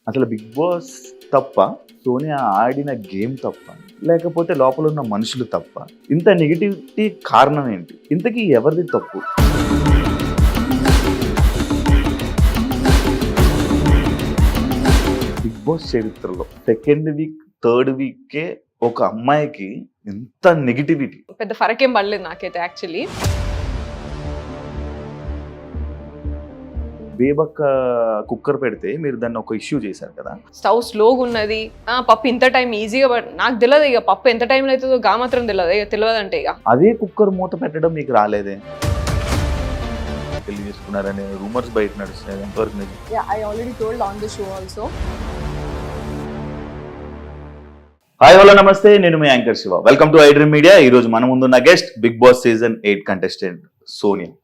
అసలు big boss తప్ప, సోనియా ఆడిన గేమ్ తప్ప, లేకపోతే లోపల ఉన్న మనుషులు తప్ప, ఇంత నెగిటివిటీ కారణం ఏంటి? ఇంతకీ ఎవరిది తప్పు? బిగ్ బాస్ చరిత్రలో సెకండ్ వీక్, థర్డ్ వీకే ఒక అమ్మాయికి ఎంత నెగిటివిటీ. పెద్ద ఫరకేం పడలేదు నాకైతే యాక్చువల్లీ. బేబక్క కుక్కర్ పెడితే మీరు దాన్ని ఒక ఇష్యూ చేశారు కదా. స్టవ్ స్లోగా ఉన్నది, పప్పు ఇంత టైం ఈజీగా నాకు తెలియదు. ఇక పప్పు ఎంత టైంలో అవుతుందో గా మాత్రం తెలియదు. ఇక తెలియదంటే ఇక అదే కుక్కర్ మూత పెట్టడం మీకు రాలేదే? పెళ్లి చేసుకున్నారనే రూమర్స్ బయట నడుస్తున్నాయి. ఎంతవరకు నిజం? I already told on the show also. Hi hello namaste, నేను మీ anchor Shiva. Welcome to iDream Media. ఈ రోజు మన ముందున్న guest Bigg Boss season 8 contestant Sonia.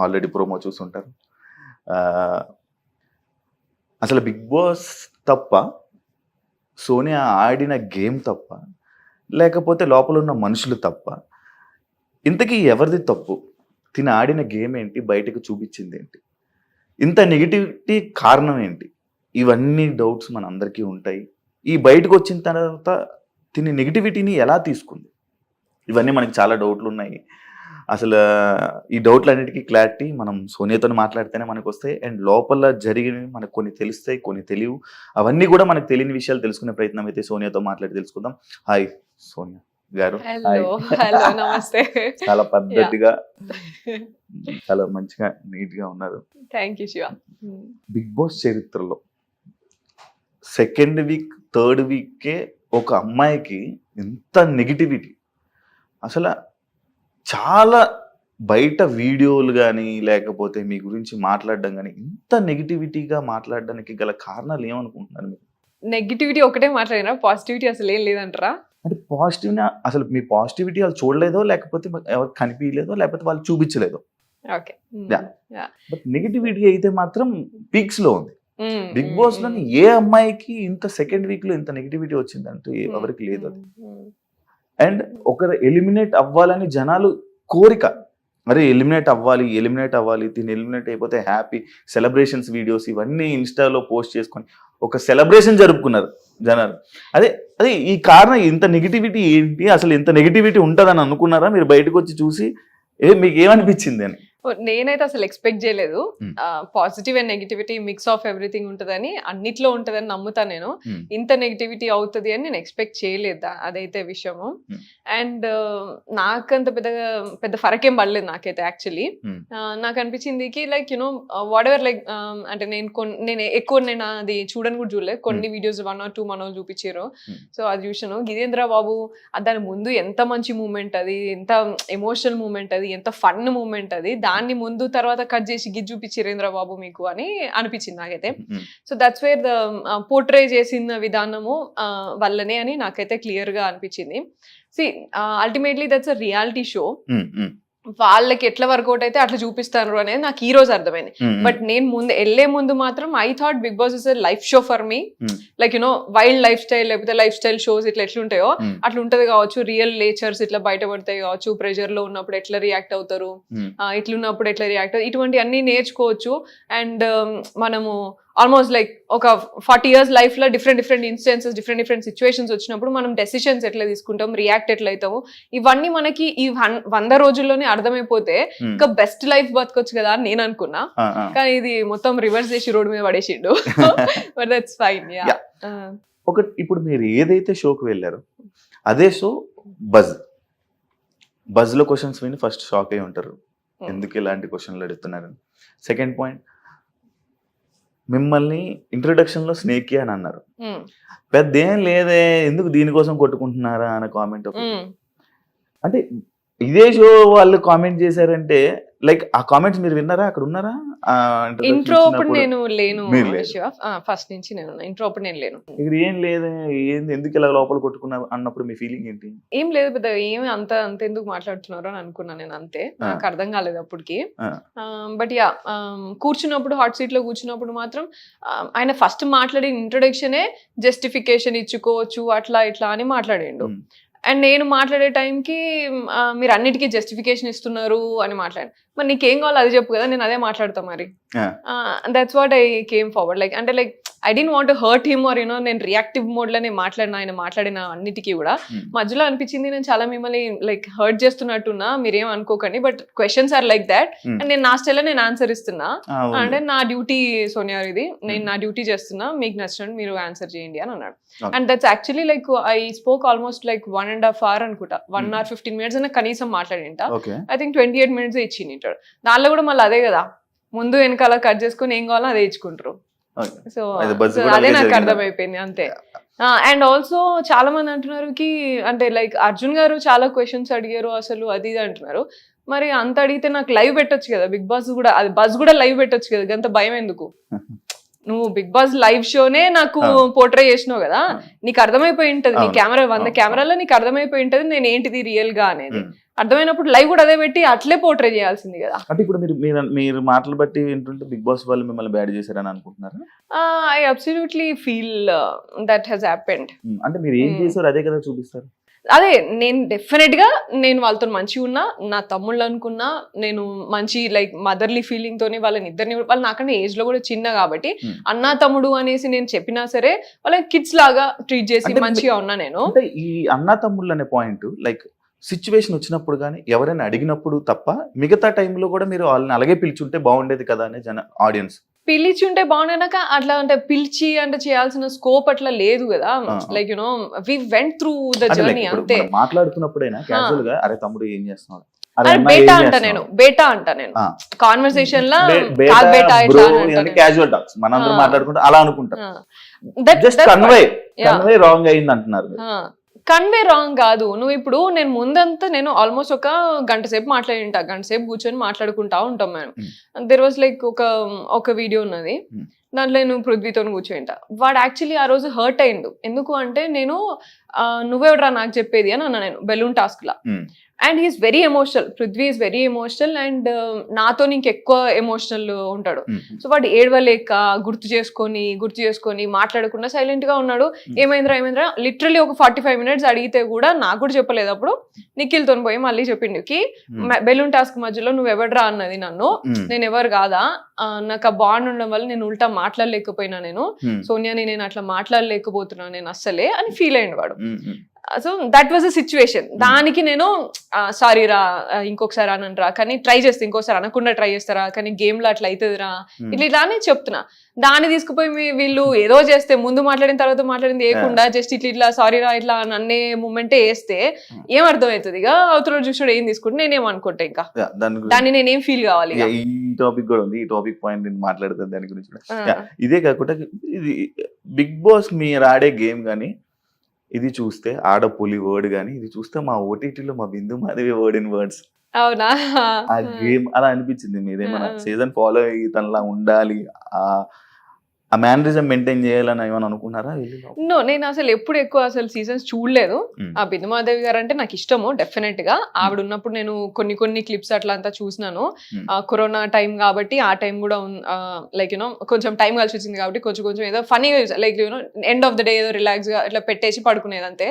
Already promo చూసుంటారు. అసలు బిగ్ బాస్ తప్ప, సోనియా ఆడిన గేమ్ తప్ప, లేకపోతే లోపల ఉన్న మనుషులు తప్ప, ఇంతకీ ఎవరిది తప్పు? తిని ఆడిన గేమ్ ఏంటి? బయటకు చూపించింది ఏంటి? ఇంత నెగిటివిటీ కారణం ఏంటి? ఇవన్నీ డౌట్స్ మన అందరికీ ఉంటాయి. ఈ బయటకు వచ్చిన తర్వాత తిని నెగిటివిటీని ఎలా తీసుకుంది? ఇవన్నీ మనకి చాలా డౌట్లు ఉన్నాయి. అసలు ఈ డౌట్లన్నిటికీ క్లారిటీ మనం సోనియాతో మాట్లాడితేనే మనకు వస్తాయి. అండ్ లోపల జరిగినవి మనకు కొన్ని తెలుస్తాయి, కొన్ని తెలియవు. అవన్నీ కూడా మనకు తెలియని విషయాలు తెలుసుకునే ప్రయత్నం అయితే సోనియాతో మాట్లాడి తెలుసుకుందాం. హాయ్ సోనియా గారు. నమస్తే. చాలా పద్ధతిగా, చాలా మంచిగా, నీట్ గా ఉన్నారు. Thank you Shiva. Bigg Boss చరిత్రలో సెకండ్ వీక్, థర్డ్ వీకే ఒక అమ్మాయికి ఎంత నెగిటివిటీ. అసలు చాలా బయట వీడియోలు కానీ లేకపోతే మీ గురించి మాట్లాడడం కానీ ఇంత నెగిటివిటీగా మాట్లాడడానికి గల కారణాలు ఏమనుకుంటున్నారు మీరు? నెగిటివిటీ ఒకటే మాట్లాడినా, పాజిటివిటీ అసలు ఏం లేదంటారా? అంటే పాజిటివ్, అసలు మీ పాజిటివిటీ వాళ్ళు చూడలేదో, లేకపోతే ఎవరికి కనిపించలేదో, లేకపోతే వాళ్ళు చూపించలేదో. ఓకే. బట్ నెగిటివిటీ అయితే మాత్రం పీక్స్ లో ఉంది. బిగ్ బాస్ లోని ఏ అమ్మాయికి ఇంత సెకండ్ వీక్ లో ఇంత నెగిటివిటీ వచ్చిందంటూ ఎవరికి లేదు. అది అండ్ ఒకరు ఎలిమినేట్ అవ్వాలని జనాలు కోరిక. మరి ఎలిమినేట్ అవ్వాలి, దీన్ని ఎలిమినేట్ అయిపోతే హ్యాపీ సెలబ్రేషన్స్ వీడియోస్ ఇవన్నీ ఇన్స్టాలో పోస్ట్ చేసుకొని ఒక సెలబ్రేషన్ జరుపుకున్నారు జనాలు. అదే అదే ఈ కారణం ఇంత నెగిటివిటీ ఏంటి? అసలు ఇంత నెగిటివిటీ ఉంటుందని అనుకున్నారా మీరు? బయటకు వచ్చి చూసి మీకు ఏమనిపించింది అని? నేనైతే అసలు ఎక్స్పెక్ట్ చేయలేదు. Positive and negativity mix of everything ఉంటుందని, అన్నిట్లో ఉంటుందని నమ్ముతా నేను. ఇంత నెగిటివిటీ అవుతుంది అని నేను ఎక్స్పెక్ట్ చేయలేదు. అదైతే విషయము. అండ్ నాకంత పెద్ద ఫరకేం పడలేదు నాకైతే యాక్చువల్లీ. నాకు అనిపించింది కి like you know what ever like అంటే నేను ఎక్కువ అది చూడని కూడా చూడలేదు. కొన్ని వీడియోస్ 1 or 2 మనోళ్ళు చూపించారు. సో అది చూసాను. గిదేంద్ర బాబు దాని ముందు ఎంత మంచి మూమెంట్ అది, ఎంత ఎమోషనల్ మూమెంట్ అది, ఎంత ఫన్ మూమెంట్ అది, దాన్ని ముందు తర్వాత కట్ చేసి గిజ్ చూపించారేంద్ర బాబు మీకు అని అనిపించింది నాకైతే. So that's where the portray చేసిన విధానము వల్లనే అని నాకైతే క్లియర్ గా అనిపించింది. C ultimately that's a reality show. వాళ్ళకి ఎట్లా వర్కౌట్ అయితే అట్లా చూపిస్తారు అనేది నాకు ఈ రోజు అర్థమైంది. బట్ నేను వెళ్లే ముందు మాత్రం I thought Bigg Boss is life show for me. Like you know wild life style, లేకపోతే లైఫ్ స్టైల్ షోస్ ఇట్లా ఎట్లుంటాయో అట్లా ఉంటది కావచ్చు. రియల్ నేచర్స్ ఇట్లా బయటపడతాయి కావచ్చు. ప్రెషర్ లో ఉన్నప్పుడు ఎట్లా రియాక్ట్ అవుతారు, ఇట్లున్నప్పుడు ఎట్లా రియాక్ట్ అవుతారు, ఇటువంటి అన్ని నేర్చుకోవచ్చు. అండ్ మనము ఆల్మోస్ట్ లైక్ ఒక 40 years లైఫ్ లో డిఫరెంట్ ఇన్స్టెన్సెస్, డిఫరెంట్ సిచ్యువేషన్స్ వచ్చినప్పుడు మనం డెసిషన్స్ ఎట్లా తీసుకుంటాం, రియాక్ట్ ఎట్లా అవుతాము, ఇవన్నీ మనకి ఈ 100 రోజుల్లోనే అర్థమైపోతే ఇంకా బెస్ట్ లైఫ్ బతకొచ్చు కదా అని నేను అనుకున్నా. కానీ ఇది మొత్తం రివర్స్ చేసి రోడ్ మీద పడేసిండు. But that's fine. ఇప్పుడు మీరు ఏదైతే షోకి వెళ్ళారో అదే షో బజ్ లో క్వశ్చన్స్ విని ఫస్ట్ షాక్ అయి ఉంటారు, ఎందుకు ఇలాంటి క్వశ్చన్లు అడుగుతున్నారు. సెకండ్ పాయింట్, మిమ్మల్ని ఇంట్రొడక్షన్ లో స్నేక్ అని అన్నారు. పెద్ద ఏం లేదే, ఎందుకు దీనికోసం కొట్టుకుంటున్నారా అనే కామెంట్. అంటే ఇదే షో వాళ్ళు కామెంట్ చేశారంటే లైక్ ఆ కామెంట్స్ మీరు విన్నారా? అక్కడ ఉన్నారా? ఇంట్రో అప్పుడు నేను లేను, ఫస్ట్ నుంచి నేను ఇంట్రో అప్పుడు నేను లేను. ఇక్కడ ఏం లేదు, ఏంది ఎందుకు ఇలా లోపల కొట్టుకున్నారు అన్నప్పుడు మీ ఫీలింగ్ ఏంటి? ఏం లేదు పెద్ద, ఏమి అంత ఎందుకు మాట్లాడుతున్నారు అని అనుకున్నా నేను. అంతే, నాకు అర్థం కాలేదు అప్పటికి. బట్ యా, కూర్చున్నప్పుడు హాట్ సీట్ లో కూర్చున్నప్పుడు మాత్రం ఆయన ఫస్ట్ మాట్లాడిన ఇంట్రొడక్షనే జస్టిఫికేషన్ ఇచ్చుకోవచ్చు అట్లా ఇట్లా అని మాట్లాడిండు. అండ్ నేను మాట్లాడే టైంకి మీరు అన్నిటికీ జస్టిఫికేషన్ ఇస్తున్నారు అని మాట్లాడాను. మరి నీకేం కావాలో అది చెప్పు కదా, నేను అదే మాట్లాడతా మరి. That's what I came forward. Like అంటే like I don't want to hurt him or you know, నేను రియాక్టివ్ మోడ్ లోనే మాట్లాడిన, ఆయన మాట్లాడిన అన్నిటికీ కూడా మధ్యలో అనిపించింది నేను చాలా మిమ్మల్ని లైక్ హర్ట్ చేస్తున్నట్టున్నా, మీరేం అనుకోకండి, but questions are like that and నేను నా స్టైల్లో నేను ఆన్సర్ ఇస్తున్నా, అంటే నా డ్యూటీ సోనియా ఇది, నేను నా డ్యూటీ చేస్తున్నా, మీకు నచ్చినట్టు మీరు ఆన్సర్ చేయండి అని అన్నాడు. And that's actually like I spoke almost like 1.5 hours అనుకుంటా, 1 hour 15 minutes అన్న కనీసం మాట్లాడింటా. ఐ థింక్ 28 minutes ఇచ్చింటాడు. దానిలో కూడా మళ్ళీ అదే కదా, ముందు వెనకాల కట్ చేసుకుని ఏం కావాలో అదే ఇచ్చుకుంటారు. సో అదే నాకు అర్థమైపోయింది అంతే. అండ్ ఆల్సో చాలా మంది అంటున్నారు కి అంటే లైక్ అర్జున్ గారు చాలా క్వశ్చన్స్ అడిగారు అసలు అది ఇది అంటున్నారు. మరి అంత అడిగితే నాకు లైవ్ పెట్టొచ్చు కదా, బిగ్ బాస్ కూడా, అది బజ్ కూడా లైవ్ పెట్టొచ్చు కదా, అంత భయం ఎందుకు? నువ్వు బిగ్ బాస్ లైవ్ షోనే నాకు పోర్ట్రే చేసినావు కదా, నీకు అర్థమైపోయి ఉంటది, నీ కెమెరా 100 కెమెరాలో నీకు అర్థమైపోయి ఉంటది నేను ఏంటిది రియల్ గా అనేది. అర్థమైనప్పుడు లైవ్ కూడా అదే పెట్టి అట్లే పోర్ట్రే చేయాల్సింది కదా. అంటే ఇప్పుడు మీరు మాటలు బట్టి ఏంటంటే బిగ్ బాస్ వాళ్ళు మిమ్మల్ని బ్యాడ్ చేశారని అనుకుంటున్నారు? I absolutely feel that has happened. అంటే మీరు ఏం చేశారు అదే కదా చూపిస్తారు. అదే నేను డెఫినెట్ గా నేను వాళ్ళతో మంచిగా ఉన్నా, నా తమ్ముళ్ళు అనుకున్నా, నేను మంచి లైక్ మదర్లీ ఫీలింగ్ తోని వాళ్ళని ఇద్దరిని, వాళ్ళు నాకన్నా ఏజ్ లో కూడా చిన్న కాబట్టి అన్నా తమ్ముడు అనేసి నేను చెప్పినా సరే వాళ్ళకి కిడ్స్ లాగా ట్రీట్ చేసి మంచిగా ఉన్నా నేను. అంటే ఈ అన్నా తమ్ముళ్ళు అనే పాయింట్ లైక్ సిచ్యువేషన్ వచ్చినప్పుడు కానీ ఎవరైనా అడిగినప్పుడు తప్ప మిగతా టైంలో కూడా మీరు వాళ్ళని అలాగే పిలిచుంటే బాగుండేది కదా అనే ఆడియన్స్. పిలిచి ఉంటే బాగున్నాక అట్లా అంటే పిలిచి అంటే చేయాల్సిన స్కోప్ అట్లా లేదు కదా. Like you know we went through the journey అంతే. మాట్లాడుతున్నప్పుడైనా క్యాజువల్ గా అరే తమ్ముడు ఏం చేస్తున్నాడు, బేటా అంటా నేను కాన్వర్సేషన్ లా క్యాజువల్ టాక్స్ మనందరం మాట్లాడుకుంటా అలా అనుకుంటాం. జస్ట్ కన్వే రాంగ్ అయింది అంటున్నారు. కన్వే రాంగ్ కాదు. నువ్వు ఇప్పుడు నేను ముందంతా నేను ఆల్మోస్ట్ ఒక గంట సేపు మాట్లాడింటా, గంట సేపు కూర్చొని మాట్లాడుకుంటా ఉంటాం మేము. దెర్ వాజ్ లైక్ ఒక వీడియో ఉన్నది, దాంట్లో నేను పృథ్వీతో కూర్చోయింటా. వాడు యాక్చువల్లీ ఆ రోజు హర్ట్ అయిండు. ఎందుకు అంటే నేను నువ్వెవడరా నాకు చెప్పేది అని అన్నా నేను బెలూన్ టాస్క్ లా. And he is very emotional, Prithvi is very emotional and నాతో ఇంకెక్కువ ఎమోషనల్ ఉంటాడు. సో వాడు ఏడవలేక గుర్తు చేసుకొని మాట్లాడకుండా సైలెంట్ గా ఉన్నాడు. ఏమైందిరా లిటరలీ ఒక 45 minutes అడిగితే కూడా నాకు కూడా చెప్పలేదు. అప్పుడు నిఖిల్తో పోయి మళ్ళీ చెప్పిండు కి బెలూన్ టాస్క్ మధ్యలో నువ్వు ఎవడరా అన్నది నన్ను, నేను ఎవరు కాదా, నాకు ఆ బాండ్ ఉండడం వల్ల నేను ఉల్టా మాట్లాడలేకపోయినా, నేను సోనియాని నేను అట్లా మాట్లాడలేకపోతున్నా నేను అస్సలే అని ఫీల్ అయ్యిండు వాడు. So that was a situation. దానికి నేను సారీ రా ఇంకొకసారి అనంరా, కానీ ట్రై చేస్తే ఇంకోసారి అనకుండా ట్రై చేస్తారా, కానీ గేమ్ లో అట్లా అవుతుందిరా ఇట్లా అని చెప్తున్నా. దాన్ని తీసుకుపోయి వీళ్ళు ఏదో చేస్తే ముందు మాట్లాడిన తర్వాత మాట్లాడింది వేయకుండా జస్ట్ ఇట్లా సారీ రా ఇట్లా అన్నే మూమెంటే వేస్తే ఏం అర్థం అవుతుంది? ఇక అవతల చూసాడు ఏం తీసుకుంటే నేనేం అనుకుంటా, ఇంకా దాన్ని నేనేం ఫీల్ కావాలి. ఈ టాపిక్ కూడా ఉంది, ఈ టాపిక్ పాయింట్ నేను మాట్లాడుతాను దాని గురించి. ఇదే కాకుండా ఇది బిగ్ బాస్ మీరు ఆడే గేమ్ కానీ ఇది చూస్తే ఆడపులి వర్డ్ కానీ ఇది చూస్తే మా ఓటీటీలో మా బిందు మాధవి వర్డ్ ఇన్ వర్డ్స్. అవునా? ఆ గేమ్ అలా అనిపించింది. మీరేమన్నా సీజన్ ఫాలో అయ్యి తనలా ఉండాలి, ఆ మేనరిజం మెయింటైన్ చేయాలని ఏమని అనుకున్నారా? నో, నేను అసలు ఎప్పుడు ఎక్కువ అసలు సీజన్స్ చూడలేదు. ఆ బిందుమాధవి గారు అంటే నాకు ఇష్టము డెఫినెట్ గా. ఆవిడ ఉన్నప్పుడు నేను కొన్ని క్లిప్స్ అట్లా అంతా చూసినాను. కరోనా టైం కాబట్టి ఆ టైం కూడా లైక్ యూనో కొంచెం టైం కలిసి వచ్చింది కాబట్టి కొంచెం ఏదో ఫనీగా like you know end of the day ఏదో రిలాక్స్ గా ఇట్లా పెట్టేసి పడుకునేది అంతే.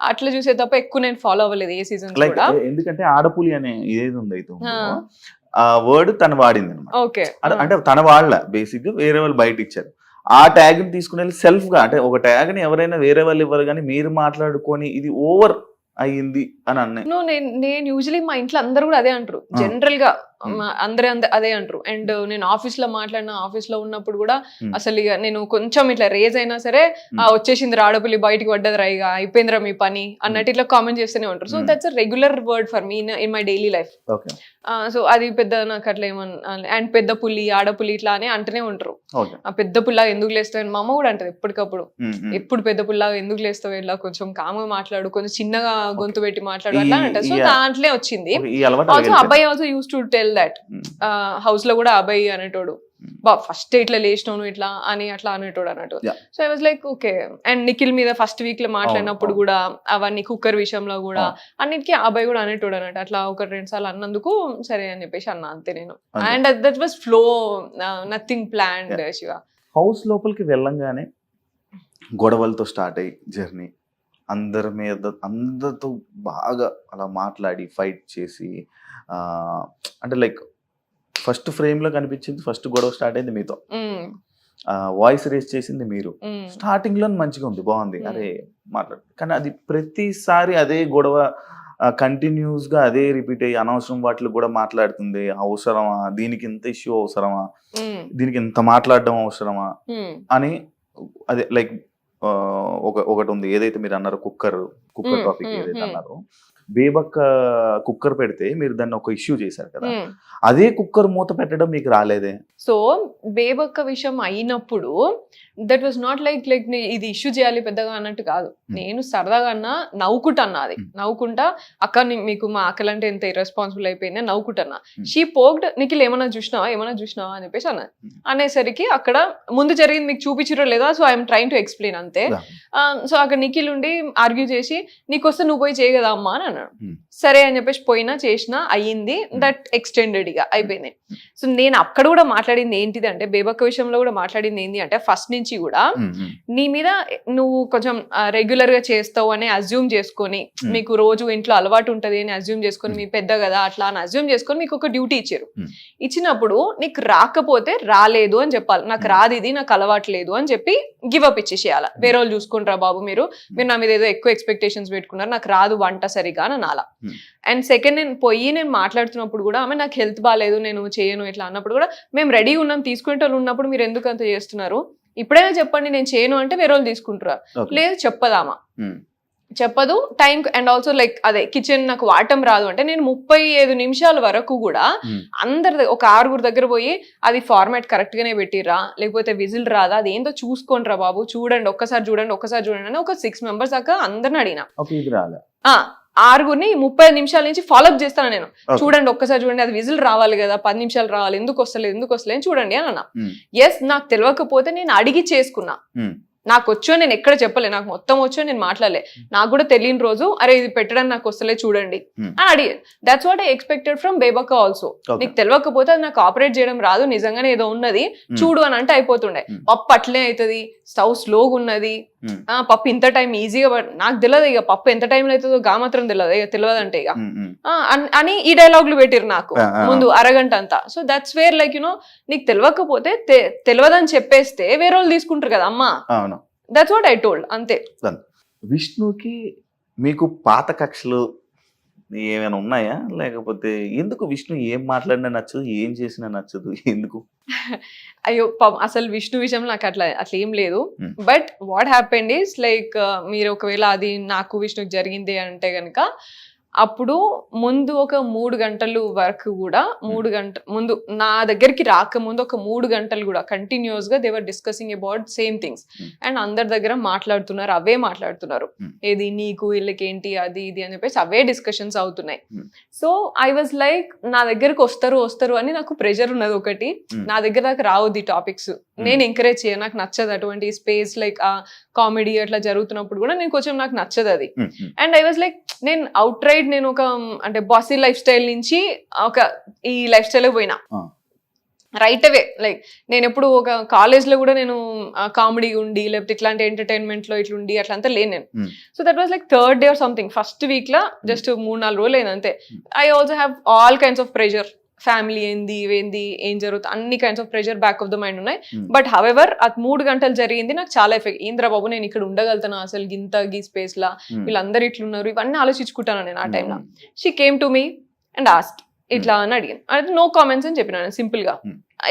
అట్లా చూసే తప్ప ఎక్కువ నేను ఫాలో అవ్వలేదు ఏ సీజన్ కూడా. ఎందుకంటే ఆడపులి అనే ఏది ఉంది అయితే ఆ వర్డ్ తను వాడింది అనమాట. ఓకే, అంటే తన వాళ్ళ బేసిక్ గా వేరే వాళ్ళు బయట ఇచ్చారు. ఆ ట్యాగ్ ని తీసుకుని వెళ్ళి సెల్ఫ్ గా, అంటే ఒక ట్యాగ్ ని ఎవరైనా వేరే వాళ్ళు ఇవ్వరు కానీ మీరు మాట్లాడుకొని ఇది ఓవర్ అయ్యింది అని అన్నా. నేను యూజువలీ మా ఇంట్లో అందరూ కూడా అదే అంటారు, జనరల్ గా అందరూ అదే అంటారు. అండ్ నేను ఆఫీస్ లో మాట్లాడిన, ఆఫీస్ లో ఉన్నప్పుడు కూడా అసలు ఇక నేను కొంచెం ఇట్లా రేజ్ అయినా సరే వచ్చేసింది ఆడపిల్లి బయటికి పడ్డది రా, ఇక అయిపోయిందిరా మీ పని అన్నట్టు ఇట్లా కామెంట్ చేస్తూనే ఉంటారు. So that's a regular word for me in my daily life. So అది పెద్ద నాకు అట్లా ఏమన్నా, అండ్ పెద్ద పుల్లి ఆడపుల్లి ఇట్లా అని అంటూనే ఉంటారు. ఆ పెద్ద పుల్లా ఎందుకు లేస్తావు, మా అమ్మ కూడా అంటది ఎప్పటికప్పుడు, ఎప్పుడు పెద్ద పుల్లా ఎందుకు లేస్తావు, ఇలా కొంచెం కామ్గా మాట్లాడు, కొంచెం చిన్నగా గొంతు పెట్టి మాట్లాడు అట్లా అంటారు. సో దాంట్లో వచ్చింది. ఆల్సో అబ్బాయి also use to tell that house లో కూడా అబ్బాయి అనేటోడు ఫస్ట్ ఇట్లా లేచినాను ఇట్లా అని అట్లా అనేటోడు అన్నట్టు. So I was like okay. And Nikhil మీద ఫస్ట్ వీక్ లో మాట్లాడినప్పుడు కూడా అవన్నీ కుక్కర్ విషయంలో కూడా అన్నిటికీ అబ్బాయి కూడా అనేటోడు అన్నట్టు. అట్లా 1-2 సార్లు అన్నందుకు సరే అని చెప్పేసి అన్నా అంతే నేను. And that was flow, nothing planned. Shiva house లోపలికి వెళ్ళంగానే గొడవలతో స్టార్ట్ అయ్యి జర్నీ, అందరితో బాగా అలా మాట్లాడి ఫైట్ చేసి, అంటే లైక్ ఫస్ట్ ఫ్రేమ్ లో కనిపించింది, ఫస్ట్ గొడవ స్టార్ట్ అయింది మీతో, ఉమ్, వాయిస్ రేస్ చేసింది మీరు. ఉమ్, స్టార్టింగ్ లో మంచిగా ఉంది, బాగుంది, Hmm. అరే మాట్లాడు. కానీ అది ప్రతిసారి అదే గొడవ కంటిన్యూస్ గా అదే రిపీట్ అయ్యి అనవసరం వాటిలో కూడా మాట్లాడుతుంది. అవసరమా, దీనికి ఇంత ఇష్యూ అవసరమా, ఉమ్, దీనికి ఇంత మాట్లాడడం అవసరమా ఉమ్, అని. అదే లైక్ ఒకటి ఉంది ఏదైతే మీరు అన్నారో, కుక్కర్ టాపిక్ ఏదైతే అన్నారో, బేబక్క కుక్కర్ పెడితే మీరు దాన్ని ఒక ఇష్యూ చేశారు కదా, ఉమ్. అదే కుక్కర్ మూత పెట్టడం మీకు రాలేదే? సో బేబక్క విషయం అయినప్పుడు దట్ వాస్ నాట్ లైక్ ఇది ఇష్యూ చేయాలి పెద్దగా అన్నట్టు కాదు. నేను సరదాగా అన్నా, నవ్వుకుంటన్నా, అది నవ్వుకుంటా, అక్క మీకు మా అక్కలంటే ఎంత ఇర్రెస్పాన్సిబుల్ అయిపోయింది నవ్వుకుంటన్నా. షీ పోక్డ్, నిఖిల్ ఏమన్నా చూసినావా అని చెప్పేసి అన్నది. అనేసరికి అక్కడ ముందు జరిగింది మీకు చూపించరో లేదా, so I'm train to explain అంతే. సో అక్కడ నిఖిల్ ఉండి ఆర్గ్యూ చేసి, నీకొస్తే నువ్వు పోయి చేయగదా అమ్మా అని అన్నాడు. సరే అని చెప్పేసి పోయినా, చేసినా, అయ్యింది. దట్ ఎక్స్టెండెడ్ గా అయిపోయింది. సో నేను అక్కడ కూడా మాట్లాడింది ఏంటిది అంటే, బేబక్క విషయంలో కూడా మాట్లాడింది ఏంటి అంటే, ఫస్ట్ నుంచి కూడా నీ మీద నువ్వు కొంచెం రెగ్యులర్ గా చేస్తావు అని అజ్యూమ్ చేసుకొని, మీకు రోజు ఇంట్లో అలవాటు ఉంటది అని అజ్యూమ్ చేసుకొని, మీ పెద్ద కదా అట్లా అని అజ్యూమ్ చేసుకొని మీకు ఒక డ్యూటీ ఇచ్చారు. ఇచ్చినప్పుడు నీకు రాకపోతే రాలేదు అని చెప్పాలి. నాకు రాదు, ఇది నాకు అలవాటు లేదు అని చెప్పి గివ్ అప్ ఇచ్చేసేయాలి. వేరే వాళ్ళు చూసుకుంటారా బాబు, మీరు నా మీద ఏదో ఎక్కువ ఎక్స్పెక్టేషన్స్ పెట్టుకున్నారు, నాకు రాదు వంట సరిగా అని అనాల. అండ్ సెకండ్, నేను మాట్లాడుతున్నప్పుడు కూడా ఆమె నాకు హెల్త్ బాగాలేదు, నేను చేయను ఇట్లా అన్నప్పుడు కూడా, మేము రెడీ ఉన్నాం, తీసుకునే వాళ్ళు ఉన్నప్పుడు మీరు ఎందుకు అంత చేస్తున్నారు, ఇప్పుడైనా చెప్పండి నేను చేయను అంటే వేరే వాళ్ళు తీసుకుంటారా, లేదు చెప్పదామా, చెప్పదు టైం. అండ్ ఆల్సో లైక్ అదే కిచెన్ నాకు వాడటం రాదు అంటే, నేను 35 నిమిషాల వరకు కూడా అందరి ఒక 6 దగ్గర పోయి, అది ఫార్మాట్ కరెక్ట్ గానే పెట్టిరా, లేకపోతే విజిల్ రాదా, అది ఏందో చూసుకోండి రా బాబు, చూడండి ఒక్కసారి అని ఒక 6 members దాకా అందరిని అడిగినా. 6 30 నిమిషాల నుంచి ఫాలోఅప్ చేస్తాను నేను. చూడండి ఒక్కసారి చూడండి, అది విజిల్ రావాలి కదా, 10 నిమిషాలు రావాలి, ఎందుకు వస్తలేదు చూడండి అని అన్నా. ఎస్, నాకు తెలియకపోతే నేను అడిగి చేసుకున్నా. నాకు వచ్చో నేను ఎక్కడ చెప్పలే, నాకు మొత్తం వచ్చో నేను మాట్లాడలే. నాకు కూడా తెలియని రోజు, అరే ఇది పెట్టడానికి నాకు వస్తలే చూడండి అని అడిగే. That's what I expected from Bebakka also. నీకు తెలియకపోతే అది నాకు ఆపరేట్ చేయడం రాదు, నిజంగానే ఏదో ఉన్నది చూడు అని అంటే అయిపోతుండే. పప్పు అట్లే అవుతుంది, స్టవ్ స్లోగా ఉన్నది, పప్పు ఇంత టైం ఈజీగా, నాకు తెలియదు ఇక పప్పు ఎంత టైంలో అవుతుందో గా మాత్రం తెలియదు, ఇక తెలియదంటే ఇక అని ఈ డైలాగులు పెట్టిరు నాకు ముందు అరగంట అంతా. సో దట్స్ వేర్ లైక్ నీకు తెలియకపోతే తెలియదని చెప్పేస్తే వేరే వాళ్ళు తీసుకుంటారు కదా అమ్మా. దట్స్ వాట్ ఐ టోల్డ్ అంతే. విష్ణుకి మీకు పాత కక్షలు ఏమైనా ఉన్నాయా, లేకపోతే ఎందుకు విష్ణు ఏం మాట్లాడినా నచ్చదు, ఏం చేసినా నచ్చదు, ఎందుకు? అయ్యో అసలు విష్ణు విషయంలో నాకు అట్లా ఏం లేదు. But what happened is like, మీరు ఒకవేళ అది నాకు విష్ణుకి జరిగింది అంటే గనక, అప్పుడు ముందు ఒక 3 గంటలు వరకు కూడా, 3 గంటల ముందు నా దగ్గరికి రాకముందు ఒక 3 గంటలు కూడా కంటిన్యూస్ గా they were discussing about same things. And అందరి దగ్గర మాట్లాడుతున్నారు, అవే మాట్లాడుతున్నారు, ఏది నీకు వీళ్ళకి ఏంటి అది ఇది అని చెప్పేసి అవే డిస్కషన్స్ అవుతున్నాయి. సో ఐ వాజ్ లైక్, నా దగ్గరకు వస్తారు అని నాకు ప్రెషర్ ఉన్నది ఒకటి, నా దగ్గర దాకా రావద్దు ఈ టాపిక్స్, నేను ఎంకరేజ్ చేయను, నాకు నచ్చదు అటువంటి స్పేస్, లైక్ కామెడీ అట్లా జరుగుతున్నప్పుడు కూడా నేను కొంచెం నాకు నచ్చదు అది. అండ్ ఐ వాజ్ లైక్, నేను అవుట్ రైట్ నేను ఒక అంటే బాసీ లైఫ్ స్టైల్ నుంచి ఒక ఈ లైఫ్ స్టైల్ పోయినా రైట్ అవే. లైక్ నేను ఎప్పుడు ఒక కాలేజ్ లో కూడా నేను కామెడీ ఉండి, లేకపోతే ఇట్లాంటి ఎంటర్టైన్మెంట్ లో ఇట్లుండి అట్లంతా లేను నేను. So that was like 3rd day or something, first week law just 3-4 రోజులు అయింది అంతే. I also have all kinds of pressure, family ఏంది ఏం జరుగుతుంది, అన్ని kinds of pressure back of the mind ఉన్నాయి. బట్ హవెవర్ అది 3 గంటలు జరిగింది నాకు చాలా ఎఫెక్ట్. ఇంద్రబాబు నేను ఇక్కడ ఉండగలుగుతాను అసలు ఇంత గీ స్పేస్ లా, వీళ్ళందరూ ఇట్లున్నారు, ఇవన్నీ ఆలోచించుకుంటాను నేను ఆ టైంలో. She came to me and asked ఇట్లా అని అడిగాను. అయితే నో కామెంట్స్ అని చెప్పినాను సింపుల్ గా.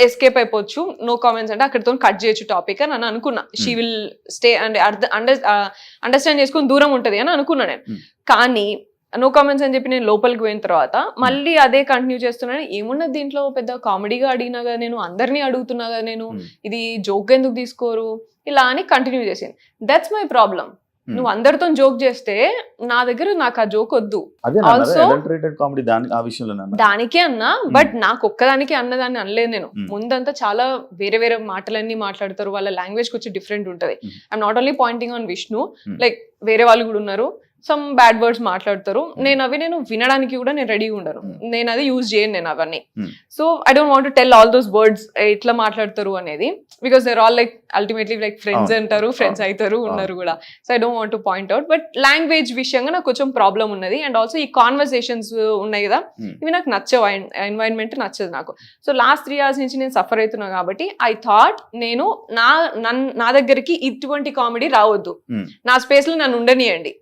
ఎస్కేప్ అయిపోవచ్చు, నో కామెంట్స్ అంటే అక్కడితో కట్ చేయొచ్చు టాపిక్ అని అనుకున్నా. She will stay and understand చేసుకుని దూరం ఉంటది అని అనుకున్నా నేను. కానీ నో కామెంట్స్ అని చెప్పి నేను లోపలికి పోయిన తర్వాత మళ్ళీ అదే కంటిన్యూ చేస్తున్నాను. ఏమున్నది దీంట్లో, పెద్ద కామెడీగా అడిగినా కదా నేను, అందరినీ అడుగుతున్నా కదా నేను, ఇది జోక్ ఎందుకు తీసుకోరు ఇలా అని కంటిన్యూ చేసింది. That's my problem. నువ్వు అందరితో జోక్ చేస్తే నా దగ్గర నాకు ఆ జోక్ వద్దు. ఆల్సో దానికే అన్నా, బట్ నాకు ఒక్కదానికి అన్నదాన్ని అనలేదు నేను. ముందంతా చాలా వేరే వేరే మాటలన్నీ మాట్లాడతారు, వాళ్ళ లాంగ్వేజ్ కొంచెం డిఫరెంట్ ఉంటది. I'm not only pointing on Vishnu, like వేరే వాళ్ళు కూడా ఉన్నారు. సమ్ బ్యాడ్ వర్డ్స్ మాట్లాడతారు. నేను వినడానికి కూడా నేను రెడీ ఉండను. నేను అది యూజ్ చేయను నేను అవన్నీ. So I don't want to tell all those words ఎట్లా మాట్లాడతారు అనేది, because there all like ultimately like friends అంటారు, ఫ్రెండ్స్ అవుతారు, ఉన్నారు కూడా. So I don't want to point out. But language విషయంగా నాకు కొంచెం ప్రాబ్లం ఉన్నది. అండ్ ఆల్సో ఈ కాన్వర్సేషన్స్ ఉన్నాయి కదా, ఇవి నాకు నచ్చవు, ఎన్వైరన్మెంట్ నచ్చదు నాకు. సో లాస్ట్ 3 years నుంచి నేను సఫర్ అవుతున్నా కాబట్టి ఐ థాట్ నేను నా దగ్గరికి ఇటువంటి కామెడీ రావద్దు, నా స్పేస్ లో నన్ను ఉండనియండి,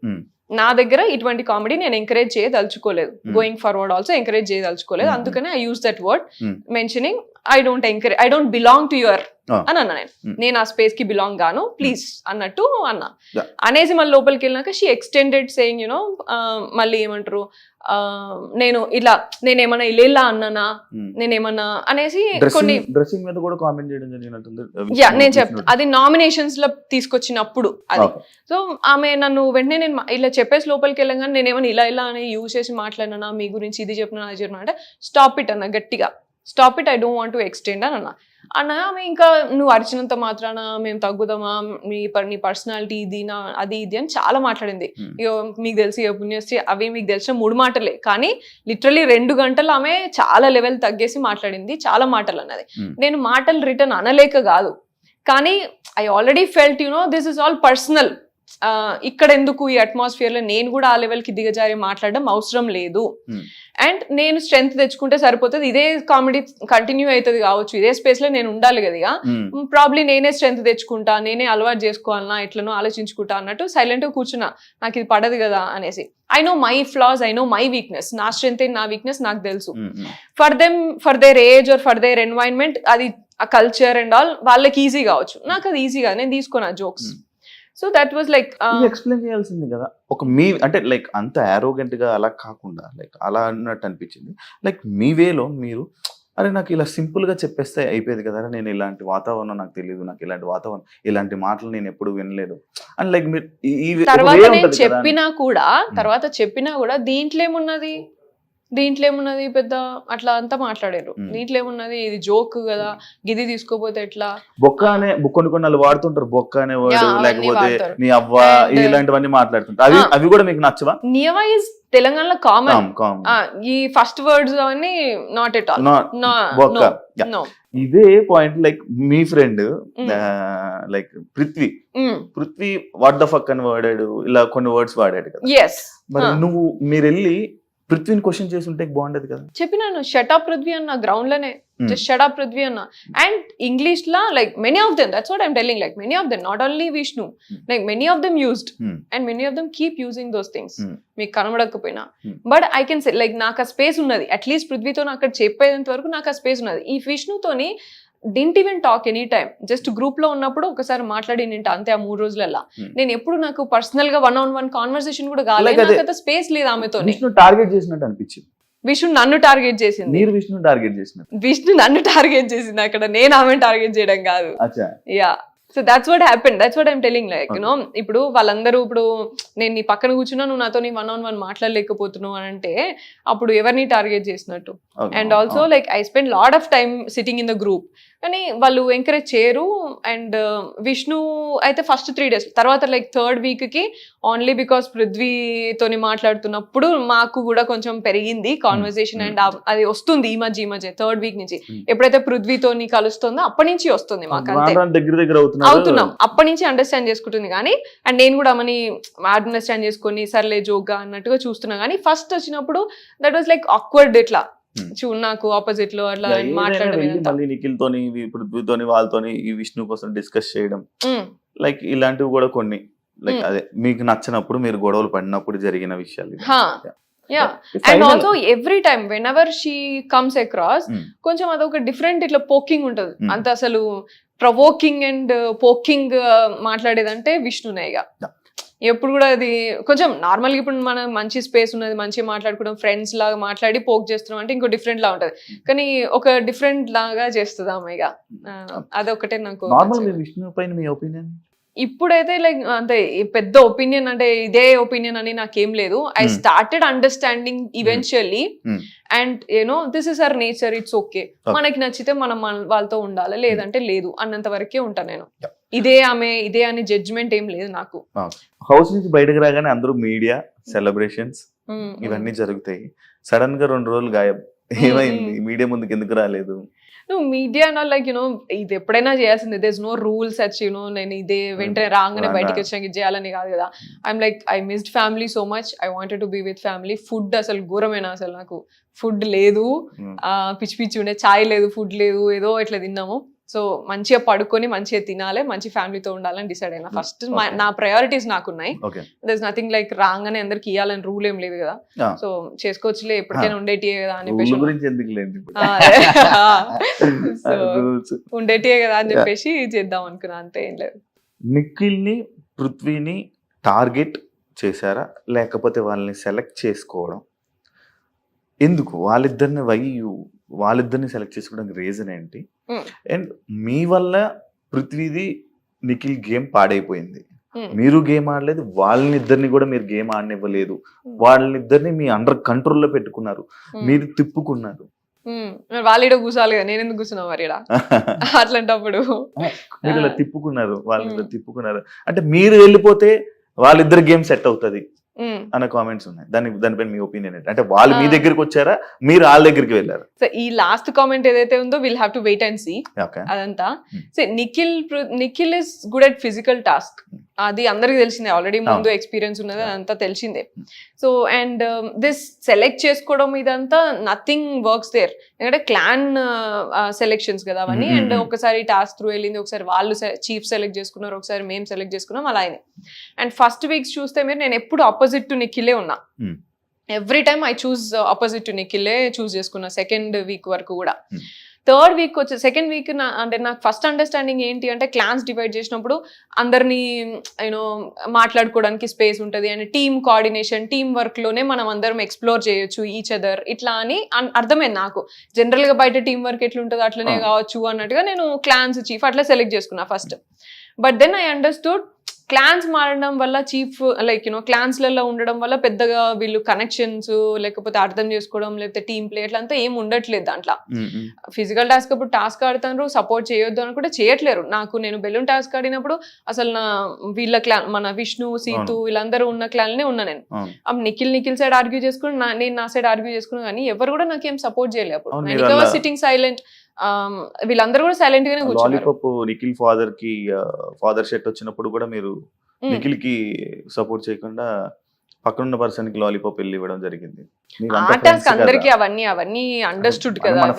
నా దగ్గర ఇటువంటి కామెడీ నేను ఎంకరేజ్ చేయదలుచుకోలేదు, గోయింగ్ ఫార్వర్డ్ ఆల్సో ఎంకరేజ్ చేయదలుచుకోలేదు. అందుకనే I use that word mentioning I don't belong to your అని అన్నా. నేను ఆ స్పేస్ కి బిలాంగ్ గాను, ప్లీజ్ అన్నట్టు అన్నా. అనేసి మళ్ళీ లోపలికి వెళ్ళినాక షీ ఎక్స్టెండెడ్ సేయింగ్ యునో, మళ్ళీ ఏమంటారు, నేనేమన్నా ఇలా అన్నానా, నేనేమన్నా అనేసి కొన్ని డ్రెస్సింగ్ మీద కూడా కామెంట్ చేయడం జరిగినట్టుంది. నేను చెప్తా, అది నామినేషన్స్ లో తీసుకొచ్చినప్పుడు అది. సో ఆమె నన్ను వెంటనే నేను ఇలా చెప్పేసి లోపలికి వెళ్ళగానే నేనేమన్నా ఇలా అని యూజ్ చేసి మాట్లాడినా, మీ గురించి ఇది చెప్పినా అది చెప్పినా అంటే స్టాప్ ఇట్ అన్న, గట్టిగా stop it, I don't want to extend అని అన్న. ఆమె ఇంకా నువ్వు అరిచినంత మాత్రాన మేము తగ్గుదామా, నీ పర్సనాలిటీ ఇది అది ఇది అని చాలా మాట్లాడింది. ఇక మీకు తెలిసి పుణ్యశ్రీ అవి మీకు తెలిసిన 3 మాటలే, కానీ లిటరలీ 2 గంటలు ఆమె చాలా లెవెల్ తగ్గేసి మాట్లాడింది, చాలా మాటలు అన్నది. నేను మాటలు రిటర్న్ అనలేక కాదు, కానీ I already felt you know this is all personal. ఇక్కడ ఎందుకు ఈ అట్మాస్ఫియర్ లో నేను కూడా ఆ లెవెల్ కి దిగజారి మాట్లాడడం అవసరం లేదు. అండ్ నేను స్ట్రెంత్ తెచ్చుకుంటే సరిపోతుంది, ఇదే కామెడీ కంటిన్యూ అవుతుంది కావచ్చు, ఇదే స్పేస్ లో నేను ఉండాలి కదా, ఇక ప్రాబ్లీ నేనే స్ట్రెంత్ తెచ్చుకుంటా, నేనే అలవాటు చేసుకోవాలన్నా, ఎట్లనో ఆలోచించుకుంటా అన్నట్టు సైలెంట్ గా కూర్చున్నా, నాకు ఇది పడదు కదా అనేసి. I know my floss, I know my weakness, నా స్ట్రెంత్ నా వీక్నెస్ నాకు తెలుసు. For their age or for their environment, అది ఆ కల్చర్ అండ్ ఆల్ వాళ్ళకి ఈజీ కావచ్చు, నాకు అది ఈజీగా నేను తీసుకున్నా jokes. So that was like explain చేయాల్సింది కదా, ఒక మీ అంటే లైక్ అంత ఆరోగెంట్ గా అలా కాకుండా లైక్ అలా అన్నట్టు అనిపించింది. లైక్ మీ వేలో మీరు అరే నాకు ఇలా సింపుల్ గా చెప్పేస్తే అయిపోయేది కదా, నేను ఇలాంటి వాతావరణం నాకు తెలియదు, నాకు ఇలాంటి వాతావరణం ఇలాంటి మాటలు నేను ఎప్పుడు వినలేదు అని లైక్ మీరు తర్వాత నేను చెప్పినా కూడా దీంట్లో ఏమున్నది పెద్ద అట్లా అంతా మాట్లాడారు. దీంట్లో ఏమున్నది, ఇది జోక్ కదా, గిది తీసుకోపోతే ఎట్లా, బొక్క అనే కొన్ని వాళ్ళు వాడుతుంటారు, బొక్క అనే వర్డ్, లేకపోతే నీ అవ్వ, ఇలాంటివన్నీ మాట్లాడుతుంటారు. అవి కూడా మీకు నచ్చవా? నియవా ఇస్ తెలంగాణలో కామన్, ఈ ఫస్ట్ వర్డ్స్ అవన్నీ నాట్ ఎట్ ఆల్. ఇదే point like me friend like Prithvi what the fuck అని వాడాడు, ఇలా కొన్ని వర్డ్స్ వాడాడు కదా. మరి మీరు వెళ్ళి పృథ్వీని క్వశ్చన్ చేసి ఉంటే బాగుండేది కదా. చెప్పినాను షటప్ పృథ్వీ అన్న, గ్రౌండ్ లోనే జస్ట్ షటప్ పృథ్వీ అన్న. అండ్ ఇంగ్లీష్ లా like many of them, that's what I'm telling, like many of them, not only Vishnu, like many of them used and many of them keep using those things. మీకు కనబడకపోయినా but I can say like నాకు ఆ space ఉన్నది, at least పృథ్వీతో అక్కడ చెప్పేంత వరకు నాకు ఆ స్పేస్ ఉన్నది. ఈ విష్ణుతోని didn't even talk any time, just group లో ఉన్నప్పుడు ఒకసారి మాట్లాడి నింట అంతే. ఆ 3 రోజులలో నేను ఎప్పుడు నాకు పర్సనల్ గా 1-on-1 కాన్వర్సేషన్ కూడా కాలేదు, స్పేస్ లేదు ఆమెతో. టార్గెట్ చేసినట్టు అనిపించింది. విష్ణు నన్ను టార్గెట్ చేసింది, విష్ణు టార్గెట్ చేసిన, విష్ణు నన్ను టార్గెట్ చేసింది అక్కడ, నేను ఆమె టార్గెట్ చేయడం కాదు. Yeah, so that's what happened, that's what I'm telling. Like you know ఇప్పుడు వాళ్ళందరూ, ఇప్పుడు నేను నీ పక్కన కూర్చున్నా, నువ్వు నాతో 1-on-1 మాట్లాడలేకపోతున్నావు అని అంటే అప్పుడు ఎవరిని టార్గెట్ చేసినట్టు. And also like I spend lot of time sitting in the group, కానీ వాళ్ళు ఎంకరేజ్ చేయరు. అండ్ విష్ణు అయితే ఫస్ట్ 3 days, తర్వాత లైక్ 3rd week కి ఓన్లీ బికాస్ పృథ్వీతోని మాట్లాడుతున్నప్పుడు మాకు కూడా కొంచెం పెరిగింది కాన్వర్సేషన్. అండ్ అది వస్తుంది ఈ మధ్య 3rd week నుంచి, ఎప్పుడైతే పృథ్వీతోని కలుస్తుందో అప్పటి నుంచి వస్తుంది మాకు, అంతే అవుతున్నాం, అప్పటి నుంచి అండర్స్టాండ్ చేసుకుంటుంది. కానీ అండ్ నేను కూడా మని అండర్స్టాండ్ చేసుకొని సర్లే జోక్గా అన్నట్టుగా చూస్తున్నా. కానీ ఫస్ట్ వచ్చినప్పుడు దట్ వాజ్ లైక్ ఆక్వర్డ్, ఇట్లా నాకు ఆపోజిట్ లో అట్లా మాట్లాడడం, నిఖిల్ తోని పృథ్వీతోని వాళ్ళతోని ఈ విష్ణు కోసం డిస్కస్ చేయడం, లైక్ ఇలాంటివి కూడా కొన్ని లైక్ అదే మీకు నచ్చినప్పుడు మీరు గొడవలు పడినప్పుడు జరిగిన విషయాలు. And also every time when ever she comes across కొంచెం అదొక డిఫరెంట్ ఇట్లా పోకింగ్ ఉంటది. అంత అసలు ప్రవోకింగ్ అండ్ పోకింగ్ మాట్లాడేదంటే విష్ణునేగా. ఎప్పుడు కూడా అది కొంచెం నార్మల్గా ఇప్పుడు మన మంచి స్పేస్ ఉన్నది, మంచిగా మాట్లాడుకోవడం, ఫ్రెండ్స్ లాగా మాట్లాడి పోక్ చేస్తున్నాం అంటే ఇంకో డిఫరెంట్ లా ఉంటది, కానీ ఒక డిఫరెంట్ లాగా చేస్తుంది అమ్మాయిగా. అదొకటే నాకు. విష్ణు పైన మీ ఒపీనియన్? ఇప్పుడైతే లైక్ అంతే పెద్ద ఒపీనియన్ అంటే ఇదే ఒపీనియన్ అని నాకేం లేదు. I started understanding eventually and you know this is our nature, it's okay. మనకి నచ్చితే మనం వాళ్ళతో ఉండాలి, లేదంటే లేదు అన్నంత వరకే ఉంటాను నేను. ఇదే ఆమె ఇదే అని జడ్జ్మెంట్ ఏం లేదు నాకు. హౌస్ నుంచి బయటకు రాగానే అందరూ మీడియా సెలబ్రేషన్స్ ఉమ్, ఇవన్నీ జరుగుతాయి. సడన్ గా 2 రోజులు గాయబ్. ఏమైంది? మీడియా ముందుకు ఎందుకు రాలేదు? నువ్వు మీడియా లైక్ యూనో ఇది ఎప్పుడైనా చేయాల్సిందే. దేర్ ఇస్ నో రూల్స్ అచ్ యూనో నేను ఇదే వెంటనే రాగానే బయటకి వచ్చాక ఇది చేయాలని కాదు కదా. I'm like I missed family so much. I wanted to be with family. Food అసలు ఘోరమైన, అసలు నాకు ఫుడ్ లేదు, పిచ్చి పిచ్చి ఉండే, చాయ్ లేదు, ఫుడ్ లేదు, ఏదో ఇట్లా తిన్నాము. సో మంచిగా పడుకొని మంచిగా తినాలి, మంచి ఫ్యామిలీతో ఉండాలని డిసైడ్ అయినా. ఫస్ట్ నా ప్రయారిటీస్ నాకున్నాయి. దర్ ఇస్ నథింగ్ లైక్ రాగానే అందరికి ఇవ్వాలని రూల్ ఏం లేదు కదా. సో చేసుకోవచ్చులే, ఎప్పటికైనా ఉండేటియే కదా అని చెప్పేసి ఉండేటియే కదా అని చెప్పేసి చేద్దాం అనుకున్నా, అంతే, ఏం లేదు. నిఖిల్ ని పృథ్వీని టార్గెట్ చేశారా, లేకపోతే వాళ్ళని సెలెక్ట్ చేసుకోవడం ఎందుకు? వాళ్ళిద్దరిని సెలెక్ట్ చేసుకోవడానికి రీజన్ ఏంటి? అండ్ మీ వల్ల పృథ్వీది నిఖిల్ గేమ్ పాడైపోయింది. మీరు గేమ్ ఆడలేదు, వాళ్ళనిద్దరిని కూడా మీరు గేమ్ ఆడనివ్వలేదు. వాళ్ళనిద్దరిని మీ అండర్ కంట్రోల్లో పెట్టుకున్నారు, మీరు తిప్పుకున్నారు. వాళ్ళ కూర్చోవాలి కదా, నేను ఎందుకు కూర్చున్నా మరి అట్లాంటప్పుడు? మీరు ఇలా తిప్పుకున్నారు, వాళ్ళని తిప్పుకున్నారు అంటే మీరు వెళ్ళిపోతే వాళ్ళిద్దరు గేమ్ సెట్ అవుతుంది అన్న కామెంట్స్ ఉన్నాయి. దానిపైన మీ ఒపీనియన్ ఏంటి? అంటే వాళ్ళు మీ దగ్గరికి వచ్చారా, మీరు వాళ్ళ దగ్గరికి వెళ్ళారు? సో ఈ లాస్ట్ కామెంట్ ఏదైతే ఉందో will have to wait and see అదంతా. So Nikhil is good at physical task, అది అందరికి తెలిసిందే, ఆల్రెడీ ముందు ఎక్స్పీరియన్స్ ఉన్నది, అదంతా తెలిసిందే. సో అండ్ దిస్ సెలెక్ట్ చేసుకోవడం ఇదంతా నథింగ్ వర్క్స్ దేర్, ఎందుకంటే క్లాన్ సెలెక్షన్స్ కదా అవన్నీ. అండ్ ఒకసారి టాస్క్ త్రూ వెళ్ళింది, ఒకసారి వాళ్ళు చీఫ్ సెలెక్ట్ చేసుకున్నారు, ఒకసారి మేము సెలెక్ట్ చేసుకున్నాం, అలా అయింది. అండ్ ఫస్ట్ వీక్స్ చూస్తే మీరు నేను ఎప్పుడు ఆపోజిట్ టు నిఖిలే ఉన్నా. Every time I choose opposite to నిఖిలే చూస్ చేసుకున్నా, సెకండ్ వీక్ వరకు కూడా. థర్డ్ వీక్ వచ్చి సెకండ్ వీక్ అంటే నాకు ఫస్ట్ అండర్స్టాండింగ్ ఏంటి అంటే, క్లాన్స్ డివైడ్ చేసినప్పుడు అందరినీ యూనో మాట్లాడుకోవడానికి స్పేస్ ఉంటుంది, and team coordination, team work లోనే మనం అందరం ఎక్స్ప్లోర్ చేయొచ్చు ఈచ్ అదర్, ఇట్లా అని అర్థమైంది నాకు. జనరల్ గా బయట టీమ్ వర్క్ ఎట్లుంటుందో అట్లనే కావచ్చు అన్నట్టుగా నేను క్లాన్స్ చీఫ్ అట్లా సెలెక్ట్ చేసుకున్నా first. But then I understood clans మారడం వల్ల, చీఫ్ లైక్ యూనో క్లాన్స్లలో ఉండడం వల్ల పెద్దగా వీళ్ళు కనెక్షన్స్ లేకపోతే అర్థం చేసుకోవడం లేకపోతే టీమ్ ప్లే అట్లా అంతా ఏం ఉండట్లేదు దాంట్లో. ఫిజికల్ టాస్క్ అప్పుడు టాస్క్ ఆడుతారు, సపోర్ట్ చేయొద్దు అని కూడా చేయట్లేరు. నేను బెలూన్ టాస్క్ ఆడినప్పుడు అసలు వీళ్ళ క్లాన్, మన విష్ణు, సీతు వీళ్ళందరూ ఉన్న క్లాన్నే ఉన్నా నేను. నిఖిల్ సైడ్ ఆర్గ్యూ చేసుకుని, నేను నా సైడ్ ఆర్గ్యూ చేసుకున్నాను, కానీ ఎవరు కూడా నాకేం సపోర్ట్ చేయలేదు అప్పుడు. సిట్టింగ్ సైలెంట్, వీళ్ళందరూ కూడా సైలెంట్ గానే కూర్చున్నారు. నిఖిల్ ఫాదర్ షెట్ వచ్చినప్పుడు కూడా మీరు నిఖిల్ కి సపోర్ట్ చేయకుండా పక్కనున్న పర్సన్ కి లాలీపాప్ వెళ్ళి ఇవ్వడం జరిగింది. అందరికి అవన్నీ అండర్స్టూడ్ కదా, మన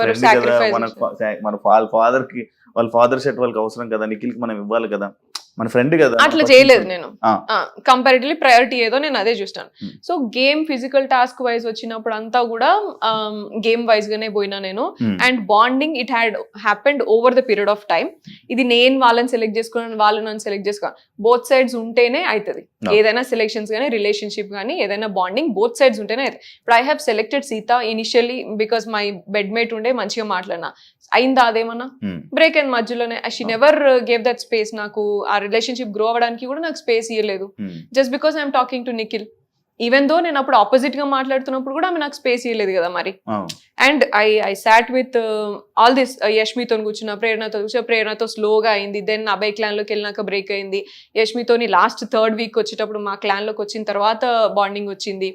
ఫాదర్ కి వాళ్ళ ఫాదర్ షెట్ వాళ్ళకి అవసరం కదా, నిఖిల్ కి మనం ఇవ్వాలి కదా, మన ఫ్రెండ్ కదా. అట్లా చేయలేదు నేను, కంపారిటివ్లీ ప్రయారిటీ ఏదో నేను అదే చూస్తాను. So game physical task wise వచ్చినప్పుడు అంతా కూడా గేమ్ వైజ్ గానే పోయినా నేను. And bonding it happened over the period of time. ఇది నేను వాళ్ళని సెలెక్ట్ చేసుకున్నాను, వాళ్ళు నన్ను సెలెక్ట్ చేసుకోవాలి, బోత్ సైడ్స్ ఉంటేనే అవుతుంది. ఏదైనా సెలెక్షన్స్ కానీ రిలేషన్షిప్ కానీ ఏదైనా బాండింగ్ బోత్ సైడ్స్ ఉంటేనే అవుతుంది. ఇప్పుడు I have selected Seetha initially because my bedmate ఉండే, మంచిగా మాట్లాడినా, అయిందా అదేమన్నా బ్రేక్ అయింది మధ్యలోనే. She never gave that space. నాకు ఆ రిలేషన్షిప్ గ్రో అవ్వడానికి కూడా నాకు స్పేస్ ఇవ్వలేదు, just because I'm talking to Nikhil. Even though నేను అప్పుడు ఆపోజిట్ గా మాట్లాడుతున్నప్పుడు కూడా ఆమె నాకు స్పేస్ ఇవ్వలేదు కదా మరి. And I sat with all this, యష్మితో కూర్చున్న, ప్రేరణతో స్లోగా అయింది. దెన్ అభయ్ క్లాన్ లోకి వెళ్ళినాక బ్రేక్ అయింది. యష్మితోని లాస్ట్ థర్డ్ వీక్ వచ్చేటప్పుడు మా క్లాన్ లోకి వచ్చిన తర్వాత బాండింగ్ వచ్చింది.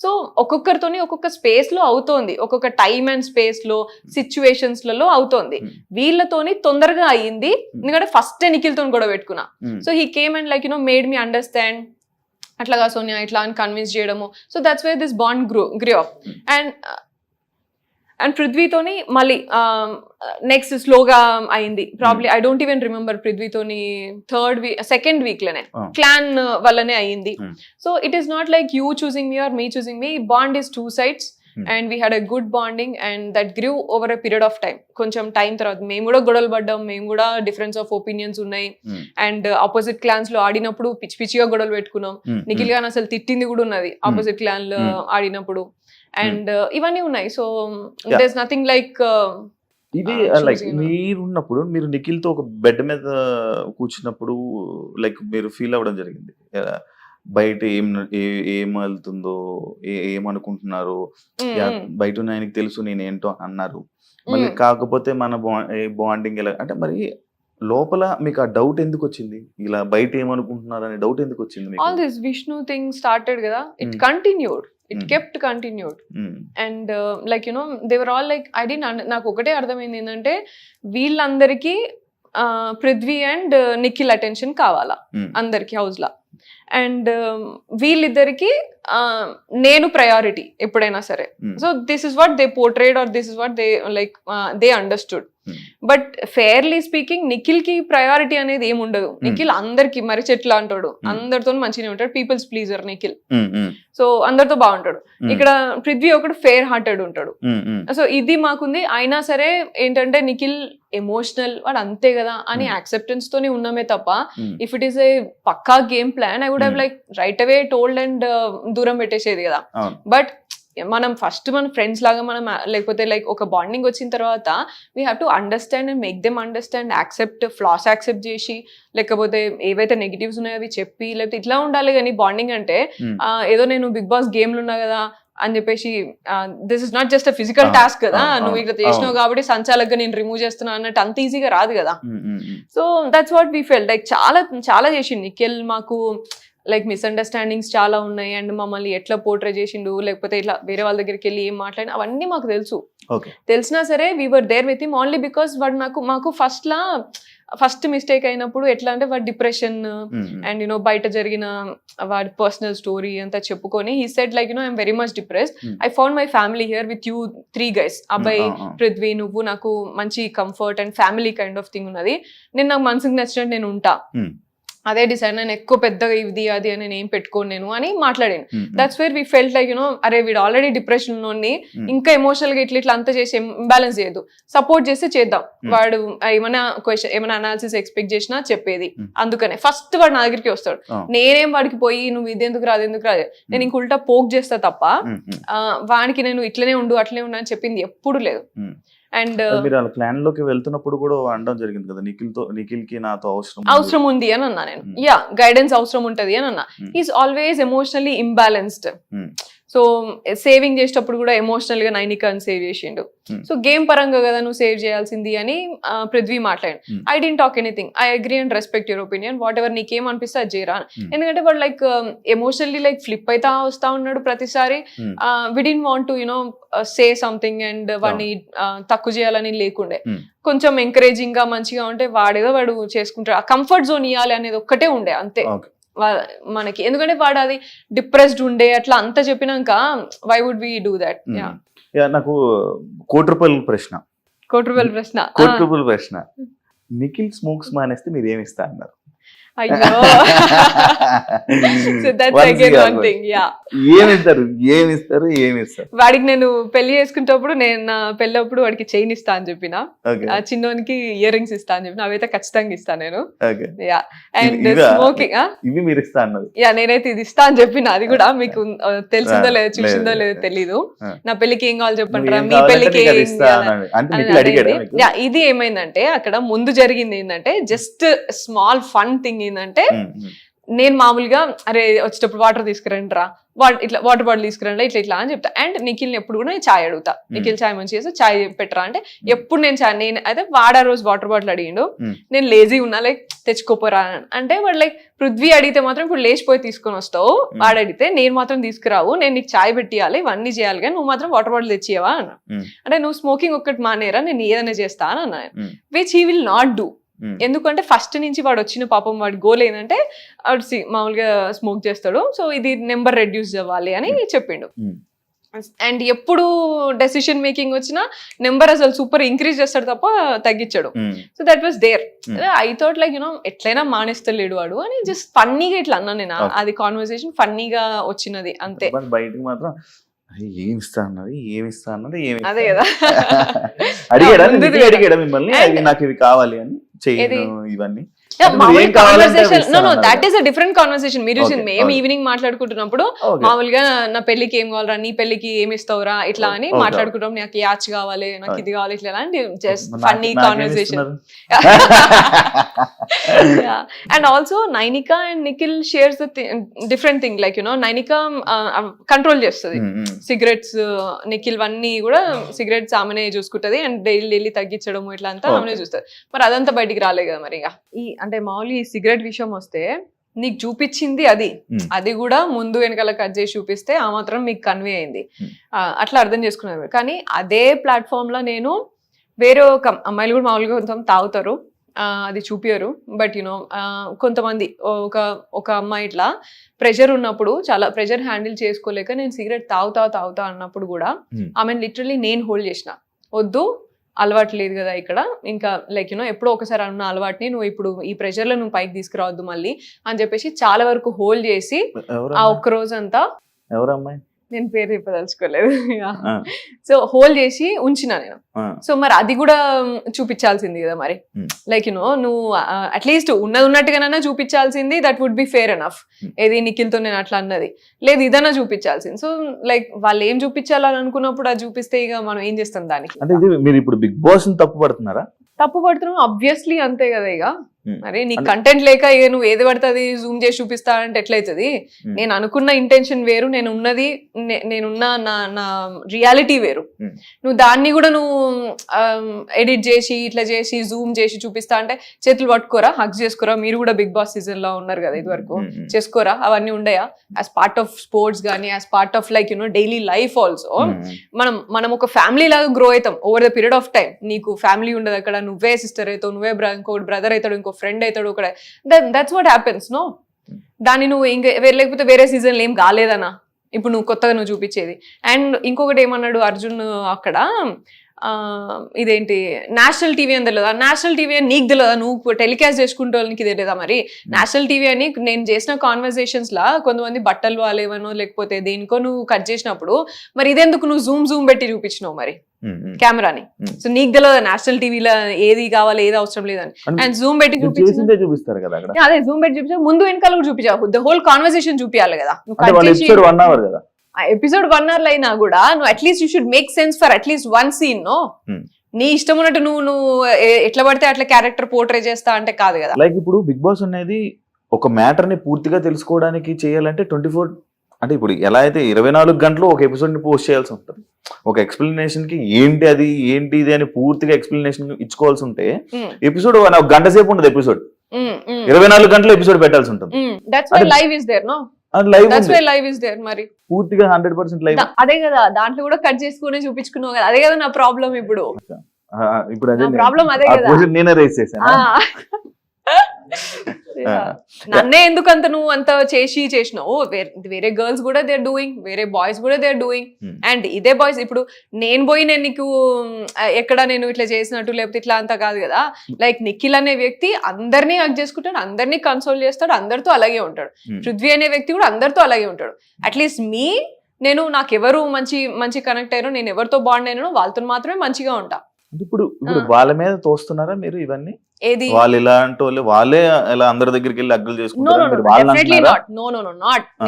సో ఒక్కొక్కరితోని ఒక్కొక్క స్పేస్ లో అవుతోంది, ఒక్కొక్క టైమ్ అండ్ స్పేస్ లో సిచ్యువేషన్స్ లలో అవుతోంది. వీళ్ళతోని తొందరగా అయ్యింది, ఎందుకంటే ఫస్ట్ నిఖిల్ తోని కూడా పెట్టుకున్నా. So he came and like you know made me understand, అట్లాగా సోనియా ఇట్లా అని కన్విన్స్ చేయడము. So that's why this bond grow up. And పృథ్వీతోని మళ్ళీ నెక్స్ట్ స్లోగా అయింది. Probably I don't even remember, పృథ్వీతోని సెకండ్ వీక్ లోనే క్లాన్ వల్లనే అయ్యింది. So it is not like you choosing me or me choosing me, bond is two sides. And we had a good bonding and that grew over a period of time. కొంచెం time తర్వాత మేము కూడా గొడవలు పడ్డాం, మేము కూడా difference of opinions ఉన్నాయి. And opposite clans లో ఆడినప్పుడు పిచ్చిగా గొడవలు పెట్టుకున్నాం. నిఖిల్ గాని అసలు తిట్టింది కూడా ఉన్నది ఆపోజిట్ క్లాన్ లో ఆడినప్పుడు. అండ్ ఇవన్నీ ఉన్నాయి. So there is nothing like ఇది లైక్ మీరున్నప్పుడు, మీరు నిఖిల్ తో ఒక బెడ్ మీద కూర్చున్నప్పుడు లైక్ మీరు ఫీల్ అవ్వడం జరిగింది, బయట ఏం వెళ్తుందో, ఏమనుకుంటున్నారు, బయట ఆయనకి తెలుసు నేనేంటో అన్నారు. మళ్ళీ కాకపోతే మన బాండింగ్ ఎలా అంటే, మరి లోపల మీకు ఆ డౌట్ ఎందుకు వచ్చింది? ఇలా బయట ఏమనుకుంటున్నారు అనే డౌట్ ఎందుకు వచ్చింది మీకు? All this Vishnu thing started కదా, it continued, it kept continued. And like you know they were all like I don't, నాకు ఒకటే అర్థమైంది ఏంటంటే వీళ్ళందరికీ పృథ్వీ అండ్ నిఖిల్ అటెన్షన్ కావాలా అందరికి హౌస్ లా, అండ్ వీళ్ళిద్దరికి నేను ప్రయారిటీ ఎప్పుడైనా సరే. So this is what they portrayed or this is what they like they understood. But fairly speaking Nikhil కి ప్రయారిటీ అనేది ఏముండదు. నిఖిల్ అందరికి మరి చెట్లు అంటాడు, అందరితో మంచిగా ఉంటాడు, పీపుల్స్ ప్లీజర్ నిఖిల్, సో అందరితో బాగుంటాడు. ఇక్కడ పృథ్వీ ఒకడు ఫేర్ హార్టెడ్ ఉంటాడు. సో ఇది మాకుంది. అయినా సరే ఏంటంటే నిఖిల్ ఎమోషనల్, వాడు అంతే కదా అని యాక్సెప్టెన్స్ తోనే ఉన్నామే తప్ప ఇఫ్ ఇట్ ఈస్ ఏ పక్కా game plan I would have like right away told and దూరం పెట్టేసేది కదా. బట్ మనం ఫస్ట్ మన ఫ్రెండ్స్ లాగా మనం లేకపోతే లైక్ ఒక బాండింగ్ వచ్చిన తర్వాత we have to understand and make them understand, accept floss accept చేసి, లేకపోతే ఏవైతే నెగిటివ్స్ ఉన్నాయో అవి చెప్పి, లేకపోతే ఇట్లా ఉండాలి. కానీ బాండింగ్ అంటే ఏదో నేను బిగ్ బాస్ గేమ్లు ఉన్నా కదా అని చెప్పేసి this is not just a physical task కదా, నువ్వు ఇట్లా చేసినావు కాబట్టి సంచాలకుగా నేను రిమూవ్ చేస్తున్నా అన్నట్టు అంత ఈజీగా రాదు కదా. So that's what we felt. Like చాలా చాలా చేసిండు నిఖిల్, మాకు లైక్ మిస్అండర్స్టాండింగ్స్ చాలా ఉన్నాయి అండ్ మమ్మల్ని ఎట్లా పోర్ట్రే చేసిండు, లేకపోతే ఇట్లా వేరే వాళ్ళ దగ్గరికి వెళ్ళి ఏం మాట్లాడినా అవన్నీ మాకు తెలుసు. తెలిసినా సరే we were there with him only because వాడు మాకు ఫస్ట్ మిస్టేక్ అయినప్పుడు ఎట్లా అంటే వాడి డిప్రెషన్ అండ్ యునో బయట జరిగిన వాడి పర్సనల్ స్టోరీ అంతా చెప్పుకొని he said like you know I'm very much depressed, I found my family here with you 3 guys, అబ్బాయి పృథ్వీ నువ్వు, నాకు మంచి comfort and family kind of thing ఉన్నది, నేను నాకు మనసుకు నచ్చినట్టు నేను ఉంటా, అదే డిసైడ్, నేను ఎక్కువ పెద్దగా ఇది అది అని నేను ఏం పెట్టుకోను నేను అని మాట్లాడాను. That's where we felt like you know అరే వీడు ఆల్రెడీ డిప్రెషన్ ఉన్నోడిని ఇంకా ఎమోషనల్ గా ఇట్లా అంతా చేసి ఇంబ్యాలెన్స్ చేయదు, సపోర్ట్ చేస్తే చేద్దాం, వాడు ఏమైనా క్వశ్చన్ ఏమైనా అనాలిసిస్ ఎక్స్పెక్ట్ చేసినా చెప్పేది. అందుకనే ఫస్ట్ వాడు నా దగ్గరికి వస్తాడు, నేనేం వాడికి పోయి నువ్వు ఇది ఎందుకు రాదు ఎందుకు రాదు, నేను ఇంక ఉల్టా పోక్ చేస్తా తప్ప వాడికి నేను ఇట్లనే ఉండు అట్లనే ఉండు అని చెప్పింది ఎప్పుడు లేదు. అండ్ మీరు అలా ప్లాన్ లోకి వెళ్తున్నప్పుడు కూడా అనడం జరిగింది కదా, నిఖిల్ కి నాతో అవసరం ఉంది అని అన్నా నేను. యా, గైడెన్స్ అవసరం ఉంటది అని అన్నా. Is always emotionally imbalanced. So saving చేసేటప్పుడు కూడా ఎమోషనల్ గా నైనికాని సేవ్ చేసిండు. సో గేమ్ పరంగా కదా నువ్వు సేవ్ చేయాల్సింది అని పృథ్వీ మాట్లాడు. I dent talk anything, I agree and respect your opinion, what ever నీకేం అనిపిస్తే అది చేయరా. ఎందుకంటే వాడు లైక్ ఎమోషనల్లీ లైక్ ఫ్లిప్ అయితే వస్తా ఉన్నాడు ప్రతిసారి. We didn't want to you know say something and వాడిని తక్కువ చేయాలని లేకుండే, కొంచెం ఎంకరేజింగ్ గా మంచిగా ఉంటే వాడేదో వాడు చేసుకుంటాడు, ఆ కంఫర్ట్ జోన్ ఇవ్వాలి అనేది ఒక్కటే ఉండే అంతే మనకి. ఎందుకంటే వాడు అది డిప్రెస్డ్ ఉండే అట్లా అంతా చెప్పినాక why would we do that. నాకు కోటి రూపాయల ప్రశ్న, నిఖిల్ స్మోక్స్ మానేస్తే మీరు ఏమి ఇస్తా అన్నారు? అయ్యో, so that's again one thing. Yeah, ఏమిస్తారు వాడికి నేను పెళ్లి చేసుకునేటప్పుడు నేను నా పెళ్ళప్పుడు వాడికి చైన్ ఇస్తా అని చెప్పిన, ఆ చిన్నోనికి ఇయర్ రింగ్స్ ఇస్తా అని చెప్పిన, అవైతే ఖచ్చితంగా ఇస్తా నేను. యా, అండ్ స్మోకింగ్ ఇవి మీరు ఇస్తా అన్నది. యా, నేనైతే ఇది ఇస్తా అని చెప్పిన. అది కూడా మీకు తెలిసిందో లేదో చూసిందో లేదో తెలీదు. నా పెళ్లికి ఏం కావాలి చెప్పంటారా, మీ పెళ్లికి ఇది ఏమైందంటే అక్కడ ముందు జరిగింది ఏంటంటే జస్ట్ స్మాల్ ఫన్ థింగ్ ఏంటంటే, నేను మామూలుగా అరే వచ్చేటప్పుడు వాటర్ తీసుకురండి రా, ఇట్లా వాటర్ బాటిల్ తీసుకురండి ఇట్లా అని చెప్తా. అండ్ నిఖిల్ని ఎప్పుడు కూడా నేను చాయ్ అడుగుతా, నిఖిల్ చాయ్ మంచి చేస్తే చాయ్ పెట్టరా అంటే ఎప్పుడు నేను చాయ్, నేను అయితే వాడా రోజు వాటర్ బాటిల్ అడిగిండు, నేను లేజీ ఉన్నా లైక్ తెచ్చుకోపోరా అంటే, వాడు లైక్ పృథ్వీ అడిగితే మాత్రం ఇప్పుడు లేచిపోయి తీసుకొని వస్తావు, వాడు అడిగితే నేను మాత్రం తీసుకురావు, నేను నీకు చాయ్ పెట్టియాలి ఇవన్నీ చేయాలి కానీ నువ్వు మాత్రం వాటర్ బాటిల్ తెచ్చియవా అన్న. అంటే నువ్వు స్మోకింగ్ ఒక్కటి మానేరా, నేను ఏదైనా చేస్తా అని అన్నా, which he will not do. ఎందుకంటే ఫస్ట్ నుంచి వాడు వచ్చిన పాపం వాడి గోల్ ఏంటంటే వాడు మామూలుగా స్మోక్ చేస్తాడు, సో ఇది నెంబర్ రెడ్యూస్ అవ్వాలి అని చెప్పిండు. అండ్ ఎప్పుడు డెసిషన్ మేకింగ్ వచ్చినా నెంబర్ అసలు సూపర్ ఇంక్రీజ్ చేస్తాడు తప్ప తగ్గించాడు. So that was there. I thought like you know ఎట్లయినా మానేస్తలేడు వాడు అని జస్ట్ ఫన్నీగా ఇట్లా అన్నా నేను. అది కాన్వర్సేషన్ ఫన్నీగా వచ్చినది అంతే. బయటకు మాత్రం ఏమిస్తా అన్నది అదే కదా. అడిగాడా మిమ్మల్ని నాకు ఇవి కావాలి అని ఇవన్నీ? That is a different conversation. మీరు మేము ఈవినింగ్ మాట్లాడుకుంటున్నప్పుడు మామూలుగా నా పెళ్లికి ఏం కావాలరా, నీ పెళ్లికి ఏమి ఇస్తావురా ఇట్లా అని మాట్లాడుకుంటాం, నాకు యాచ్ కావాలి నాకు ఇది కావాలి ఇట్లా అని just funny conversation. And also Nainika and Nikhil shares the different thing, like you know Nainika control చేస్తుంది సిగరెట్స్, నిఖిల్ వన్నీ కూడా సిగరెట్స్ ఆమెనే చూసుకుంటది అండ్ డైలీ తగ్గించడం ఇట్లా అంతా ఆమెనే చూస్తుంది. మరి అదంతా బయటికి బయటికి రాలే కదా మరి. ఇక ఈ అంటే మామూలు ఈ సిగరెట్ విషయం వస్తే నీకు చూపించింది అది కూడా ముందు వెనకాల కట్ చేసి చూపిస్తే ఆ మాత్రం మీకు కన్వే అయింది, అట్లా అర్థం చేసుకున్నారు. కానీ అదే ప్లాట్ఫామ్ లో నేను వేరే ఒక అమ్మాయిలు కూడా మామూలుగా కొంచెం తాగుతారు, అది చూపియరు, బట్ యునో కొంతమంది ఒక అమ్మాయి ఇట్లా ప్రెషర్ ఉన్నప్పుడు చాలా ప్రెషర్ హ్యాండిల్ చేసుకోలేక నేను సిగరెట్ తాగుతా అన్నప్పుడు కూడా ఆమె లిటరలీ నేను హోల్డ్ చేసిన, వద్దు అలవాటు లేదు కదా ఇక్కడ, ఇంకా లైక్ యూనో ఎప్పుడో ఒకసారి అన్న అలవాటుని నువ్వు ఇప్పుడు ఈ ప్రెషర్ లో నువ్వు పైకి తీసుకురావద్దు మళ్ళీ అని చెప్పేసి చాలా వరకు హోల్డ్ చేసి ఆ ఒక్క రోజంతా, ఎవరమ్మాయి నేను పేరు చెప్పదలుచుకోలేదు, సో హోల్డ్ చేసి ఉంచిన నేను. సో మరి అది కూడా చూపించాల్సింది కదా మరి, లైక్ యునో నువ్వు అట్లీస్ట్ ఉన్నట్టుగానైనా చూపించాల్సింది, that would be fair enough. ఏది నిఖిల్తో నేను అట్లా అన్నది లేదు, ఇదన్నా చూపించాల్సింది. సో లైక్ వాళ్ళు ఏం చూపించాలని అనుకున్నప్పుడు అది చూపిస్తే ఇక మనం ఏం చేస్తాం దానికి. అంటే మీరు ఇప్పుడు బిగ్ బాస్ తప్పు పడుతున్నారా? తప్పు పడుతున్నావు ఆబ్వియస్లీ, అంతే కదా. ఇక మరి నీ కంటెంట్ లేక ఇక నువ్వు ఏది పడుతుంది జూమ్ చేసి చూపిస్తా అంటే ఎట్లయితుంది? నేను అనుకున్న ఇంటెన్షన్ వేరు, నేనున్న నా రియాలిటీ వేరు. నువ్వు దాన్ని కూడా నువ్వు ఎడిట్ చేసి ఇట్లా చేసి జూమ్ చేసి చూపిస్తా అంటే చేతులు పట్టుకోరా, హక్ చేసుకోరా? మీరు కూడా బిగ్ బాస్ సీజన్ లో ఉన్నారు కదా ఇది వరకు, చేసుకోరా? అవన్నీ ఉండయా యాజ్ పార్ట్ ఆఫ్ స్పోర్ట్స్ కానీ as part of like you know daily life also? మనం ఒక ఫ్యామిలీ లాగా గ్రో అవుతాం over the period of time. నీకు ఫ్యామిలీ ఉండదు అక్కడ, నువ్వే సిస్టర్ అవుతావు, నువ్వే ఇంకోటి బ్రదర్ అవుతాడు, ఇంకో ఫ్రెండ్ అవుతాడు ఒక, దట్స్ వాట్ హ్యాపెన్స్. నో, దాన్ని నువ్వు ఇంకా లేకపోతే వేరే సీజన్లో ఏం కాలేదనా ఇప్పుడు నువ్వు కొత్తగా నువ్వు చూపించేది. అండ్ ఇంకొకటి ఏమన్నాడు అర్జున్ అక్కడ, ఇదేంటి నేషనల్ టీవీ అని తెలియదా? నేషనల్ టీవీ అని నీకు తెలియదా? నువ్వు టెలికాస్ట్ చేసుకుంటానికి తెలియదా? మరి నేషనల్ టీవీ అని నేను చేసిన కాన్వర్సేషన్స్ లా కొంతమంది బట్టలు వాళ్ళేవనో లేకపోతే దేనికో నువ్వు కట్ చేసినప్పుడు మరి ఇదెందుకు నువ్వు జూమ్ పెట్టి చూపించినావు మరి కెమెరాని? సో నీకు తెలియదా నేషనల్ టీవీలో ఏది కావాలి ఏది అవసరం లేదని? అండ్ జూమ్ పెట్టి చూపిస్తారు కదా, అదే జూమ్ పెట్టి చూపించా, ముందు వెనకాల కూడా చూపించావు, ద హోల్ కాన్వర్సేషన్ చూపించాలి కదా. ఎపిసోడ్ 1 hour అయినా కూడా నువ్వు at least you should make sense for at least one scene. No, నీ ఇష్టం ఉన్నట్టు నువ్వు ఎట్లా పడితే అట్లా క్యారెక్టర్ పోర్ట్రే చేస్తా అంటే కాదు కదా. లైక్ ఇప్పుడు బిగ్ బాస్ అనేది ఒక మ్యాటర్ ని పూర్తిగా తెలుసుకోవడానికి చేయాలంటే 24 అంటే ఇప్పుడు ఎలా అయితే 24 గంటలు ఒక ఎపిసోడ్ ని పోస్ట్ చేయాల్సి ఉంటుంది. ఒక ఎక్స్ప్లెనేషన్ కి ఏంటి ఇది అని పూర్తిగా ఎక్స్ప్లెనేషన్ ఇచ్చుకోవాల్సి ఉంటే ఎపిసోడ్ ఒక గంట సేపు ఉండదు, ఎపిసోడ్ 24 గంటలు ఎపిసోడ్ పెట్టాల్సి ఉంటుంది. మరి పూర్తిగా 100% లైవ్. అదే కదా, దాంట్లో కూడా కట్ చేసుకుని చూపించుకున్నావు కదా, అదే కదా నా ప్రాబ్లం ఇప్పుడు. ప్రాబ్లం అదే కదా, నేనే రేస్ చేశాను. నన్నే ఎందుకంత నువ్వు అంత చేసినావు? వేరే గర్ల్స్ కూడా దే ఆర్ డూయింగ్, వేరే బాయ్స్ కూడా దే ఆర్ డూయింగ్. అండ్ ఇదే బాయ్స్ ఇప్పుడు నేను పోయి నేను నీకు ఎక్కడ నేను ఇట్లా చేసినట్టు లేకపోతే ఇట్లా అంతా కాదు కదా. లైక్ నిఖిల్ అనే వ్యక్తి అందరినీ హక్ చేసుకుంటాడు, అందరినీ కన్సోల్ చేస్తాడు, అందరితో అలాగే ఉంటాడు. పృథ్వీ అనే వ్యక్తి కూడా అందరితో అలాగే ఉంటాడు. అట్లీస్ట్ నాకు ఎవరు మంచి కనెక్ట్ అయ్యారో, నేను ఎవరితో బాండ్ అయినానో వాళ్ళతో మాత్రమే మంచిగా ఉంటా. ఇప్పుడు వాళ్ళ మీద తోస్తున్నారా మీరు ఇవన్నీ? ఏది వాళ్ళు ఇలాంటి వాళ్ళే ఇలా అందరి దగ్గరికి వెళ్ళి అగ్గులు చేసుకుంటారు?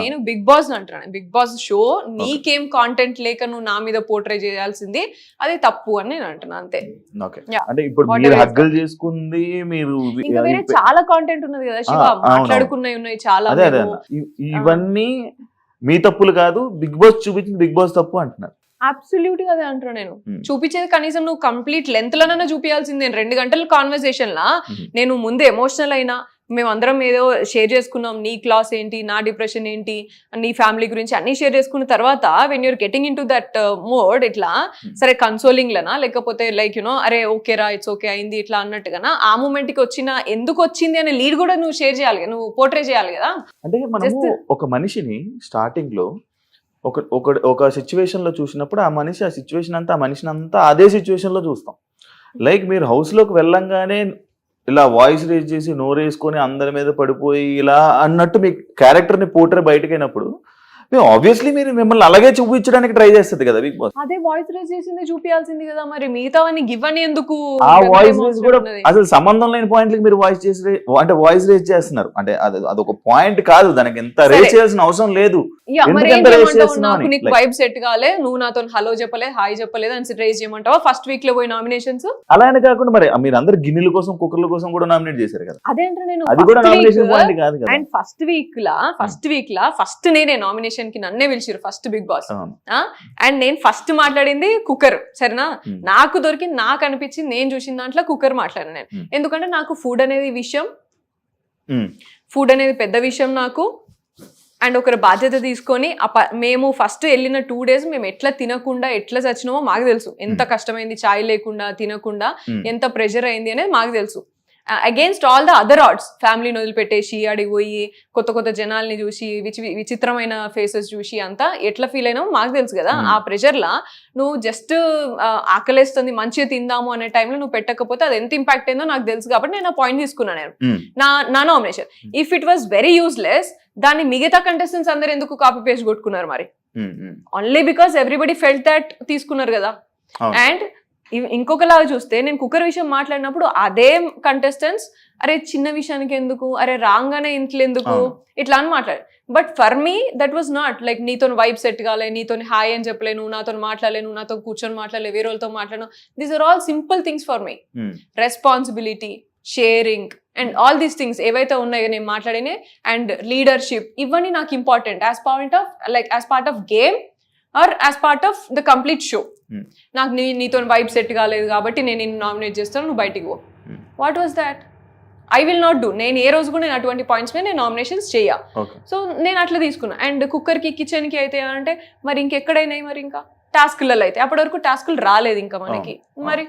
నేను బిగ్ బాస్ అంటున్నాను. బిగ్ బాస్ షో నీకేం కాంటెంట్ లేక నువ్వు నా మీద పోర్ట్రే చేయాల్సింది అది తప్పు అని నేను అంటున్నా, అంతే. అంటే ఇప్పుడు మీరు హగ్గులు చేసుకుంది, మీరు ఇంకా వేరే చాలా కాంటెంట్ ఉన్నది కదా శివ, మాట్లాడుకున్నవి ఉన్నాయి చాలా. ఇవన్నీ మీ తప్పులు కాదు, బిగ్ బాస్ చూపించింది బిగ్ బాస్ తప్పు అంటున్నారు. అబ్సల్యూట్ గా అదే అంటున్నా నేను. చూపించేది కనీసం నువ్వు కంప్లీట్ లెంత్ లోనైనా చూపించాల్సిందే. 2 గంటల కాన్వర్సేషన్ లా నేను ముందు ఎమోషనల్ అయినా, మేమందరం ఏదో షేర్ చేసుకున్నాం, నీ క్లాస్ ఏంటి, నా డిప్రెషన్ ఏంటి, నీ ఫ్యామిలీ గురించి అన్ని షేర్ చేసుకున్న తర్వాత when you're getting in to that mode, ఇట్లా సరే కన్సోలింగ్ లనా లేకపోతే లైక్ యునో అరే ఓకే రా ఇట్స్ ఓకే అయింది ఇట్లా అన్నట్టుగా ఆ మూమెంట్ కి ఎందుకు వచ్చింది అనే లీడ్ కూడా నువ్వు షేర్ చేయాలి, నువ్వు పోర్ట్రే చేయాలి కదా. అంటే మనము ఒక మనిషిని స్టార్టింగ్ లో ఒక సిచ్యువేషన్ లో చూసినప్పుడు ఆ సిచ్యువేషన్ అంతా ఆ మనిషిని అంతా అదే సిచ్యువేషన్ లో చూస్తాం. లైక్ మీరు హౌస్ లోకి వెళ్ళంగానే ఇలా వాయిస్ రేజ్ చేసి నోరేసుకొని అందరి మీద పడిపోయి ఇలా అన్నట్టు మీ క్యారెక్టర్ ని పోర్ట్రే బయటకు అయినప్పుడు ఆబ్వియస్లీ మీరు మిమ్మల్ని అలాగే చూపించడానికి ట్రై చేస్తుంది కదా బిగ్ బాస్. అదే వాయిస్ రేజ్ చేసింది చూపించాల్సింది కదా, మరి మిగతా గివ్ అని ఎందుకు? ఆ వాయిస్ రేజ్ కూడా అసలు సంబంధం లేని పాయింట్లకి మీరు వాయిస్ రేజ్ చేస్తున్నారు అంటే అదొక పాయింట్ కాదు, దానికి ఎంత రేజ్ చేయాల్సిన అవసరం లేదు. నాకు నీకు వైబ్ సెట్ కాలే, నువ్వు నాతో హలో చెప్పలేదు, హాయ్ చెప్పలేదు అని రేజ్ చేయమంటావా? ఫస్ట్ వీక్ లో పోయి నామినేషన్స్ అలా అని కాకుండా మరి మీరు అందరు గిన్నెల కోసం కుక్కర్ల కోసం కూడా నామినేట్ చేశారు కదా, అదేంటే నేను అది కూడా నామినేషన్ పాయింట్ కాదు కదా. And first week law first నేనే నామినేషన్ ఆడిషన్ కి నన్నే పిలిచిరు ఫస్ట్ బిగ్ బాస్. అవును. అండ్ నేను ఫస్ట్ మాట్లాడింది కుక్కర్, సరేనా? Hmm. నాకు దొరికింది, నాకు అనిపించింది, నేను చూసిన దాంట్లో కుక్కర్ మాట్లాడాను నేను. Hmm. ఎందుకంటే నాకు ఫుడ్ అనేది విషయం, ఉమ్, ఫుడ్ అనేది పెద్ద విషయం నాకు. అండ్ ఒకరి బాధ్యత తీసుకొని మేము ఫస్ట్ వెళ్ళిన 2 days మేము ఎట్లా తినకుండా ఎట్లా చచ్చినామో మాకు తెలుసు. ఎంత కష్టమైంది చాయ్ లేకుండా తినకుండా, ఎంత ప్రెషర్ అయింది అనేది మాకు తెలుసు. అగేన్స్ట్ ఆల్ ద అదర్ ఆర్డ్స్, ఫ్యామిలీని వదిలిపెట్టేసి అడిగి పోయి కొత్త కొత్త జనాల్ని చూసి విచిత్రమైన ఫేసెస్ చూసి అంతా ఎట్లా ఫీల్ అయినామో మాకు తెలుసు కదా. ఆ ప్రెషర్లా నువ్వు జస్ట్ ఆకలేస్తుంది మంచిగా తిందాము అనే టైంలో నువ్వు పెట్టకపోతే అది ఎంత ఇంపాక్ట్ అయిందో నాకు తెలుసు. కాబట్టి నేను ఆ పాయింట్ తీసుకున్నాను నేను నా nomination. If it was very useless, దాన్ని మిగతా కంటెస్టెంట్స్ అందరు ఎందుకు కాపీ పేస్ట్ కొట్టుకున్నారు మరి? Only because everybody felt that తీసుకున్నారు కదా. అండ్ ఇంకొకలాగా చూస్తే నేను కుక్కర్ విషయం మాట్లాడినప్పుడు అదే కంటెస్టెంట్స్ అరే చిన్న విషయానికి ఎందుకు, అరే రాగానే ఇంట్లో ఎందుకు, ఇట్లా అని మాట్లాడారు. But for me that was not like నీతో వైబ్ సెట్ కాలే, నీతో హాయ్ అని చెప్పలేను, నాతో మాట్లాడలేను, నాతో కూర్చొని మాట్లాడలే, వేరే వాళ్ళతో మాట్లాడను. These are all simple things for me. Responsibility, sharing and all these things ఏవైతే ఉన్నాయో నేను మాట్లాడినే, అండ్ లీడర్షిప్, ఇవన్నీ నాకు important as part of game or as part of the complete show. నాకు నీతో వైబ్ సెట్ కాలేదు కాబట్టి నేను నిన్ను నామినేట్ చేస్తాను, నువ్వు బయటికి పో. What was that? I will not do. నేను ఏ రోజు కూడా నేను అటువంటి పాయింట్స్ మీద నేను నామినేషన్స్ చేయ. సో నేను అట్లా తీసుకున్నా. అండ్ కుక్కర్కి కిచెన్కి అయితే అంటే మరి ఇంకెక్కడైనా మరి ఇంకా టాస్క్లలో అయితే అప్పటి వరకు టాస్క్లు రాలేదు ఇంకా మనకి. మరి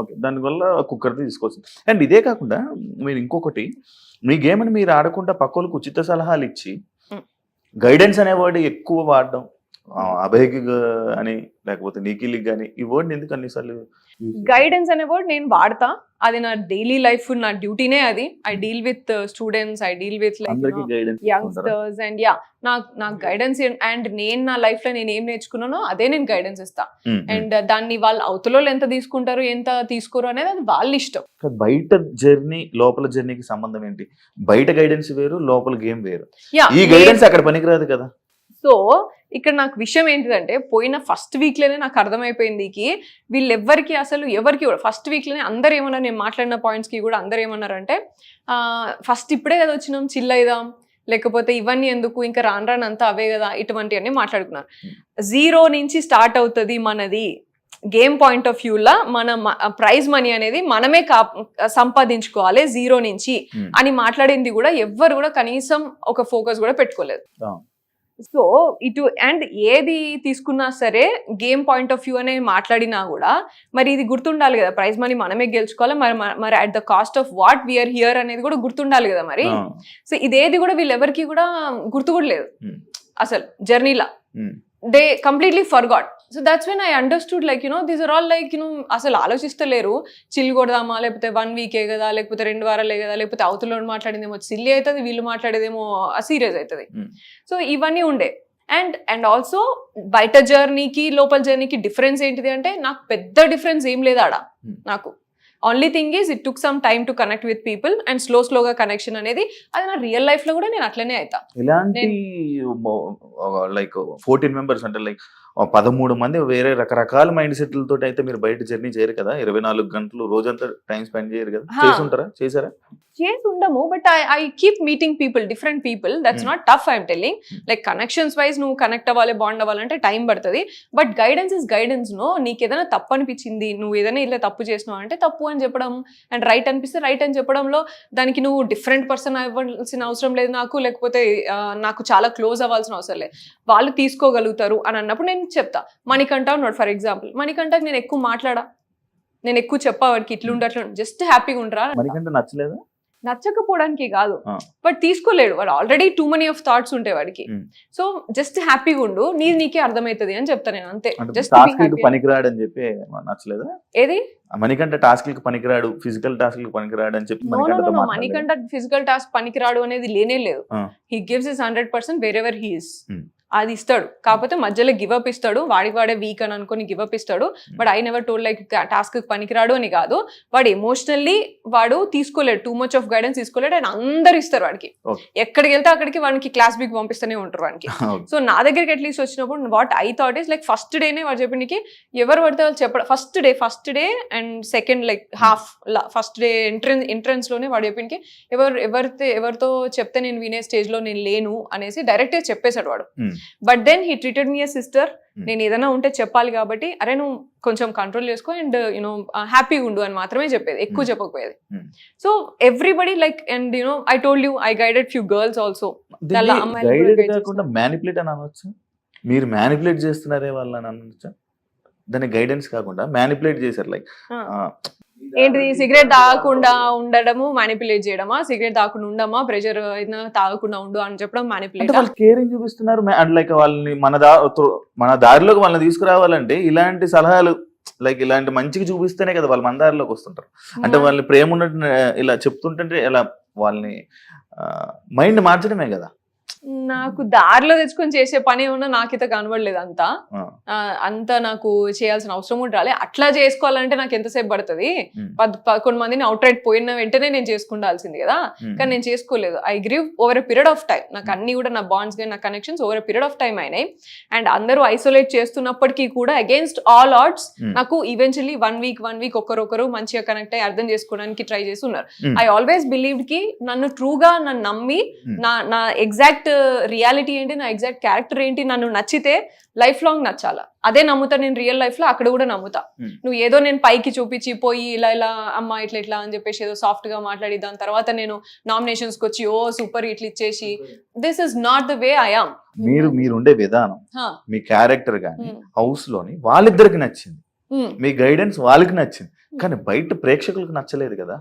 ఓకే, దానివల్ల కుక్కర్ తీసుకోవచ్చు. అండ్ ఇదే కాకుండా మీరు ఇంకొకటి, మీ గేమ్ అని మీరు ఆడకుండా పక్కలకు ఉచిత సలహాలు ఇచ్చి గైడెన్స్ అనే వర్డ్ ఎక్కువ వాడడం, అభయకి అని లేకపోతే నిఖిల్కి కానీ, ఈ వర్డ్ ఎందుకు అన్నిసార్లు? గైడెన్స్ అనే వర్డ్ నేను వాడతా, అది నా డైలీ లైఫ్, నా డ్యూటీనే అది. I deal with students, I deal with youngsters and నాకు గైడెన్స్. అండ్ నేను నా లైఫ్ లో నేను ఏం నేర్చుకున్నానో అదే నేను గైడెన్స్ ఇస్తా. అండ్ దాన్ని వాళ్ళు అవతలలో ఎంత తీసుకుంటారు ఎంత తీసుకోరు అనేది అది వాళ్ళ ఇష్టం. బయట జర్నీ లోపల జర్నీకి సంబంధం ఏంటి? బయట గైడెన్స్ వేరు, లోపల గేమ్ వేరు. ఈ గైడెన్స్ అక్కడ పనికిరాదు కదా. సో ఇక్కడ నాకు విషయం ఏంటిదంటే, పోయిన ఫస్ట్ వీక్లోనే నాకు అర్థమైపోయింది వీళ్ళెవ్వరికి అసలు ఎవరికి కూడా ఫస్ట్ వీక్లోనే అందరు ఏమన్నారు, నేను మాట్లాడిన పాయింట్స్కి కూడా అందరు ఏమన్నారంటే, ఫస్ట్ ఇప్పుడే కదా వచ్చినాం, చిల్ అయిదాం, లేకపోతే ఇవన్నీ ఎందుకు, ఇంకా రానంతా అవే కదా, ఇటువంటివన్నీ మాట్లాడుకున్నారు. 0 నుంచి స్టార్ట్ అవుతుంది మనది గేమ్ పాయింట్ ఆఫ్ వ్యూలా. మన ప్రైజ్ మనీ అనేది మనమే సంపాదించుకోవాలి 0 నుంచి అని మాట్లాడింది కూడా ఎవ్వరు కూడా కనీసం ఒక ఫోకస్ కూడా పెట్టుకోలేదు. సో ఇటు అండ్ ఏది తీసుకున్నా సరే గేమ్ పాయింట్ ఆఫ్ వ్యూ అనే మాట్లాడినా కూడా మరి ఇది గుర్తుండాలి కదా, ప్రైజ్ మనీ మనమే గెలుచుకోవాలి, మరి at the cost of what we're here అనేది కూడా గుర్తుండాలి కదా మరి. సో ఇదేది కూడా వీళ్ళెవరికి కూడా గుర్తు కూడా లేదు అసలు జర్నీలా. They completely forgot. So that's when I understood like these are all like అసలు ఆలోచిస్తలేరు, చిల్ కొడదామా, లేకపోతే 1 వీకే కదా, లేకపోతే 2 వారాలే కదా, లేకపోతే అవతల మాట్లాడిందేమో సిల్లీ అవుతుంది, వీళ్ళు మాట్లాడేదేమో సీరియస్ అవుతుంది. సో ఇవన్నీ ఉండే. అండ్ ఆల్సో బయట జర్నీకి లోపల జర్నీకి డిఫరెన్స్ ఏంటిది అంటే, నాకు పెద్ద డిఫరెన్స్ ఏం లేదు ఆడ. నాకు only thing is it took some time to connect with people and స్లోగా కనెక్షన్ అనేది అది నా రియల్ లైఫ్ లో కూడా నేను అట్లనే అవుతా. ఇలాంటి లైక్ 14 మెంబర్స్ అంటే లైక్ 13 మంది వేరే రకరకాల మైండ్ సెట్లతో అయితే మీరు బయట జర్నీ చేయరు కదా, 24 గంటలు రోజంతా టైం స్పెండ్ చేయరు కదా. చేసారా? చేసి ఉండము, but I keep meeting people, different people. That's not tough, I'm telling. Like connections wise నువ్వు కనెక్ట్ అవ్వాలి, బాండ్ అవ్వాలంటే టైం పడుతుంది. But guidance is guidance. నీకు ఏదైనా తప్పు అనిపించింది, నువ్వు ఏదైనా ఇలా తప్పు చేసినావు అంటే తప్పు అని చెప్పడం, అండ్ రైట్ అనిపిస్తే రైట్ అని చెప్పడంలో దానికి నువ్వు డిఫరెంట్ పర్సన్ అవ్వాల్సిన అవసరం లేదు నాకు, లేకపోతే నాకు చాలా క్లోజ్ అవ్వాల్సిన అవసరం లేదు. వాళ్ళు తీసుకోగలుగుతారు అని అన్నప్పుడు నేను చెప్తా. మణికంఠ ఉన్నాడు ఫర్ ఎగ్జాంపుల్, మణికంఠకి నేను ఎక్కువ మాట్లాడా, నేను ఎక్కువ చెప్పా వాడికి ఇట్లుంటే అట్లా, జస్ట్ హ్యాపీగా ఉండరా. మణికంఠ నచ్చలేదా? నచ్చకపోవడానికి కాదు, బట్ తీసుకోలేడు వాడు, already two money of thoughts ఉంటాయి వాడికి. సో జస్ట్ హ్యాపీగా ఉండు, నీకే అర్థమవుతుంది అని చెప్తా నేను, అంతే. జస్ట్ పనికిరాడు అని చెప్పి నచ్చలేదా? ఏది మణికంఠ టాస్క్ పనికిరాడు, ఫిజికల్ టాస్క్ పనికిరాడు అని చెప్పి మణికంఠ ఫిజికల్ టాస్క్ పనికిరాడు అనేది లేనే లేదు. He gives his 100% wherever he is. అది ఇస్తాడు, కాకపోతే మధ్యలో గివప్ ఇస్తాడు, వాడే వీక్ అని అనుకుని గివప్ ఇస్తాడు. But I never told like task పనికిరాడు అని కాదు, వాడు ఎమోషనల్లీ వాడు తీసుకోలేడు, టూ మచ్ ఆఫ్ గైడెన్స్ తీసుకోలేడు. అండ్ అందరు ఇస్తారు వాడికి, ఎక్కడికి వెళ్తే అక్కడికి వాడికి క్లాస్ బిక్ పంపిస్తూనే ఉంటారు వాడికి. సో నా దగ్గరికి అట్లీస్ట్ వచ్చినప్పుడు what I thought is like first డేనే వాడు చెప్పడానికి ఎవరు పడితే వాళ్ళు చెప్పడం, first day and second like half first day entrance లోనే వాడు చెప్పడానికి ఎవరితో చెప్తే నేను వినే స్టేజ్ లో నేను లేను అనేసి డైరెక్ట్ గా చెప్పేశాడు వాడు. But then he treated me a sister. Hmm. నేను ఏదైనా ఉంటే చెప్పాలి కాబట్టి అరే నువ్వు కొంచెం కంట్రోల్ చేసుకో అండ్ యూనో హ్యాపీగా ఉండు అని మాత్రమే చెప్పేది, ఎక్కువ Hmm. చెప్పకపోయేది. Hmm. So everybody like and you know I told you I guided few girls also. చాలా అమ్మాయిలు కూడా గైడెడ్ guide కాకుండా మ్యానిపులేట్ అని అనొచ్చు. మీరు మ్యానిపులేట్ చేస్తున్నారే వాళ్ళని అనొచ్చా? దాన్ని గైడెన్స్ కాకుండా మ్యానిపులేట్ చేశారు లైక్ ఏంటిది సిగరెట్ తాగకుండా ఉండడము మ్యానిపులేట్ చేయడమా, సిగరెట్ తాగకుండా ఉండమా, ప్రెషర్ తాగకుండా ఉండు అని చెప్పడం అంటే మ్యానిపులేట్. వాళ్ళు కేరింగ్ చూపిస్తున్నారు లైక్ వాళ్ళని మన దారిలోకి వాళ్ళని తీసుకురావాలంటే ఇలాంటి సలహాలు లైక్ ఇలాంటి మంచిగా చూపిస్తేనే కదా వాళ్ళు మన దారిలోకి వస్తుంటారు. అంటే వాళ్ళని ప్రేమ ఉన్నట్టు ఇలా చెప్తుంటే ఇలా వాళ్ళని మైండ్ మార్చడమే కదా. నాకు దారిలో తెచ్చుకొని చేసే పని ఉన్నా నాకైతే కనబడలేదు అంతా. ఆ. అంత నాకు చేయాల్సిన అవసరం కూడా రాలే. అట్లా చేసుకోవాలంటే నాకు ఎంతసేపు పడుతుంది? 11 మందిని అవుట్ రైట్ పోయిన వెంటనే నేను చేసుకుండాల్సింది కదా, కానీ నేను చేసుకోలేదు. I grieve over a period of time. నాకు అన్ని కూడా నా బాండ్స్ కానీ నా connections over a period of time అయినాయి. అండ్ అందరూ ఐసోలేట్ చేస్తున్నప్పటికీ కూడా అగేన్స్ట్ ఆల్ ఆడ్స్ నాకు ఈవెన్చువల్లీ 1 వీక్ ఒకరొకరు మంచిగా కనెక్ట్ అయ్యి అర్థం చేసుకోవడానికి ట్రై చేసి ఉన్నారు. ఐ ఆల్వేస్ బిలీవ్డ్ కి నన్ను ట్రూగా నన్ను నమ్మి నా ఎగ్జాక్ట్ రియాలిటీ ఏంటి, నా ఎగ్జాక్ట్ క్యారెక్టర్ ఏంటి, నన్ను నచ్చితే లైఫ్ లాంగ్ నచ్చాలా. అదే నమ్ముతా నేను రియల్ లైఫ్ లో, అక్కడ కూడా నమ్ముతా. నువ్వు ఏదో నేను పైకి చూపించి పోయి ఇలా అమ్మ ఇట్లా అని చెప్పేసి ఏదో సాఫ్ట్ గా మాట్లాడి దాని తర్వాత నేను నామినేషన్స్ కి వచ్చి ఓ సూపర్ ఇట్లా ఇచ్చేసి, this is not the way I am. మీరుండే విధానం, మీ క్యారెక్టర్ కానీ హౌస్ లోని వాళ్ళిద్దరికి నచ్చింది, మీ గైడెన్స్ వాళ్ళకి నచ్చింది, కానీ బయట ప్రేక్షకులకు నచ్చలేదు కదా.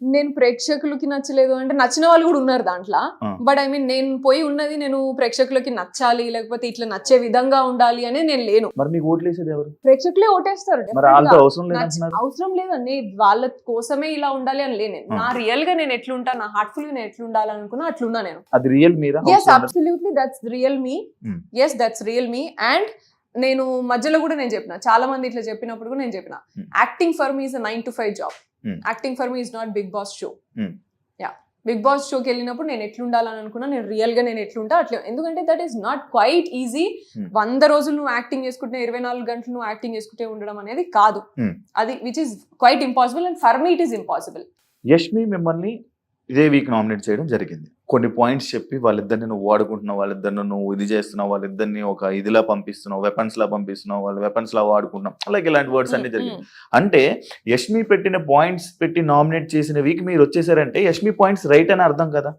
నేను ప్రేక్షకులకి నచ్చలేదు అంటే నచ్చిన వాళ్ళు కూడా ఉన్నారు దాంట్లో. బట్ ఐ మీన్ నేను పోయి ఉన్నది నేను ప్రేక్షకులకి నచ్చాలి లేకపోతే ఇట్లా నచ్చే విధంగా ఉండాలి అనేది నేను లేను. మరి మీకు ఓట్లేసేది ఎవరు? ప్రేక్షకులే ఓటేస్తారు. అవసరం లేదండి, వాళ్ళ కోసమే ఇలా ఉండాలి అని లేను. నా రియల్ గా నేను ఎట్లుంటా, నా హార్ట్ఫుల్ గా నేను ఎట్లుండాలి అనుకున్నా అట్లున్నా నేను. అది real Meera? yes absolutely that's real me. yes that's real me. and నేను మధ్యలో కూడా నేను చెప్పిన, చాలా మంది ఇట్లా చెప్పినప్పుడు కూడా నేను చెప్పిన, acting for me is a 9 to 5 job. Acting for me is not Bigg Boss show. Yeah, Bigg Boss షోకి వెళ్ళినప్పుడు నేను ఎట్లుండాలని అనుకున్నా, నేను రియల్ గా నేను ఎట్లుంటా అట్లా. ఎందుకంటే that is not quiet easy. 100 రోజులు నువ్వు యాక్టింగ్ చేసుకుంటే 24 గంటలు నువ్వు యాక్టింగ్ చేసుకుంటే ఉండడం అనేది కాదు. అది which is quite impossible and for me it is impossible. Yashmi మిమ్మల్ని ఇదే వీక్ నామినేట్ చేయడం జరిగింది. కొన్ని పాయింట్స్ చెప్పి వాళ్ళిద్దరిని నువ్వు వాడుకుంటున్నావు, వాళ్ళిద్దరిని నువ్వు ఇది చేస్తున్నావు, వాళ్ళిద్దరిని ఒక ఇదిలా పంపిస్తున్నావు, వెపన్స్ లా పంపిస్తున్నావు, వాళ్ళు వెపన్స్ లా వాడుకుంటున్నావు, అలాగే ఇలాంటి వర్డ్స్ అన్ని జరిగింది. అంటే యష్మి పెట్టిన పాయింట్స్ పెట్టి నామినేట్ చేసిన వీక్ మీరు వచ్చేసారంటే యష్మి పాయింట్స్ రైట్ అని అర్థం కదా.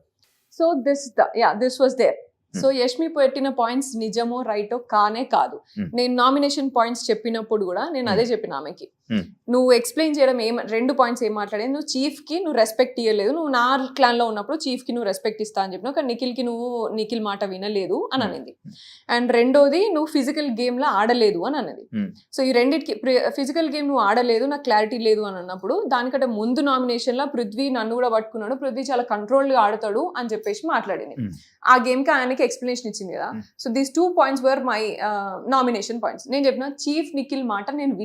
So this was there. So Yashmi పెట్టిన పాయింట్స్ నిజమో రైటో కానే కాదు. నేను నామినేషన్ పాయింట్స్ చెప్పినప్పుడు కూడా నేను అదే చెప్పిన ఆమెకి, నువ్వు ఎక్స్ప్లెయిన్ చేయడం 2 పాయింట్స్ ఏం మాట్లాడేది, నువ్వు చీఫ్ కి నువ్వు రెస్పెక్ట్ ఇవ్వలేదు, నువ్వు నా క్లాన్ లో ఉన్నప్పుడు చీఫ్ కి నువ్వు రెస్పెక్ట్ ఇస్తా అని చెప్పినావు, కానీ నిఖిల్ మాట వినలేదు అని అనేది. అండ్ రెండోది నువ్వు ఫిజికల్ గేమ్ లా ఆడలేదు అని అన్నది. సో ఈ రెండింటికి ఫిజికల్ గేమ్ నువ్వు ఆడలేదు, నాకు క్లారిటీ లేదు అని అన్నప్పుడు, దానికంటే ముందు నామినేషన్ లో పృథ్వీ నన్ను కూడా పట్టుకున్నాడు, పృథ్వీ చాలా కంట్రోల్ గా ఆడతాడు అని చెప్పేసి మాట్లాడింది. ఆ గేమ్ కి ఆయనకి ఎక్స్ప్లెనేషన్ ఇచ్చింది కదా. So these 2 points were my nomination points. నేను చెప్పిన చీఫ్ నిఖిల్ మాట నేను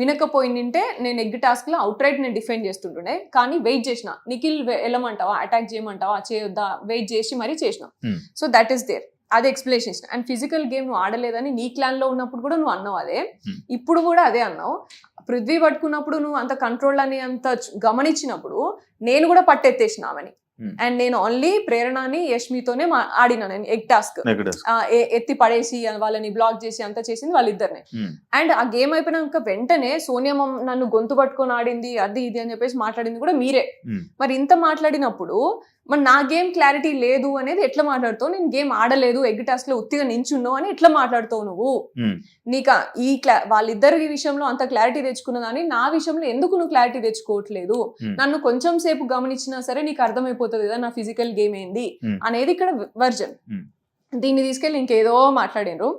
వినకపోయిందంటే నేను ఎగ్ టాస్క్ లో అవుట్ రైట్ నేను డిఫెండ్ చేస్తుంటుండే, కానీ వెయిట్ చేసిన, నిఖిల్ వెళ్ళమంటావా, అటాక్ చేయమంటావా, చేయొద్దా, వెయిట్ చేసి మరీ చేసిన. సో దట్ ఈస్ దేర్, అది ఎక్స్ప్లెనేషన్. అండ్ ఫిజికల్ గేమ్ నువ్వు ఆడలేదని నీ క్లాన్ లో ఉన్నప్పుడు కూడా నువ్వు అన్నావు అదే, ఇప్పుడు కూడా అదే అన్నావు. పృథ్వీ పట్టుకున్నప్పుడు నువ్వు అంత కంట్రోల్ అని అంత గమనించినప్పుడు నేను కూడా పట్టెత్తేసిన ఆమెని. అండ్ నేను ఓన్లీ ప్రేరణని యష్మితోనే ఆడినా నేను ఎగ్ టాస్క్, ఎత్తి పడేసి వాళ్ళని బ్లాక్ చేసి అంతా చేసింది వాళ్ళిద్దరినే. అండ్ ఆ గేమ్ అయిపోయినాక వెంటనే సోనియా నన్ను గొంతు పట్టుకొని ఆడింది అది ఇది అని చెప్పేసి మాట్లాడింది కూడా మీరే. మరి ఇంత మాట్లాడినప్పుడు మరి నా గేమ్ క్లారిటీ లేదు అనేది ఎట్లా మాట్లాడుతావు? నేను గేమ్ ఆడలేదు, ఎగ్ టాస్క్ లో ఉత్తిగా నించున్నావు అని ఎట్లా మాట్లాడుతావు నువ్వు? నీకు వాళ్ళిద్దరి విషయంలో అంత క్లారిటీ తెచ్చుకున్నదాన్ని నా విషయంలో ఎందుకు నువ్వు క్లారిటీ తెచ్చుకోవట్లేదు? నన్ను కొంచెం సేపు గమనించినా సరే నీకు అర్థమైపోతుంది కదా నా ఫిజికల్ గేమ్ ఏంది అనేది ఇక్కడ వర్జన్. దీన్ని తీసుకెళ్ళి ఇంకేదో మాట్లాడినరు.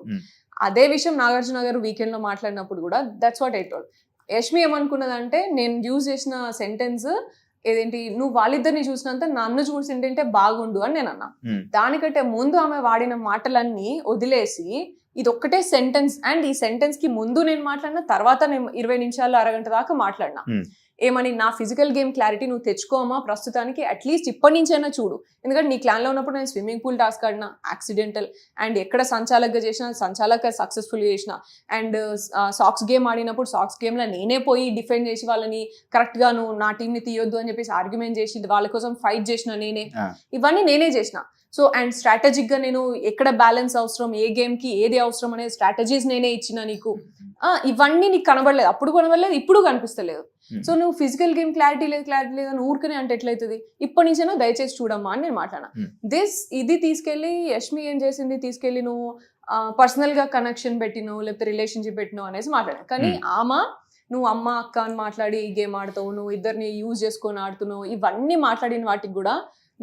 అదే విషయం నాగార్జున గారు వీకెండ్ లో మాట్లాడినప్పుడు కూడా that's what I told. Yashmi ఏమనుకున్నదంటే నేను యూజ్ చేసిన సెంటెన్స్ ఏదేంటి, నువ్వు వాళ్ళిద్దరిని చూసినంత నన్ను చూసింటే బాగుండు అని నేను అన్నా. దానికంటే ముందు ఆమె వాడిన మాటలన్నీ వదిలేసి ఇది ఒక్కటే సెంటెన్స్, అండ్ ఈ సెంటెన్స్ కి ముందు నేను మాట్లాడిన, తర్వాత నేను 20 నిమిషాలు అరగంట దాకా మాట్లాడినా. ఏమని, నా ఫిజికల్ గేమ్ క్లారిటీ నువ్వు తెచ్చుకోమా ప్రస్తుతానికి, అట్లీస్ట్ ఇప్పటి నుంచైనా చూడు. ఎందుకంటే నీ క్లాన్లో ఉన్నప్పుడు నేను స్విమ్మింగ్ పూల్ టాస్క్ ఆడినా యాక్సిడెంటల్, అండ్ ఎక్కడ సంచాలకగా చేసిన సంచాలక సక్సెస్ఫుల్గా చేసిన, అండ్ సాక్స్ గేమ్ ఆడినప్పుడు సాక్స్ గేమ్లో నేనే పోయి డిఫెండ్ చేసి వాళ్ళని కరెక్ట్గా నువ్వు నా టీంని తీయొద్దు అని చెప్పేసి ఆర్గ్యుమెంట్ చేసి వాళ్ళ కోసం ఫైట్ చేసిన నేనే, ఇవన్నీ నేనే చేసిన. సో అండ్ స్ట్రాటజిక్ గా నేను ఎక్కడ బ్యాలెన్స్ అవసరం, ఏ గేమ్ కి ఏది అవసరం అనే స్ట్రాటజీస్ నేనే ఇచ్చిన నీకు. ఇవన్నీ నీకు కనబడలేదు, అప్పుడు కనబడలేదు, ఇప్పుడు కనిపిస్తలేదు. సో నువ్వు ఫిజికల్ గేమ్ క్లారిటీ లేదు అని ఊరికనే అంటే ఎట్లయితుంది? ఇప్పటి నుంచైనా దయచేసి చూడమ్మా అని నేను మాట్లాడినా. ఇది తీసుకెళ్లి యష్మి ఏం చేసింది, తీసుకెళ్లి నువ్వు పర్సనల్ గా కనెక్షన్ పెట్టినావు లేకపోతే రిలేషన్షిప్ పెట్టినావు అనేసి మాట్లాడా. కానీ ఆమె నువ్వు అమ్మ అక్క అని మాట్లాడి ఈ గేమ్ ఆడతావు, నువ్వు ఇద్దరిని యూజ్ చేసుకొని ఆడుతున్నావు, ఇవన్నీ మాట్లాడిన వాటికి కూడా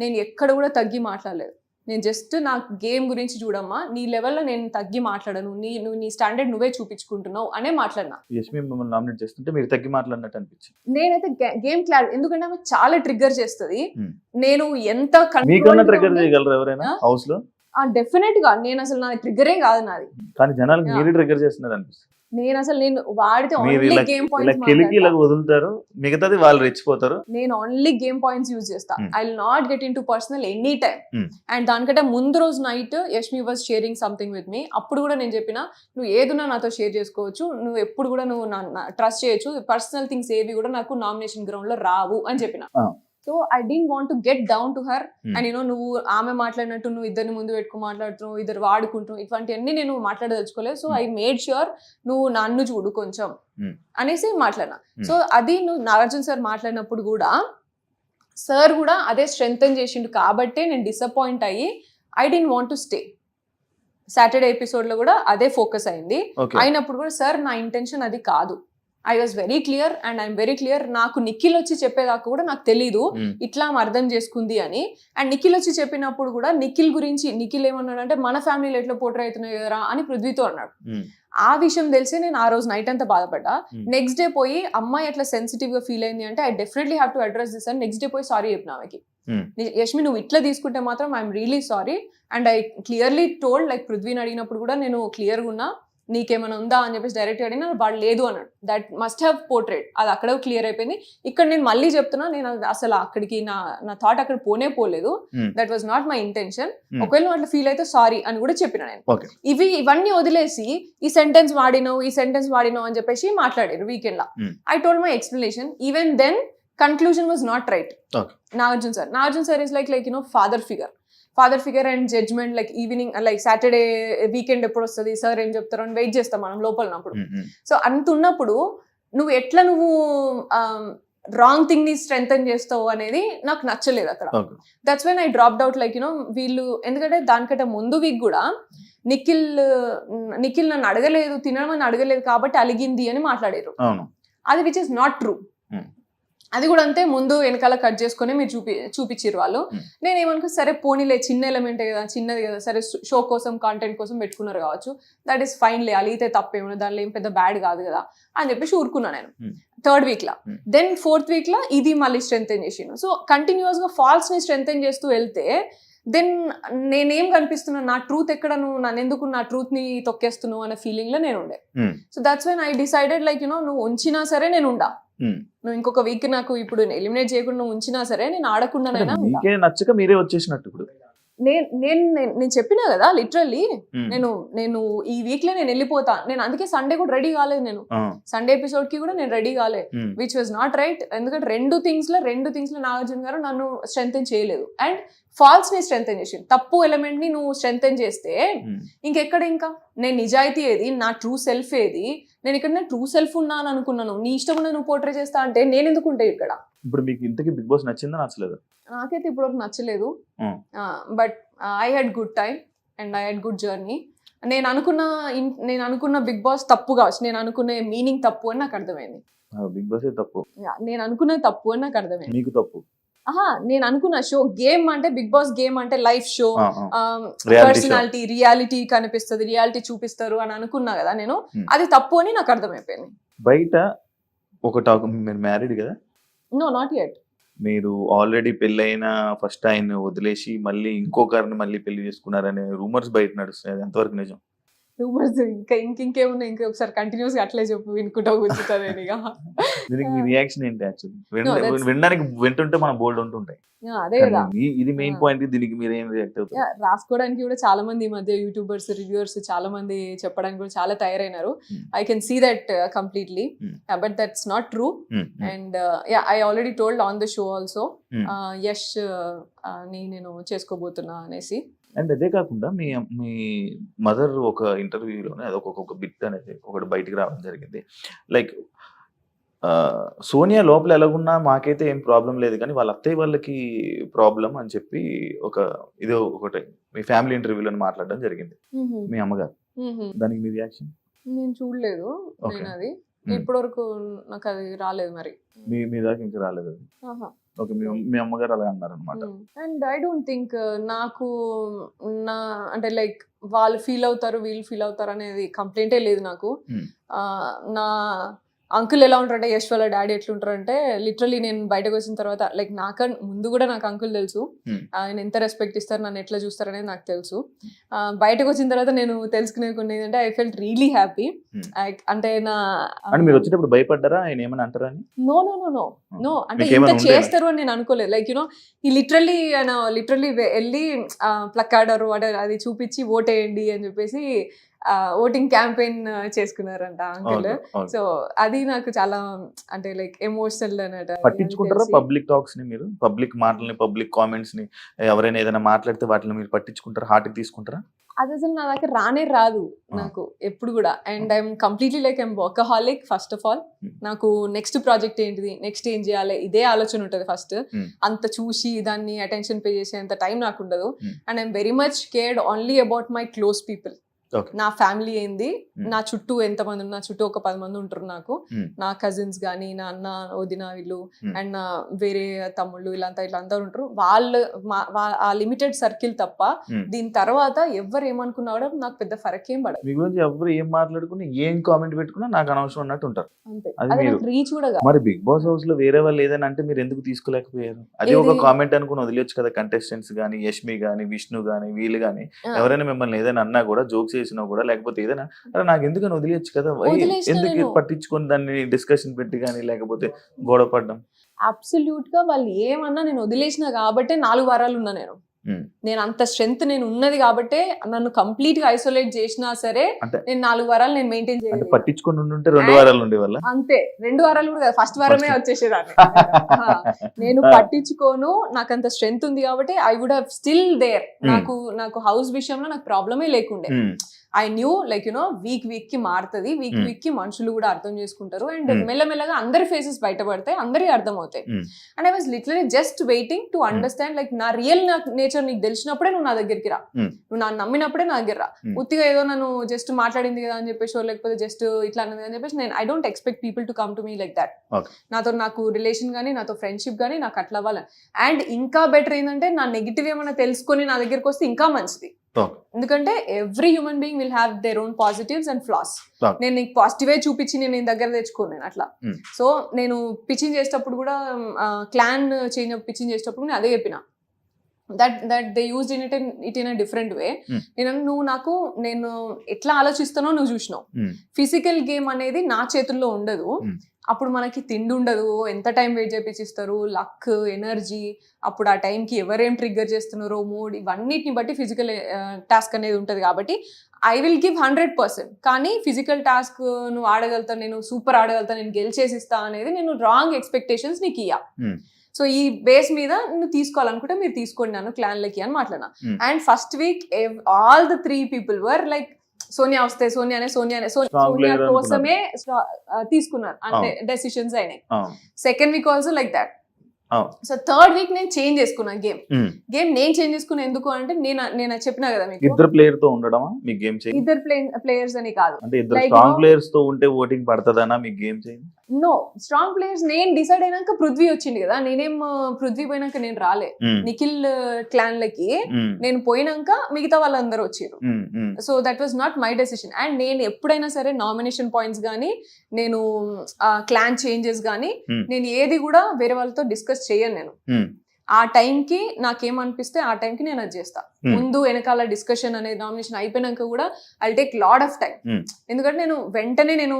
నేను ఎక్కడ కూడా తగ్గి మాట్లాడలేదు. నేను జస్ట్ నా గేమ్ గురించి చూడమ్మా, నీ లెవెల్లో నేను తగ్గి మాట్లాడను, నువ్వు నీ స్టాండర్డ్ నువ్వే చూపించుకుంటున్నావు అనే మాట్లాడినా. యష్మి మిమ్మల్ని నామినేట్ చేస్తుంటే మీరు తగ్గి మాట్లాడినట్టు అనిపించింది. నేనైతే గేమ్ క్లారిటీ, ఎందుకంటే ఆమె చాలా ట్రిగ్గర్ చేస్తుంది. నేను ఎంత మీకన్నా ట్రిగ్గర్ చేయగలరు ఎవరైనా హౌస్ లో? డెఫినెట్ గా నేను అసలు నా ట్రిగ్గరే కాదు నాది, కానీ జనాలకు మీరే ట్రిగ్గర్ చేస్తున్నారు అనిపిస్తుంది. నేను వాడితే ఓన్లీ గేమ్ పాయింట్స్ వదులుతారు, మిగతాది వాళ్ళు రెచ్చిపోతారు. నేను ఓన్లీ గేమ్ పాయింట్స్ యూజ్ చేస్తా. I will not get into personal any time. And దానికంటే ముందు రోజు night Yashmi was sharing something with me. అప్పుడు కూడా నేను చెప్పిన, నువ్వు ఏదున్నా నాతో షేర్ చేసుకోవచ్చు, నువ్వు ఎప్పుడు కూడా నువ్వు ట్రస్ట్ చేయొచ్చు, పర్సనల్ థింగ్స్ ఏవి కూడా నాకు నామినేషన్ గ్రౌండ్ లో రావు అని చెప్పిన. So I don't want to get down to her. And నువ్వు ఆమె మాట్లాడినట్టు నువ్వు ఇద్దరిని ముందు పెట్టుకుని మాట్లాడుతున్నావు, ఇద్దరు వాడుకుంటున్నావు, ఇటువంటివన్నీ నేను మాట్లాడదలుచుకోలేదు. సో ఐ మేడ్ ష్యూర్ నువ్వు నన్ను చూడు కొంచెం అనేసి మాట్లాడినా. సో అది నువ్వు నాగార్జున సార్ మాట్లాడినప్పుడు కూడా సార్ కూడా అదే స్ట్రెంగ్తన్ చేసిండు కాబట్టే నేను డిసప్పాయింట్ అయ్యి I don't want to stay. Saturday episode లో కూడా అదే ఫోకస్ అయింది. అయినప్పుడు కూడా సార్ నా ఇంటెన్షన్ అది కాదు, I was very clear and I'm very clear. నాకు నిఖిల్ వచ్చి చెప్పేదాకా కూడా నాకు తెలీదు ఇట్లా అర్థం చేసుకుంది అని. అండ్ నిఖిల్ వచ్చి చెప్పినప్పుడు కూడా నిఖిల్ గురించి నిఖిల్ ఏమన్నాడు అంటే, మన ఫ్యామిలీలో ఎట్లా పోర్ట్రే అవుతున్నాయి కదరా అని పృథ్వీతో అన్నాడు. ఆ విషయం తెలిసి నేను ఆ రోజు నైట్ అంతా బాధపడ్డా. నెక్స్ట్ డే పోయి అమ్మాయి అట్లా సెన్సిటివ్ గా ఫీల్ అయింది అంటే I definitely have to address this అని నెక్స్ట్ డే పోయి సారీ చెప్పిన ఆమెకి. యష్మి నువ్వు ఇట్లా తీసుకుంటే మాత్రం I'm really sorry. And I clearly told, like పృథ్వీని అడిగినప్పుడు కూడా నేను క్లియర్గా ఉన్నా, నీకేమైనా ఉందా అని చెప్పేసి డైరెక్ట్ అడిగినా వాడు లేదు అన్నాడు. దట్ మస్ట్ హ్యావ్ పోర్ట్రేట్, అది అక్కడ క్లియర్ అయిపోయింది. ఇక్కడ నేను మళ్ళీ చెప్తున్నా, నేను అసలు అక్కడికి నా థాట్ అక్కడ పోలేదు. That was not my intention. ఒకవేళ నువ్వు అట్లా ఫీల్ అయితే సారీ అని కూడా చెప్పిన నేను. ఇవన్నీ వదిలేసి ఈ సెంటెన్స్ వాడినావు అని చెప్పేసి మాట్లాడారు వీకెండ్ లా. I told my explanation. Even then conclusion was not right. Nagarjuna sir is like father figure and judgement. Like evening, like Saturday weekend ఎప్పుడు వస్తుంది, సార్ ఏం చెప్తారు అని వెయిట్ చేస్తాం మనం లోపలన్నప్పుడు. సో అంత ఉన్నప్పుడు నువ్వు ఎట్లా రాంగ్ థింగ్ ని స్ట్రెంగ్తన్ చేస్తావు అనేది నాకు నచ్చలేదు అక్కడ. That's when I dropped out. Like వీళ్ళు, ఎందుకంటే దానికంటే ముందు వీక్ కూడా నిఖిల్ నన్ను అడగలేదు, తినడం అడగలేదు కాబట్టి అలిగింది అని మాట్లాడారు. అది విచ్ ఇస్ నాట్ ట్రూ. అది కూడా అంతే, ముందు వెనకాల కట్ చేసుకుని మీరు చూపించారు వాళ్ళు. నేను ఏమనుకో, సరే పోనీలే, చిన్న ఎలిమెంటే కదా, చిన్నది కదా, సరే షో కోసం కాంటెంట్ కోసం పెట్టుకున్నారు కావచ్చు, దట్ ఈస్ ఫైన్ లే, అలిగితే తప్పేమో, దానిలో ఏం పెద్ద బ్యాడ్ కాదు కదా అని చెప్పేసి ఊరుకున్నా నేను. థర్డ్ వీక్ లా, దెన్ ఫోర్త్ వీక్ లా ఇది మళ్ళీ స్ట్రెంగ్తెన్ చేసిండు. సో కంటిన్యూస్ గా ఫాల్స్ ని స్ట్రెంగ్తెన్ చేస్తూ వెళ్తే దెన్ నేనేం కనిపిస్తున్నా, నా ట్రూత్ ఎక్కడ, నువ్వు నన్ను ఎందుకు నా ట్రూత్ ని తొక్కేస్తున్నావు అనే ఫీలింగ్ లో నేను ఉండే. So that's when I decided, like నువ్వు ఉంచినా సరే నేను ఉండా, నువ్వు ఇంకొక వీక్ నాకు ఇప్పుడు ఎలిమినేట్ చేయకుండా నువ్వు ఉంచినా సరే నేను ఆడకుండానైనా. నచ్చక మీరే వచ్చేసినట్టు. ఇప్పుడు నేను చెప్పినా కదా, లిటరల్లీ నేను ఈ వీక్ లో నేను వెళ్ళిపోతా. నేను అందుకే సండే కూడా రెడీ కాలేదు. నేను సండే ఎపిసోడ్ కి కూడా నేను రెడీ కాలేదు, విచ్ వాజ్ నాట్ రైట్. ఎందుకంటే రెండు థింగ్స్ లో నాగార్జున గారు నన్ను స్ట్రెంగ్తెన్ చేయలేదు అండ్ ఫాల్స్ ని స్ట్రెంగ్తెన్ చేసింది. తప్పు ఎలిమెంట్ ని నువ్వు స్ట్రెంగ్తెన్ చేస్తే ఇంకెక్కడ, ఇంకా నేను నిజాయితీ ఏది, నా ట్రూ సెల్ఫ్ ఏది, నేను ఇక్కడ నేను ట్రూ సెల్ఫ్ ఉన్నాను అనుకున్నాను, నీ ఇష్టం నువ్వు పోర్ట్రే చేస్తా అంటే నేను ఎందుకు ఉంటే ఇక్కడ. ఇప్పుడు మీకు ఇంతకీ బిగ్ బాస్ నచ్చిందా నచ్చలేదు? నాకైతే ఇప్పుడు నచ్చలేదు. But I had good time and I had good journey. నేను అనుకున్న బిగ్ బాస్ తప్పు కావచ్చు, నేను అనుకునే మీనింగ్ తప్పు అని నాకు అర్థమైంది. బిగ్ బాస్ తప్పు, నేను అనుకున్నది తప్పు అని నాకు అర్థమైంది. మీకు తప్పు? నేను అనుకున్న షో గేమ్ అంటే, బిగ్ బాస్ గేమ్ అంటే లైఫ్ షో, పర్సనాలిటీ, రియాలిటీ కనిపిస్తుంది, రియాలిటీ చూపిస్తారు అని అనుకున్నా కదా నేను. అది తప్పు అని నాకు అర్థమైపోయింది. బయట ఒక టాక్, మీరు మ్యారీడ్ కదా? No, not yet. మీరు ఆల్రెడీ పెళ్ళైన ఫస్ట్ ఆయన వదిలేసి మళ్ళీ ఇంకొకరిని మళ్ళీ పెళ్లి చేసుకున్నారనే రూమర్స్ బయట నడుస్తున్నాయి, ఎంతవరకు నిజం? రూమర్స్ ఇంకా ఇంకేమున్నాయి, ఇంకా ఒకసారి కంటిన్యూస్ గా అట్లే చెప్పు, వినుకుంటా కూర్చుంటాను నేను ఇక. దీనికి మీ రియాక్షన్ ఏంటి యాక్చువల్లీ? No, that's- వినడానికి వింటుంటే మన బోల్డ్ ఉంటుంటాయి. అదే కానీ కదా. ఇది మెయిన్ పాయింట్. దీనికి మీరు ఏం రియాక్ట్ అవుతారు? రాసుకోవడానికి కూడా చాలా మంది ఈ మధ్య యూట్యూబర్స్, రివ్యూవర్స్ చాలా మంది చెప్పడానికి కూడా చాలా తయారైనారు. I can see that completely, but that's not true. And I already told on the show also Yash ని నేను చేసుకోబోతున్నా అనేసి. అండ్ అదే కాకుండా మీ మీ మదర్ ఒక ఇంటర్వ్యూలోనే అదొక బిట్ అనేది ఒకటి బయటికి రావడం జరిగింది. లైక్ సోనియా లోపల ఎలాగున్నా మాకైతే ఏం ప్రాబ్లం లేదు, కానీ వాళ్ళ అత్తయ్య వాళ్ళకి ప్రాబ్లం అని చెప్పి ఇదో ఒకటి మీ ఫ్యామిలీ ఇంటర్వ్యూలో మాట్లాడడం జరిగింది మీ అమ్మగారు. దానికి మీ రియాక్షన్? నేను చూడలేదు. Okay. నేను అది ఇప్పటి వరకు నాకు అది రాలేదు మరి. మీ దాకా ఇంకా రాలేదు అది. ఓకే, మీ అమ్మగారు అలా అన్నారు అనమాట. అండ్ ఐ డోంట్ థింక్ నాకు నా అంటే లైక్ వాళ్ళు ఫీల్ అవుతారు, వీళ్ళు ఫీల్ అవుతారు అనేది కంప్లైంటే లేదు నాకు. నా అంకుల్ ఎలా ఉంటారంటే, యశ్ వాళ్ళ డాడీ ఎట్లుంటారు అంటే, లిటరలీ నేను బయటకు వచ్చిన తర్వాత లైక్ నాకన్నా ముందు కూడా నాకు అంకుల్ తెలుసు, ఆయన ఎంత రెస్పెక్ట్ ఇస్తారు, నన్ను ఎట్లా చూస్తారు అనేది నాకు తెలుసు. బయటకు వచ్చిన తర్వాత నేను తెలుసుకునే కొన్ని ఏంటంటే ఐ ఫెల్ట్ రియలీ హ్యాపీ. అంటే మీరు వచ్చేటప్పుడు భయపడ్డారా ఆయన ఏమని అంటారా అని? No no no no no అంటే ఇంత చేస్తారు అని నేను అనుకోలేదు. లైక్ యూనో ఈ లిటరలీ ఆయన వెళ్ళి ప్లక్కాడరు అది చూపించి ఓటేయండి అని చెప్పేసి ఓటింగ్ క్యాంపెయిన్ చేసుకున్నారంట అంకుల్. సో అది నాకు చాలా అంటే లైక్ ఎమోషనల్ అన్నట్టు. పట్టించుకుంటారా పబ్లిక్ టాక్స్ ని? మీరు పబ్లిక్ మాటల్ని, పబ్లిక్ కామెంట్స్ ని, ఎవరైనా ఏదైనా మాట్లాడితే వాటిని మీరు పట్టించుకుంటారా, హార్ట్కి తీసుకుంటారా? అది అసలు నా దగ్గర రానే రాదు నాకు ఎప్పుడు కూడా. And I'm completely like I'm workaholic. First of all నాకు నెక్స్ట్ ప్రాజెక్ట్ ఏంటిది, నెక్స్ట్ ఏం చేయాలి, ఇదే ఆలోచన ఉంటుంది ఫస్ట్. అంత చూసి దాన్ని అటెన్షన్ పే చేసే అంత టైం నాకు ఉండదు. And I'm very much cared only about my close people. నా ఫ్యామిలీ ఏంది, నా చుట్టూ ఎంతమంది ఉన్నా, చుట్టూ ఒక 10 మంది ఉంటారు నాకు. నా కజిన్స్ గానీ, నా అన్న, వదిన వీళ్ళు, అండ్ నా వేరే తమ్ముళ్ళు ఇట్లంతా ఉంటారు. వాళ్ళు ఆ లిమిటెడ్ సర్కిల్ తప్ప దీని తర్వాత ఎవరు ఏమనుకున్నా కూడా నాకు పెద్ద ఫరక్ ఏం పడదు. మీ గురించి ఎవరు ఏం మాట్లాడుకున్నా, ఏం కామెంట్ పెట్టుకున్నా నాకు అనవసరం అన్నట్టు ఉంటారు. అంతే, రీచ్ కూడా. మరి బిగ్ బాస్ హౌస్ లో వేరే వాళ్ళు ఏదైనా అంటే మీరు ఎందుకు తీసుకోలేకపోయారు? అది ఒక కామెంట్ అనుకుని వదిలేచ్చు కదా. కంటెస్టెంట్స్ గానీ, యష్మి గానీ, విష్ణు గానీ, వీళ్ళు గానీ ఎవరైనా మిమ్మల్ని ఏదైనా అన్నా కూడా, జోక్స్ చేసినా కూడా, లేకపోతే ఏదైనా నాకు ఎందుకని వదిలేయచ్చు కదా, ఎందుకు పట్టించుకొని దాన్ని డిస్కషన్ పెట్టి కానీ, లేకపోతే గొడవ పడ్డం? అబ్సల్యూట్ గా వాళ్ళు ఏమన్నా నేను వదిలేసిన కాబట్టి 4 వారాలు ఉన్నా నేను అంత స్ట్రెంత్ నేను ఉన్నది కాబట్టి నన్ను కంప్లీట్ గా ఐసోలేట్ చేసినా సరే నేను 4 వారాలు నేను మెయింటైన్ చేయాలి. పట్టించుకొని ఉంటే 2 వారాలు ఉండేవాళ్ళ. అంతే, 2 వారాలు కూడా ఫస్ట్ వారమే వచ్చేసేదాన్ని. నేను పట్టించుకోను, నాకు అంత స్ట్రెంత్ ఉంది కాబట్టి I would have still there. నాకు హౌస్ విషయంలో నాకు ప్రాబ్లమే లేకుండే. I knew like you know week కి మారుతుంది, వీక్ కి మనుషులు కూడా అర్థం చేసుకుంటారు. అండ్ మెల్లమెల్లగా అందరి ఫేసెస్ బయటపడతాయి, అందరికి అర్థం అవుతాయి. And I was literally just waiting to understand like నా రియల్ నేచర్ నీకు తెలిసినప్పుడే నువ్వు నా దగ్గరికి రా, నువ్వు నన్ను నమ్మినప్పుడే నా దగ్గర రా. ఉత్తిగా ఏదో నన్ను జస్ట్ మాట్లాడింది కదా అని చెప్పేసి, లేకపోతే జస్ట్ ఇట్లా అన్నది అని చెప్పేసి నేను I don't expect people to come to me like that. నాకు రిలేషన్ కానీ, నాతో ఫ్రెండ్షిప్ కానీ నాకు అట్లా అవ్వాలి. అండ్ ఇంకా బెటర్ ఏంటంటే నా నెగిటివ్ ఏమైనా తెలుసుకొని నా దగ్గరికి వస్తే ఇంకా మంచిది. ఎందుకంటే every human being will have their own positives and floss. నేను నీకు పాజిటివే చూపించి నేను దగ్గర తెచ్చుకోను అట్లా. సో నేను పిచ్చింగ్ చేసేటప్పుడు కూడా, క్లాన్ చేంజ్ పిచ్చింగ్ చేసేటప్పుడు నేను అదే చెప్పిన, that they used it in a different way. నేను ఎట్లా ఆలోచిస్తానో నువ్వు చూసినావు. ఫిజికల్ గేమ్ అనేది నా చేతుల్లో ఉండదు. అప్పుడు మనకి తిండి ఉండదు, ఎంత టైం వెయిట్ చేపిస్తారు, లక్, ఎనర్జీ, అప్పుడు ఆ టైంకి ఎవరేం ట్రిగ్గర్ చేస్తున్నారో, మూడ్, ఇవన్నిటిని బట్టి ఫిజికల్ టాస్క్ అనేది ఉంటుంది. కాబట్టి ఐ విల్ గివ్ 100%. కానీ ఫిజికల్ టాస్క్ నువ్వు ఆడగలుగుతాను, నేను సూపర్ ఆడగలుగుతాను, నేను గెలిచేసిస్తా అనేది నేను రాంగ్ ఎక్స్పెక్టేషన్స్ నీకు ఇయ్యా. సో ఈ బేస్ మీద నువ్వు తీసుకోవాలనుకుంటే మీరు తీసుకోండి నన్ను క్లాన్లకి అని మాట్లాడినా. And first week all the 3 people were like Sonia వస్తే సోనియా కోసమే తీసుకున్నారు, అంటే డెసిషన్స్ అయినాయి. Second week also like that. So third week నేను చేంజ్ చేసుకున్నా గేమ్ నేను చేంజ్ చేసుకున్నా. ఎందుకు అంటే నేను చెప్పినా కదా మీకు, ఇద్దరు ప్లేయర్ తో ఉండడమా మీ గేమ్ చేంజ్? ఇద్దరు ప్లేయర్స్ అని కాదు, అంటే ఇద్దరు స్ట్రాంగ్ ప్లేయర్స్ తో ఉంటే ఓటింగ్ పడతదనా మీ game change? No, strong players నేను డిసైడ్ అయినాక పృథ్వీ వచ్చింది కదా, నేనేం పృథ్వీ పోయినాక నేను రాలే. నిఖిల్ క్లాన్ లకి నేను పోయినాక మిగతా వాళ్ళందరూ వచ్చారు. So that was not my decision. And నేను ఎప్పుడైనా సరే నామినేషన్ పాయింట్స్ కానీ, నేను క్లాన్ చేంజెస్ కానీ, నేను ఏది కూడా వేరే వాళ్ళతో డిస్కస్ చేయను. నేను ఆ టైంకి నాకేమనిపిస్తే ఆ టైంకి నేను అది చేస్తా. ముందు వెనకాల డిస్కషన్ అనేది నామినేషన్ అయిపోయినాక కూడా I take lot of time. ఎందుకంటే నేను వెంటనే నేను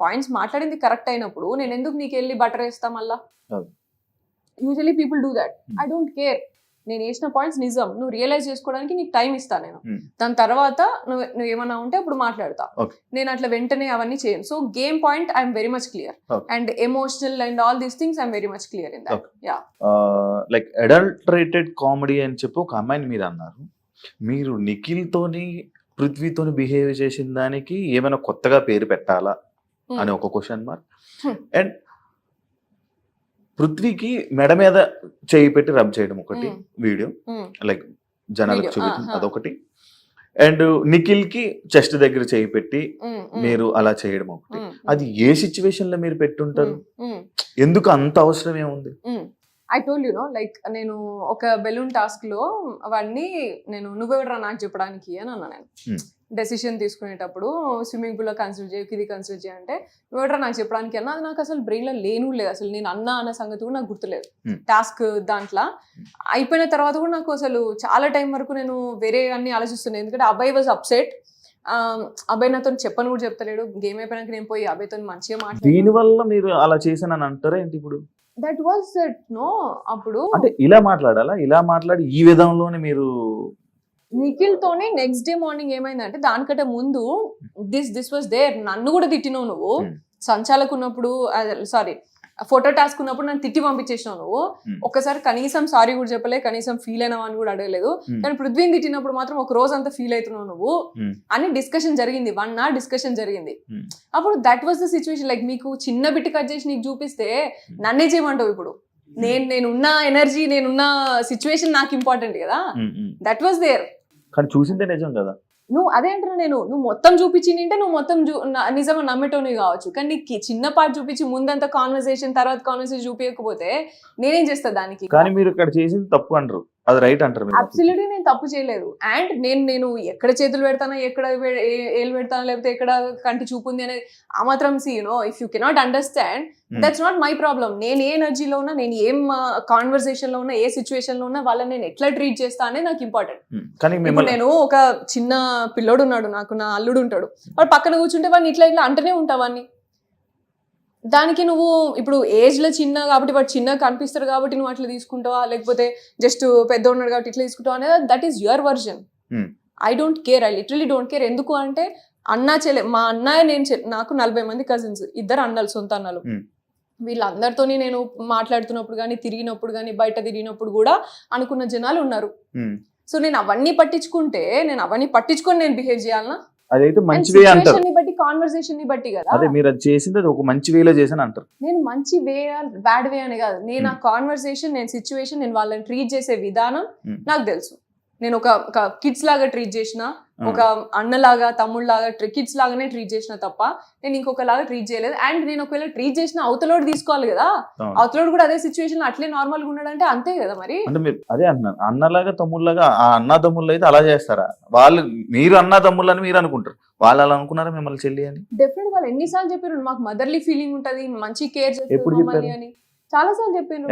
పాయింట్స్ మాట్లాడింది కరెక్ట్ అయినప్పుడు నేను ఎందుకు నీకు వెళ్ళి బటర్ వేస్తా మళ్ళా? Usually people do that. I don't care. నేను వేసిన పాయింట్స్ నిజం, నువ్వు రియలైజ్ చేసుకోవడానికి నీకు టైం ఇస్తా నేను. దాని తర్వాత నువ్వు ఏమన్నా ఉంటే అప్పుడు మాట్లాడతా. నేను అట్లా వెంటనే అవన్నీ చేయను. So game point I'm very much clear and emotional and all these things I'm very much clear in that. Yeah, like adulterated comedy అని చెప్పి ఒక అమ్మాయిని మీరు అన్నారు. మీరు నిఖిల్ తోని పృథ్వీతోని బిహేవ్ చేసిన దానికి ఏమైనా కొత్తగా పేరు పెట్టాలా అని ఒక క్వశ్చన్ మార్క్. అండ్ పృథ్వీకి మెడ మీద చేయి పెట్టి రబ్ చేయడం ఒకటి వీడియో, లైక్ జనాలకు చూపించింది అదొకటి. అండ్ నిఖిల్ కి చెస్ట్ దగ్గర చేయి పెట్టి మీరు అలా చేయడం ఒకటి. అది ఏ సిచ్యువేషన్ లో మీరు పెట్టుంటారు? ఎందుకు అంత అవసరం ఏముంది? I told you know, like నేను ఒక బెలూన్ టాస్క్ లో అవన్నీ నువ్వెవడరా నాకు చెప్పడానికి అని అన్నా. నేను డెసిషన్ తీసుకునేటప్పుడు స్విమ్మింగ్ పూల్ లో కన్సిడర్ చేయ, ఇది కన్సిడర్ చేయంటే నువ్వెవడరా నాకు చెప్పడానికి అన్నా. అది నాకు అసలు బ్రెయిన్ లో లేను లేదు, అసలు నేను అన్న సంగతి కూడా నాకు గుర్తులేదు. టాస్క్ దాంట్లో అయిపోయిన తర్వాత కూడా నాకు అసలు చాలా టైం వరకు నేను వేరే అన్ని ఆలోచిస్తున్నాను. ఎందుకంటే అబ్బాయి వాజ్ అప్సెట్. అబ్బాయి నాతో చెప్పని కూడా చెప్తలేడు. గేమ్ అయిపోయినాక నేను పోయి అబ్బాయితో మంచిగా మాట్లాడు. దీని వల్ల మీరు అలా చేశానని అంటారా ఏంటి? ఇప్పుడు దట్ వాజ్ నో, అప్పుడు అంటే ఇలా మాట్లాడాలా? ఇలా మాట్లాడి ఈ విధంలోనే మీరు నిఖిల్ తోనే నెక్స్ట్ డే మార్నింగ్ ఏమైందంటే, దానికంటే ముందు దిస్ వాజ్ దేర్. నన్ను కూడా తిట్టినావు నువ్వు. సంచాలకు ఉన్నప్పుడు, సారీ ఫోటో టాస్క్ ఉన్నప్పుడు నన్ను తిట్టి పంపించేసినావు నువ్వు. ఒక్కసారి కనీసం సారీ కూడా చెప్పలే, కనీసం ఫీల్ అయినావు అని కూడా అడగలేదు. కానీ పృథ్వీని తిట్టినప్పుడు మాత్రం ఒక రోజు అంతా ఫీల్ అవుతున్నావు నువ్వు అని డిస్కషన్ జరిగింది. 1 hour డిస్కషన్ జరిగింది. అప్పుడు that was the situation. Like మీకు చిన్న బిట్ కట్ చేసి నీకు చూపిస్తే నన్నే చేయమంటావు ఇప్పుడు. నేనున్న ఎనర్జీ, నేనున్న సిచ్యువేషన్ నాకు ఇంపార్టెంట్ కదా. That was there. కానీ చూసిందే నిజం కదా. నువ్వు అదే అంటున్నా, నువ్వు మొత్తం చూపించింటే నువ్వు మొత్తం నిజంగా నమ్మేటోని కావచ్చు. కానీ నీకు చిన్న పార్ట్ చూపించి ముందంతా కాన్వర్సేషన్, తర్వాత కాన్వర్సేషన్ చూపించకపోతే నేనేం చేస్తా దానికి? కానీ మీరు ఇక్కడ చేసింది తప్పు అంటారు, అది రైట్ అంటారు? అబ్సల్యూట్లీ నేను తప్పు చేయలేదు. అండ్ నేను ఎక్కడ చేతులు పెడతానా, ఎక్కడ ఏళ్ళు పెడతానా, లేకపోతే ఎక్కడ కంటి చూపు ఉంది అనేది ఆ మాత్రం if you cannot understand, that's not my problem. నేను ఏ ఎనర్జీలో ఉన్నా, నేను ఏం కాన్వర్సేషన్ లో ఉన్నా, ఏ సిచ్యువేషన్ లో ఉన్నా వాళ్ళని నేను ఎట్లా ట్రీట్ చేస్తా అనేది నాకు ఇంపార్టెంట్. కానీ నేను ఒక చిన్న పిల్లోడు ఉన్నాడు, నాకు నా అల్లుడు ఉంటాడు, వాడు పక్కన కూర్చుంటే వాడిని ఇట్లా అంటనే ఉంటావాన్ని. దానికి నువ్వు ఇప్పుడు ఏజ్ లో చిన్న కాబట్టి వాడు చిన్నగా కనిపిస్తారు కాబట్టి నువ్వు అట్లా తీసుకుంటావా, లేకపోతే జస్ట్ పెద్ద ఉన్నాడు కాబట్టి ఇట్లా తీసుకుంటావా అనేది that is your version. I don't care, I literally don't care. ఎందుకు అంటే అన్నా చెల్లె, మా అన్నయ్య నాకు 40 మంది కజిన్స్, 2 అన్నలు, సొంత అన్నలు. వీళ్ళందరితో నేను మాట్లాడుతున్నప్పుడు కానీ, తిరిగినప్పుడు కానీ, బయట తిరిగినప్పుడు కూడా అనుకున్న జనాలు ఉన్నారు. సో నేను అవన్నీ పట్టించుకొని నేను బిహేవ్ చేయాలనా? అదైతే మంచి వే అంటారు, బట్టి కాన్వర్సేషన్ ని బట్టి కదా. అదే మీరు అది చేసింది అది ఒక మంచి వేలో చేశాను అంటారు. నేను మంచి వే బ్యాడ్ వే అని కాదు, నేను ఆ కాన్వర్సేషన్, నేను సిచ్యువేషన్, నేను వాళ్ళని ట్రీట్ చేసే విధానం నాకు తెలుసు. నేను ఒక కిడ్స్ లాగా ట్రీట్ చేసిన, ఒక అన్నలాగా, తమ్ముళ్ళలాగా, కిడ్స్ లాగానే ట్రీట్ చేసిన తప్ప నేను ఇంకొకలాగా ట్రీట్ చేయలేదు. అండ్ నేను ఒకవేళ ట్రీట్ చేసిన అవతలోడు తీసుకోవాలి కదా, అవతలోడు కూడా అదే సిచ్యువేషన్ అట్లే నార్మల్ గా ఉన్నాడంటే అంతే కదా. మరి అంటే మీరు అదే అంటున్నారు, అన్నలాగా తమ్ముళ్ళగా. ఆ అన్న తమ్ముళ్ళు అయితే అలా చేస్తారా? వాళ్ళు మీరు అన్న తమ్ముళ్ళు అని మీరు అనుకుంటారు, వాళ్ళు అలా అనుకున్నారా మిమ్మల్ని చెల్లి అని? డెఫినెట్ వాళ్ళు ఎన్నిసార్లు చెప్పారు మాకు మదర్లీ ఫీలింగ్ ఉంటది, మంచి కేర్ చేస్తారు అని. చాలా సార్లు చెప్పారు.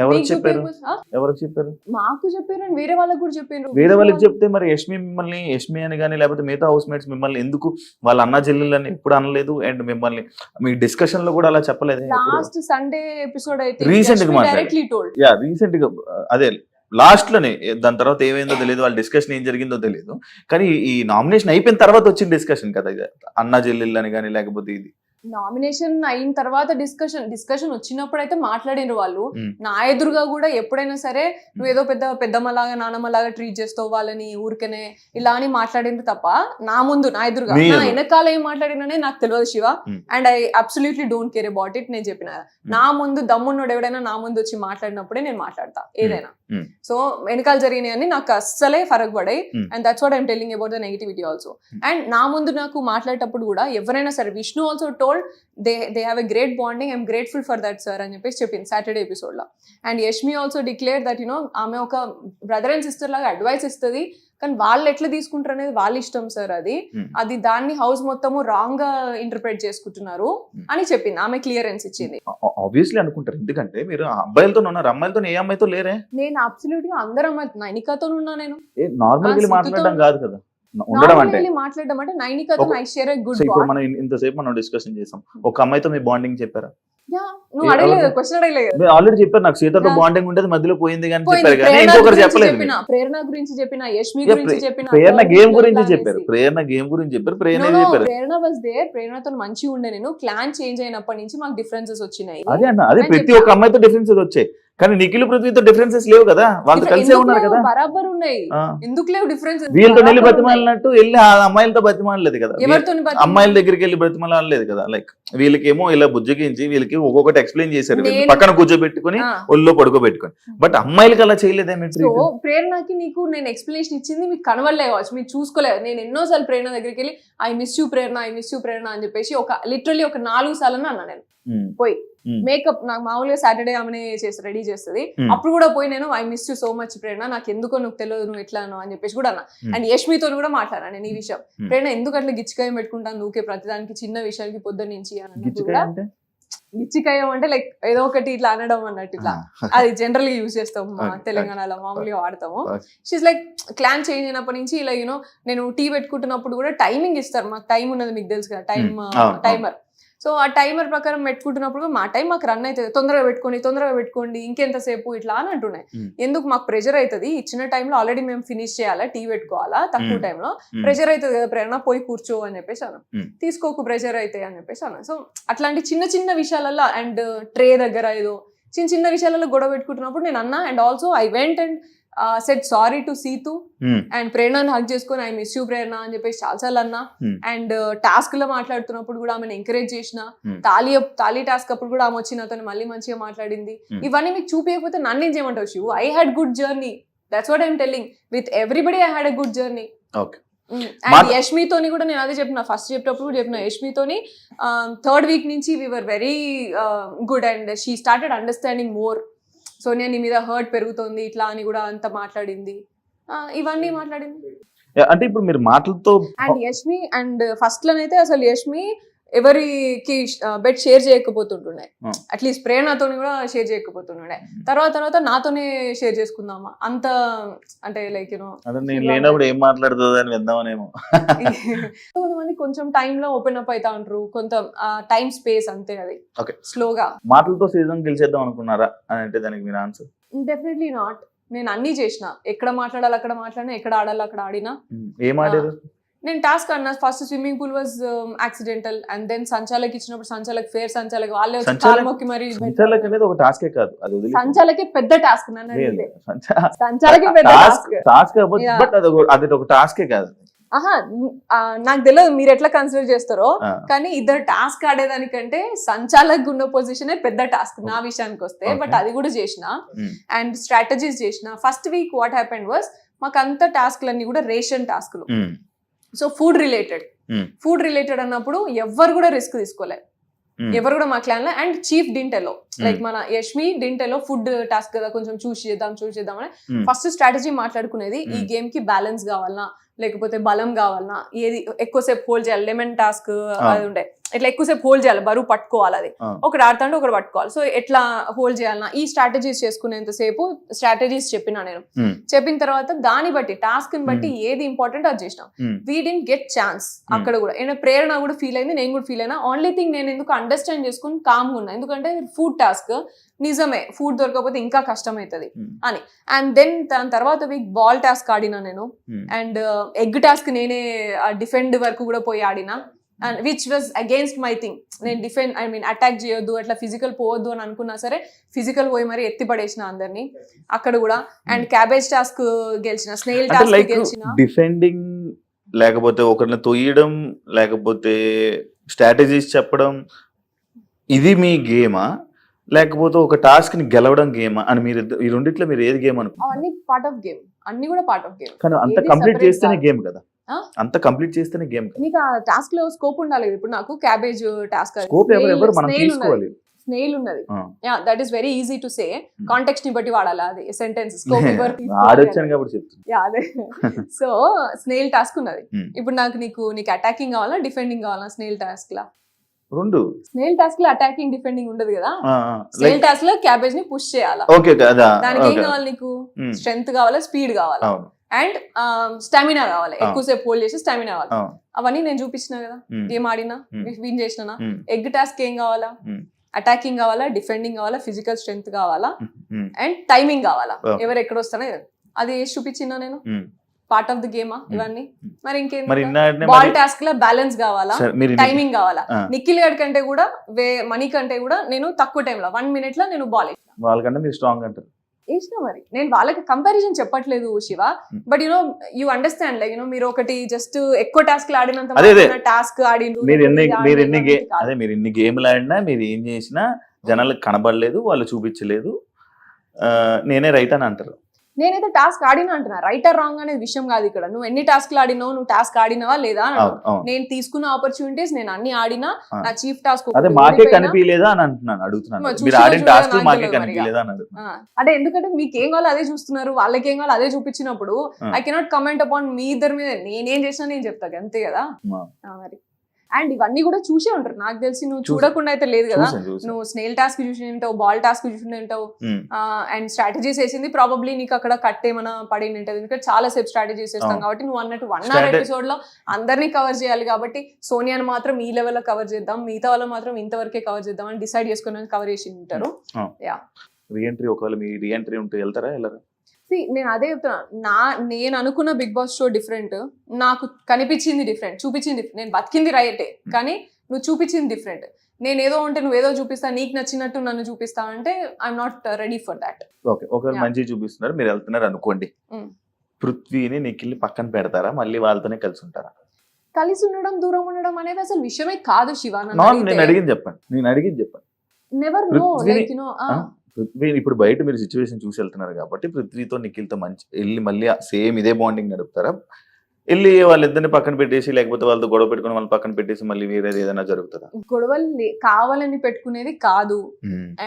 ఎవరు చెప్పారు? మాకు చెప్పారు, వేరే వాళ్ళకి కూడా చెప్పారు. వేరే వాళ్ళకి చెప్తే మరి యష్మి అని కానీ, లేకపోతే మిగతా హౌస్ మేట్స్ మిమ్మల్ని ఎందుకు వాళ్ళ అన్న చెల్లెళ్ళని ఎప్పుడు అనలేదు? అండ్ మిమ్మల్ని మీ డిస్కషన్ లో కూడా అలా చెప్పలేదు? లాస్ట్ సండే ఎపిసోడ్ అయితే రీసెంట్ గా అదే లాస్ట్ లోనే, దాని తర్వాత ఏమైందో తెలియదు, వాళ్ళ డిస్కషన్ ఏం జరిగిందో తెలియదు. కానీ ఈ నామినేషన్ అయిపోయిన తర్వాత వచ్చిన డిస్కషన్ కదా ఇది, అన్న చెల్లెళ్ళని కానీ, లేకపోతే ఇది నామినేషన్ అయిన తర్వాత డిస్కషన్ వచ్చినప్పుడు అయితే మాట్లాడిన వాళ్ళు. నా ఎదురుగా కూడా ఎప్పుడైనా సరే నువ్వు ఏదో పెద్దమ్మలాగా, నానమ్మలాగా ట్రీట్ చేస్తావు వాళ్ళని ఊరికనే ఇలా అని మాట్లాడింది తప్ప, నా ముందు, నా ఎదురుగా, నా వెనకాల ఏం మాట్లాడిననే నాకు తెలియదు Shiva. And I absolutely don't care about it. నేను చెప్పిన నా ముందు దమ్మున్నోడు ఎవడైనా నా ముందు వచ్చి మాట్లాడినప్పుడే నేను మాట్లాడతా ఏదైనా. సో వెనకాల జరిగినాయని నాకు అస్సలే ఫరక్ పడాయి. And that's what I'm telling about the negativity also. And నా ముందు నాకు మాట్లాడేటప్పుడు కూడా ఎవరైనా సరే, Vishnu also told they have a great bonding, I'm grateful for that sir అని చెప్పేసి చెప్పింది సాటర్డే ఎపిసోడ్ లో. And Yashmi also declare that ఆమె ఒక బ్రదర్ అండ్ సిస్టర్ లాగా అడ్వైస్ ఇస్తుంది, కానీ వాళ్ళు ఎట్లా తీసుకుంటారు అనేది వాళ్ళ ఇష్టం సార్, అది దాన్ని హౌస్ మొత్తము రాంగ్ గా ఇంటర్ప్రెట్ చేసుకుంటున్నారు అని చెప్పింది. ఆమె క్లియరెన్స్ ఇచ్చింది. ఆబ్వియస్లీ అనుకుంటారు, ఎందుకంటే మీరు అబ్బాయిలతో ఉన్నారు, అమ్మాయిలతో ఏ అమ్మాయితో లేరే. నేను అబ్సల్యూట్ గా అందరూ అమ్మాయి, నైనికాతో ఉన్నా, నేను నార్మల్ మాట్లాడడం కాదు కదా ఉండడం అంటే. మాట్లాడడం అంటే నైనికాతో ఐ షేర్ ఎ గుడ్ ఇప్పుడు మనం ఇంతసేపు మనం డిస్కషన్ చేసాం, ఒక అమ్మాయితో మీ బాండింగ్ చెప్పారా? నువ్వు అడగలేదు, క్వశ్చన్ అడగలేదు. ఆల్రెడీ చెప్పారు నాకు సీతతో బాండింగ్ ఉండేది, మధ్యలో పోయింది కానీ చెప్పారు, కానీ ఇంకొకరు చెప్పలేదు. ప్రేరణ గురించి చెప్పిన, యష్మి గురించి చెప్పిన, ప్రేరణ గేమ్ గురించి చెప్పారు, ప్రేరణ గేమ్ గురించి చెప్పారు, ప్రేరణ వాస్ దేర్. ప్రేరణతో మంచిగా ఉండే, నేను క్లాన్ చేంజ్ అయినప్పటి నుంచి మాకు డిఫరెన్సెస్ వచ్చినాయి. అదే అన్న, అదే ప్రతి ఒక్క అమ్మాయితో డిఫరెన్సెస్ వచ్చాయి, కానీ నిఖిల్ పృథ్వీతో డిఫరెన్సెస్ లేవు కదా, వాళ్ళు కలిసే ఉన్నారు కదా. బరాబర్ ఉన్నాయి, ఎందుకు లేవు డిఫరెన్సెస్? వీళ్ళతో వెళ్ళి బతిమాలినట్టు వెళ్ళి ఆ అమ్మాయిలతో బతిమాలలేదు కదా, అమ్మాయిల దగ్గరికి వెళ్ళి బతిమాలలేదు కదా. లైక్ వీళ్ళకేమో ఇలా బుజ్జగించి వీళ్ళకి ఒక్కొక్కటి ఎక్స్ప్లెయిన్ చేశారు, పక్కన కూర్చోబెట్టుకుని ఒళ్ళో పడుకోబెట్టుకుని, బట్ అమ్మాయిలకి అలా చేయలేదేమి? ప్రేరణకి నీకు నేను ఎక్స్ప్లెనేషన్ ఇచ్చింది మీకు కనవడలే కావచ్చు, మీరు చూసుకోలేదు. నేను ఎన్నోసార్లు ప్రేరణ దగ్గరికి వెళ్ళి I miss you Prerana, I miss you Prerana అని చెప్పేసి లిటరల్లీ ఒక 4 సార్లు అన్నా నేను పోయి. మేకప్ నాకు మామూలుగా సాటర్డే ఆమెనే రెడీ చేస్తుంది, అప్పుడు కూడా పోయి నేను I miss you so much Prerana, నాకు ఎందుకో నువ్వు తెలియదు, నువ్వు ఎట్లాను అని చెప్పేసి కూడా అన్నా. అండ్ యష్మితో కూడా మాట్లాడాను నేను ఈ విషయం, ప్రేరణ ఎందుకు అట్లా గిచ్చికాయం పెట్టుకుంటాను ఊకే ప్రతిదానికి, చిన్న విషయాలకి పొద్దున్న నుంచి అన్నట్టు కూడా. గిచ్చికాయం అంటే లైక్ ఏదో ఒకటి ఇట్లా అనడం అన్నట్టు, ఇట్లా అది జనరల్ గా యూజ్ చేస్తాము మా తెలంగాణలో, మామూలుగా వాడతాము. షీస్ లైక్ క్లాన్ చేంజ్ అయినప్పటి నుంచి ఇలా నేను టీ పెట్టుకుంటున్నప్పుడు కూడా టైమింగ్ ఇస్తారు, మాకు టైం ఉన్నది మీకు తెలుసు కదా, టైమర్. సో ఆ టైమర్ ప్రకారం పెట్టుకుంటున్నప్పుడు మా టైం మాకు రన్ అవుతుంది, తొందరగా పెట్టుకోండి ఇంకెంతసేపు ఇట్లా అని అంటున్నాయి. ఎందుకు మాకు ప్రెషర్ అవుతుంది, ఇచ్చిన టైంలో ఆల్రెడీ మేము ఫినిష్ చేయాలా, టీ పెట్టుకోవాలా, తక్కువ టైంలో ప్రెషర్ అవుతుంది కదా ప్రేరణ, పోయి కూర్చో అని చెప్పేసి అన్న, తీసుకోకు ప్రెషర్ అయితే అని చెప్పేసి అన్న. సో అట్లాంటి చిన్న విషయాలలో అండ్ ట్రే దగ్గర ఏదో చిన్న విషయాలలో గొడవ పెట్టుకుంటున్నప్పుడు నేను అన్నా. And also I went and said sorry to Seethu and ప్రేరణని హక్ చేసుకొని ఐ మిస్ యూ ప్రేరణ అని చెప్పేసి చాలాసార్లు అన్నా. అండ్ టాస్క్ లో మాట్లాడుతున్నప్పుడు కూడా ఆమెను ఎంకరేజ్ చేసిన, తాళీ టాస్క్ అప్పుడు కూడా ఆమె వచ్చి నాతో మళ్ళీ మంచిగా మాట్లాడింది. ఇవన్నీ మీకు చూపించకపోతే నన్ను ఏం చేయమంటావు Shivu? I had good journey, that's what I'm telling, with everybody I had a good journey. And యష్మితోని కూడా నేను అదే చెప్పిన, ఫస్ట్ చెప్పేటప్పుడు కూడా చెప్పిన, యష్మితోని 3rd వీక్ నుంచి we were very good and she started understanding more. Sonia నీ మీద హర్ట్ పెరుగుతుంది ఇట్లా అని కూడా అంత మాట్లాడింది, ఇవన్నీ మాట్లాడింది. అంటే ఇప్పుడు మీరు మాటలతో అండ్ యష్మి అండ్ ఫస్ట్ లోనైతే అసలు యష్మి ఎవరికి బెడ్ షేర్ చేయకపోతుంటుండే, అట్లీస్ట్ ప్రేరణతో కూడా షేర్ చేయకపోతుండే. తర్వాత నాతోనే షేర్ చేసుకుందామా అంత, అంటే లైక్ లేనప్పుడు ఏం మాట్లాడుతుంది అని విందామనేమో. కొంతమంది కొంచెం టైంలో ఓపెన్ అప్ అవుతా ఉంటారు, కొంత టైం స్పేస్ అంతే, అది స్లోగా. మాటలతో సీజన్ గెలిచేద్దాం అనుకున్నారా అని అంటే దానికి మీరు ఆన్సర్? Definitely not. నేను అన్ని చేసిన, ఎక్కడ మాట్లాడాలి అక్కడ మాట్లాడినా, ఎక్కడ ఆడాలి అక్కడ ఆడినా. ఏం ఆడారు? నేను టాస్క్ అన్నా, first swimming pool was accidental and then సంచాలకి ఇచ్చినప్పుడు సంచాలక్ ఫేర్ సంచాలక్ వాళ్ళే కాల్మొక్కి మరి. సంచాలక్ అనేది ఒక టాస్కే కాదు, అది సంచాలకే పెద్ద టాస్క్, నన్ను అడిగితే సంచాలకే పెద్ద టాస్క్, బట్ అది ఒక టాస్కే కాదు. నాకు తెలియదు మీరు ఎట్లా కన్సిడర్ చేస్తారో, కానీ ఇద్దరు టాస్క్ ఆడేదానికంటే సంచాలక్ ఉన్న పొజిషనే పెద్ద టాస్క్ నా విషయానికి వస్తే. బట్ అది కూడా చేసిన అండ్ స్ట్రాటజీస్ చేసిన. First week what happened was, మాకు అంత టాస్క్లన్నీ కూడా రేషన్ టాస్క్లు. సో ఫుడ్ రిలేటెడ్ అన్నప్పుడు ఎవరు కూడా రిస్క్ తీసుకోలేదు, ఎవరు కూడా మా క్లాన్ లో. అండ్ చీఫ్ డింటెలో లైక్ మన యష్మి డింటెలో ఫుడ్ టాస్క్ కదా, కొంచెం చూసి చేద్దాం అని ఫస్ట్ స్ట్రాటజీ మాట్లాడుకునేది. ఈ గేమ్ కి బ్యాలెన్స్ కావాలన్నా, లేకపోతే బలం కావాలన్నా, ఏది ఎక్కువసేపు హోల్డ్ చేయాలి, లెమన్ టాస్క్ అది ఉండే, ఇట్లా ఎక్కువసేపు హోల్డ్ చేయాలి, బరువు పట్టుకోవాలి, అది ఒకటి ఆడుతుంటే ఒకటి పట్టుకోవాలి. సో ఎట్లా హోల్డ్ చేయాలన్నా ఈ స్ట్రాటజీస్ చేసుకునేంతసేపు స్ట్రాటజీస్ చెప్పిన నేను. చెప్పిన తర్వాత దాన్ని బట్టి టాస్క్ ని బట్టి ఏది ఇంపార్టెంట్ అది చేసినాం. వీ డింట్ గెట్ ఛాన్స్ అక్కడ కూడా. ప్రేరణ కూడా ఫీల్ అయింది, నేను కూడా ఫీల్ అయినా. ఓన్లీ థింగ్ నేను ఎందుకు అండర్స్టాండ్ చేసుకుని కామ్గా ఉన్నా, ఎందుకంటే ఫుడ్ టాస్క్ నిజమే, ఫుడ్ దొరకకపోతే ఇంకా కష్టం అవుతుంది అని. అండ్ దెన్ దాని తర్వాత వీక్ బాల్ టాస్క్ ఆడినా నేను. అండ్ ఎగ్ టాస్క్ నేనే డిఫెండ్ వరకు కూడా పోయి ఆడినా. And which was against my thing. నేను అటాక్ చేయొద్దు, అట్లా ఫిజికల్ పోవద్దు అని అనుకున్నా సరే ఫిజికల్ పోయి మరి ఎత్తి పడేసిన అందరినీ అక్కడ కూడా. అండ్ క్యాబేజ్ టాస్క్ గెలిచిన, స్నేల్ టాస్క్ గెలిచిన. డిఫెండింగ్ లేకపోతే ఒకరిని తొయ్యడం, లేకపోతే స్ట్రాటజీస్ చెప్పడం, ఇది మీ గేమా లేకపోతే ఒక టాస్క్ ని గెలవడం గేమా అని మీరు ఈ రెండిట్లో మీరు ఏది గేమ్ అనుకుంటారు? అవన్నీ పార్ట్ ఆఫ్ గేమ్, అన్ని కూడా పార్ట్ ఆఫ్ గేమ్. కానీ అంత కంప్లీట్ చేస్తేనే గేమ్ కదా. అంత కంప్లీట్ చేస్తేనే గేమ్. నీకు ఆ టాస్క్ లో స్కోప్ ఉండాలి కదా. ఇప్పుడు నాకు క్యాబేజ్ టాస్క్, స్కోప్ ఎవరు మనం తీసుకోవాలి. స్నేల్ ఉన్నది, that is very easy to say. Context ని బట్టి వాడాలి అది సెంటెన్స్. స్కోప్ ఆడొచ్చాను కాబట్టి చెప్తున్నా. అదే. సో స్నేల్ టాస్క్ ఉన్నది. ఇప్పుడు నీకు అటాకింగ్ కావాలా డిఫెండింగ్ కావాలా? స్నేల్ టాస్క్ లా రెండు. స్నేల్ టాస్క్ లో అటాకింగ్ డిఫెండింగ్ ఉండదు కదా. స్నేల్ టాస్క్ లో క్యాబేజ్ ని పుష్ చేయాలా. దానికి ఏం కావాలి నీకు? స్ట్రెంగ్త్ కావాలా, స్పీడ్ కావాలా, అండ్ స్టామినా కావాలి. ఎక్కువసేపు హోల్డ్ చేసి స్టామినా కావాలి. అవన్నీ నేను చూపించిన కదా, గేమ్ ఆడినా విన్ చేసినా. ఎగ్ టాస్క్ ఏం కావాలా? అటాకింగ్ కావాలా, డిఫెండింగ్ కావాలా, ఫిజికల్ స్ట్రెంగ్త్ కావాలా, అండ్ టైమింగ్ కావాలా. ఎవరు ఎక్కడ వస్తానో అది చూపించినా నేను. పార్ట్ ఆఫ్ ది గేమా ఇవన్నీ? మరి ఇంకేం? బాల్ టాస్క్ లో బ్యాలెన్స్ కావాలా, టైమింగ్ కావాలా. నిఖిల్ గడ్ కంటే కూడా మనీ కంటే కూడా నేను తక్కువ టైంలో 1 minute లో నేను బాల్ వాళ్ళకంటే మీరు స్ట్రాంగ్ అంటారు. వేసిన మరి నేను వాళ్ళకి కంపారిజన్ చెప్పట్లేదు Shiva, but you understand like మీరు ఒకటి జస్ట్ ఎక్కువ టాస్క్ ఆడినంత టాస్క్ ఆడిండు. మీరు ఎన్ని గేమ్లు ఆడినా మీరు ఏం చేసినా జనాలకు కనబడలేదు, వాళ్ళు చూపించలేదు, నేనే రైట్ అని అంటారు. నేనైతే టాస్క్ ఆడినా అంటున్నా. రైట్ ఆర్ రాంగ్ అనేది విషయం కాదు ఇక్కడ. నువ్వు ఎన్ని టాస్క్లు ఆడినావు, నువ్వు టాస్క్ ఆడినావా లేదా అని. నేను తీసుకున్న ఆపర్చునిటీస్ నేను అన్ని ఆడినా. నా చీఫ్ టాస్క్ మాకే కనిపించలేదా అని అంటున్నాను, అడుగుతున్నాను. అంటే ఎందుకంటే మీకు ఏం కావాలో అదే చూస్తున్నారు, వాళ్ళకి ఏం కావాలో అదే చూపించినప్పుడు I cannot comment upon me ఇద్దరి మీద. నేనేం చేసినా నేను చెప్తాను అంతే కదా మరి. అండ్ ఇవన్నీ కూడా చూసే ఉంటారు నాకు తెలిసి. నువ్వు చూడకుండా అయితే లేదు కదా. నువ్వు స్నేల్ టాస్క్ చూసి ఉంటావు, బాల్ టాస్క్ చూసి ఉంటావు, అండ్ స్ట్రాటజీస్ వేసింది ప్రాబబ్లీ నీకు అక్కడ కట్ ఏమైనా పడి ఉంటుంది. ఎందుకంటే చాలా సేపు స్ట్రాటజీస్ వేస్తాం కాబట్టి. నువ్వు అన్నట్టు 1 hour ఎపిసోడ్ లో అందరినీ కవర్ చేయాలి కాబట్టి సోనియాని మాత్రం ఈ లెవెల్ లో కవర్ చేద్దాం, మిగతా వాళ్ళు మాత్రం ఇంతవరకే కవర్ చేద్దాం అని డిసైడ్ చేసుకుని కవర్ చేసి ఉంటారు. రీఎంట్రీ ఒకవేళ మీ రీఎంట్రీ ఉంటే వెళ్తారా వెళ్ళరా? నేను అదే చెప్తున్నా. నేను అనుకున్న బిగ్ బాస్ షో డిఫరెంట్, నాకు కనిపించింది డిఫరెంట్, చూపించింది డిఫరెంట్. నేను బతికింది రైటే కానీ నువ్వు చూపించింది డిఫరెంట్. నేను ఏదో ఉంటే నువ్వు ఏదో చూపిస్తా, నీకు నచ్చినట్టు నన్ను చూపిస్తా అంటే I'm not ready for that. Okay, ఒకవేళ మంచిగా చూపిస్తున్నారు, మీరు వెళ్తున్నారు అనుకోండి, పృథ్వీని నిఖిల్ని పక్కన పెడతారా, మళ్ళీ వాళ్ళతోనే కలిసి ఉంటారా? కలిసి ఉండడం దూరం ఉండడం అనేది అసలు విషయమే కాదు శివ. నేను అడిగింది చెప్పండి. Never know like you know. Prithvi ఇప్పుడు బయట మీరు సిచ్యువేషన్ చూసి వెళ్తున్నారు కాబట్టి పృథ్వీతో నిఖిల్తో మంచి వెళ్ళి మళ్ళీ సేమ్ ఇదే బాండింగ్ నడుపుతారా? వెళ్ళి వాళ్ళిద్దరిని పక్కన పెట్టేసి లేకపోతే వాళ్ళతో గొడవ పెట్టుకుని వాళ్ళని పక్కన పెట్టేసి మళ్ళీ వేరేది ఏదైనా జరుగుతుందా? గొడవలు కావాలని పెట్టుకునేది కాదు.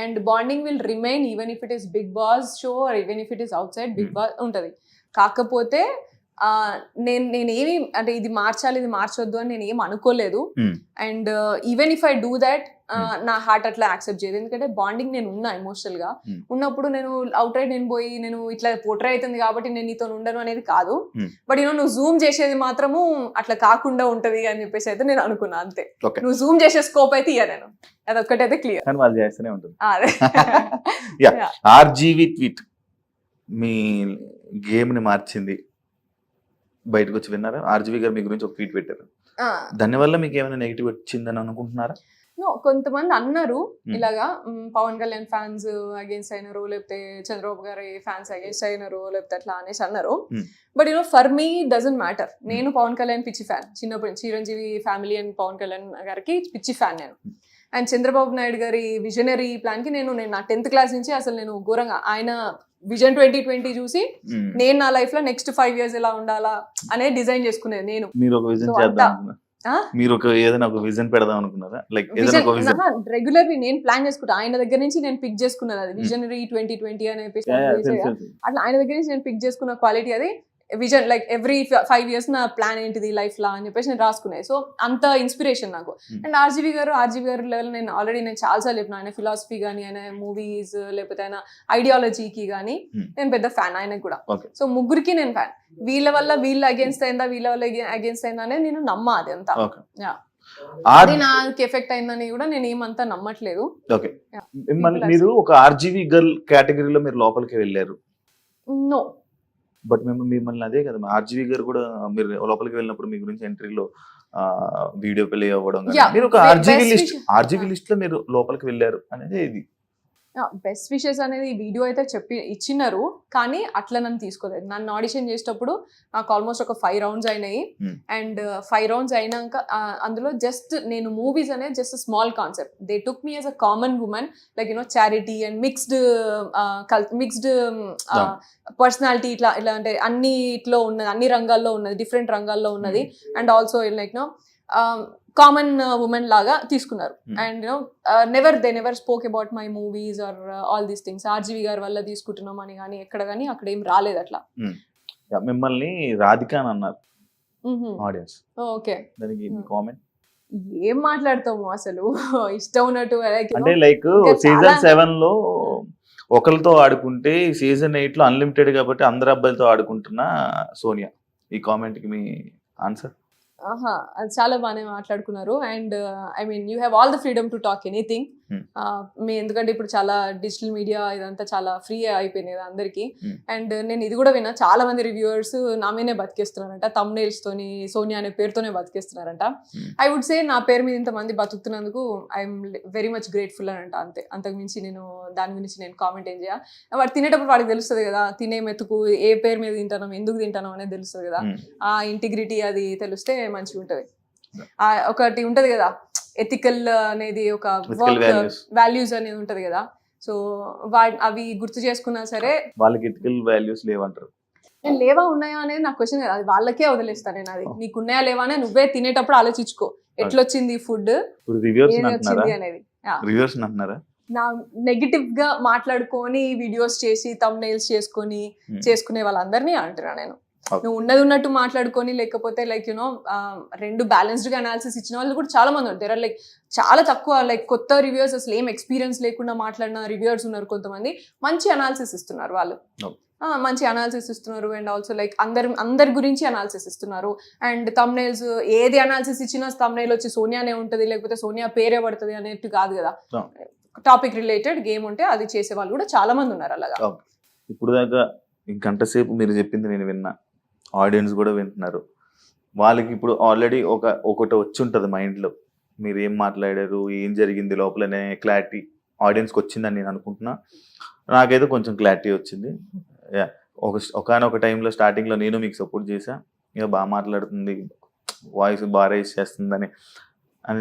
And bonding will remain even if it is Bigg Boss show or even if it is outside Bigg Boss ఉంటది. కాకపోతే నేనేమి అంటే ఇది మార్చాలి ఇది మార్చొద్దు అని నేను ఏం అనుకోలేదు. And even if I do that నా హార్ట్ అట్లా యాక్సెప్ట్ చేయదు. ఎందుకంటే బాండింగ్ నేను ఉన్నా ఎమోషనల్ గా ఉన్నప్పుడు నేను అవుట్ రైట్ నేను పోయి నేను ఇట్లా పోట్రే అవుతుంది కాబట్టి నేను నీతో ఉండను అనేది కాదు. బట్ నువ్వు జూమ్ చేసేది మాత్రము అట్లా కాకుండా ఉంటది అని చెప్పేసి అయితే నేను అనుకున్నా అంతే. నువ్వు జూమ్ చేసే స్కోప్ అయితే ఇయ్య నేను, అదొక్కటైతే క్లియర్. వాళ్ళు చేస్తూనే ఉంటుంది. ఆర్జీవి ట్వీట్ మీ గేమ్ ని మార్చింది, బయటకు వచ్చి విన్నారా? ఆర్జీవి గారు మీ గురించి ఒక ట్వీట్ పెట్టారు, దానివల్ల మీకు ఏమైనా నెగిటివ్ వచ్చిందని అనుకుంటున్నారా? కొంతమంది అన్నారు ఇలాగా పవన్ కళ్యాణ్ ఫ్యాన్స్ అగేన్స్ట్ అయినారు, లేకపోతే చంద్రబాబు గారి ఫ్యాన్స్ అగేన్స్ట్ అయినారు, లేకపోతే అట్లా అనేసి అన్నారు. But for me doesn't matter. నేను పవన్ కళ్యాణ్ పిచ్చి ఫ్యాన్ చిన్నప్పుడు. చిరంజీవి ఫ్యామిలీ అండ్ పవన్ కళ్యాణ్ గారికి పిచ్చి ఫ్యాన్ నేను. అండ్ చంద్రబాబు నాయుడు గారి విజనరీ ప్లాన్ కి నేను నా 10th క్లాస్ నుంచి అసలు నేను ఘోరంగా ఆయన విజన్ 2020 చూసి నేను నా లైఫ్ లో నెక్స్ట్ 5 years ఎలా ఉండాలా అనేది డిజైన్ చేసుకునేది నేను. మీరు ఒక విజన్ చేద్దాం, మీరు ఒక ఏదైనా ఒక విజన్ పెడదాం అనుకున్నారా? లైక్ రెగ్యులర్లీ నేను ప్లాన్ చేసుకుంటా. ఆయన దగ్గర నుంచి నేను పిక్ చేసుకున్నది అది విజనరీ 2020 అనే అట్లా ఆయన దగ్గర నుంచి నేను పిక్ చేసుకున్న క్వాలిటీ అది విజన్. లైక్ ఎవ్రీ 5 years నా ప్లాన్ ఏంటిది లైఫ్ లా అని చెప్పేసి నేను రాసుకునేది. సో అంత ఇన్స్పిరేషన్ నాకు. అండ్ ఆర్జీవి గారు లెవెల్ నేను చాలాసార్లు చెప్పిన. ఆయన ఫిలాసఫీ కానీ, ఆయన మూవీస్, లేకపోతే ఆయన ఐడియాలజీకి కానీ నేను పెద్ద ఫ్యాన్ ఆయనకు కూడా. సో ముగ్గురికి నేను ఫ్యాన్. వీళ్ళ వల్ల వీళ్ళు అగేన్స్ట్ అయిందా, వీళ్ళ వల్ల అగేన్స్ట్ అయిందా అనేది నేను నమ్మా. అది అంతా అది నాకు ఎఫెక్ట్ అయిందని కూడా నేను ఏమంతా నమ్మట్లేదు. మీరు ఒక ఆర్జీవి గర్ల్ కేటగిరీలో మీరు లోపలికి వెళ్ళారు. నో, బట్ మేము మిమ్మల్ని అదే కదా, ఆర్జీవి గారు కూడా మీరు లోపలికి వెళ్ళినప్పుడు మీ గురించి ఎంట్రీలో వీడియో ప్లే అవ్వడం, మీరు ఒక ఆర్జీవి లిస్ట్ లో మీరు లోపలికి వెళ్ళారు అనేది ఇది. బెస్ట్ విషెస్ అనేది వీడియో అయితే ఇచ్చినారు, కానీ అట్లా నన్ను తీసుకోలేదు. నన్ను ఆడిషన్ చేసేటప్పుడు నాకు ఆల్మోస్ట్ ఒక 5 రౌండ్స్ అయినాయి. అండ్ 5 రౌండ్స్ అయినాక అందులో జస్ట్ నేను మూవీస్ అనేది just small concept. They took me as a common women, like charity and mixed personality, ఇట్లా అంటే అన్నిట్లో ఉన్నది, అన్ని రంగాల్లో ఉన్నది, డిఫరెంట్ రంగాల్లో ఉన్నది. And also like common women లాగా తీసుకున్నారు. And they never spoke about my movies or all these things. RGV గారి వల్ల తీసుకుంటున్నాం అని కానీ ఎక్కడ కానీ అక్కడ ఏం రాలేదు అట్లా. మిమ్మల్ని రాధిక అని అన్నారు ఆడియన్స్, ఓకే, దానికి కామెంట్ ఏం మాట్లాడతాము అసలు ఇష్టం ఉన్నట్టు. అంటే లైక్ సీజన్ 7 లో ఒకరితో ఆడుకుంటే సీజన్ 8 లో అన్లిమిటెడ్ కాబట్టి అందరు అబ్బాయిలతో ఆడుకుంటున్న సోనియా, ఈ కామెంట్ కి మీ ఆన్సర్? అది చాలా బాగానే మాట్లాడుకున్నారు. And I mean you have all the freedom to talk anything. ఎందుకంటే ఇప్పుడు చాలా డిజిటల్ మీడియా ఇదంతా చాలా ఫ్రీ అయిపోయింది కదా అందరికి. అండ్ నేను ఇది కూడా విన్నా, చాలా మంది రివ్యూవర్స్ నా మీదే బతికేస్తున్నారంట, thumbnails తోని సోనియా అనే పేరుతోనే బతికేస్తున్నారంట. ఐ వుడ్ సే నా పేరు మీద ఇంతమంది బతుకుతున్నందుకు ఐఎమ్ వెరీ మచ్ గ్రేట్ఫుల్ అని అంట, అంతే. అంతకుమించి నేను దాని గురించి నేను కామెంట్ ఏం చేయ. వాడు తినేటప్పుడు వాడికి తెలుస్తుంది కదా, తినే మెతుకు ఏ పేరు మీద తింటాను, ఎందుకు తింటాను అనేది తెలుస్తుంది కదా. ఆ ఇంటిగ్రిటీ అది తెలిస్తే మంచిగా ఉంటది. ఒకటి ఉంటది కదా ఎథికల్ అనేది, ఒక వర్క్ వాల్యూస్ అనేది ఉంటది కదా. సో అవి గుర్తు చేసుకున్నా సరే వాళ్ళకి ఎథికల్ వాల్యూస్ లేవంటారు. నేను లేవా ఉన్నాయా అనేది నా క్వశ్చన్ కదా, అది వాళ్ళకే వదిలేస్తాను నేను. అది నీకు ఉన్నాయా లేవా అనేది నువ్వే తినేటప్పుడు ఆలోచించుకో, ఎట్లొచ్చింది ఫుడ్ అనేది. నా నెగిటివ్ గా మాట్లాడుకొని వీడియోస్ చేసి thumbnails చేసుకునే వాళ్ళందరినీ అంటున్నా నేను. నువ్వు ఉన్నది ఉన్నట్టు మాట్లాడుకొని, లేకపోతే లైక్ రెండు బ్యాలెన్స్డ్ గా అనాలిసిస్ ఇచ్చిన వాళ్ళు కూడా చాలా మంది ఉంటారు. లైక్ చాలా తక్కువ, లైక్ కొత్త రివ్యూవర్స్, అసలు ఏం ఎక్స్పీరియన్స్ లేకుండా మాట్లాడిన రివ్యూవర్స్ ఉన్నారు కొంతమంది. మంచి అనాలిసిస్ ఇస్తున్నారు వాళ్ళు, మంచి అనాలిసిస్ ఇస్తున్నారు. అండ్ ఆల్సో లైక్ అందరి గురించి అనాలిసిస్ ఇస్తున్నారు. అండ్ thumbnails ఏది అనాలిసిస్ ఇచ్చినా thumbnail వచ్చి సోనియానే ఉంటుంది, లేకపోతే సోనియా పేరే పడుతుంది అనేట్టు కాదు కదా. టాపిక్ రిలేటెడ్ గేమ్ ఉంటే అది చేసే వాళ్ళు కూడా చాలా మంది ఉన్నారు అలాగా. ఇప్పుడు దాకా గంట సేపు మీరు చెప్పింది నేను విన్నా, ఆడియన్స్ కూడా వింటున్నారు. వాళ్ళకి ఇప్పుడు ఆల్రెడీ ఒకటి వచ్చి ఉంటుంది మైండ్లో, మీరు ఏం మాట్లాడారు, ఏం జరిగింది లోపలనే క్లారిటీ ఆడియన్స్కి వచ్చిందని నేను అనుకుంటున్నా. నాకైతే కొంచెం క్లారిటీ వచ్చింది. ఒకనొక టైంలో స్టార్టింగ్లో నేను మీకు సపోర్ట్ చేశా, ఇక బాగా మాట్లాడుతుంది, వాయిస్ బాగా రైజ్ చేస్తుందని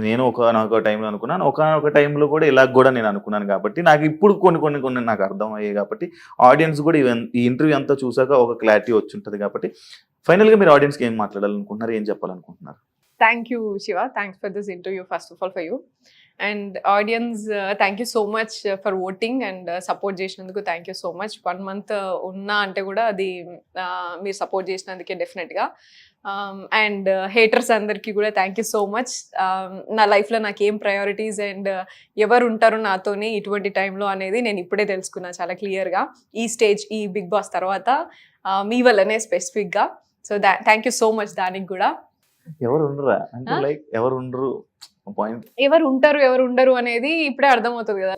నేను ఒకనొక టైంలో అనుకున్నాను. ఒకనొక టైంలో కూడా ఇలా కూడా నేను అనుకున్నాను. కాబట్టి నాకు ఇప్పుడు కొన్ని నాకు అర్థం అయ్యాయి. కాబట్టి ఆడియన్స్ కూడా ఈ ఇంటర్వ్యూ అంతా చూసాక ఒక క్లారిటీ వచ్చి ఉంటుంది. కాబట్టి ఫైనల్గా మీరు ఆడియన్స్కి ఏం మాట్లాడాలనుకుంటున్నారు, ఏం చెప్పాలనుకుంటున్నారు? Thank you Shiva, thanks for this interview first of all for you. And audience thank you so much for voting and support చేసినందుకు thank you so much. 1 month ఉన్నా అంటే కూడా అది మీరు సపోర్ట్ చేసినందుకే డెఫినెట్గా. అండ్ హేటర్స్ అందరికీ కూడా థ్యాంక్ యూ సో మచ్. నా లైఫ్లో నాకు ఏం ప్రయారిటీస్ అండ్ ఎవరు ఉంటారు నాతోని ఇటువంటి టైంలో అనేది నేను ఇప్పుడే తెలుసుకున్నా చాలా క్లియర్గా, ఈ స్టేజ్, ఈ బిగ్ బాస్ తర్వాత మీ వల్లనే స్పెసిఫిక్గా. So thank you so much. దానికి కూడా ఎవరు ఉండరు పాయింట్, ఎవరు ఉంటారు ఎవరు ఉండరు అనేది ఇప్పుడే అర్థమవుతుంది కదా.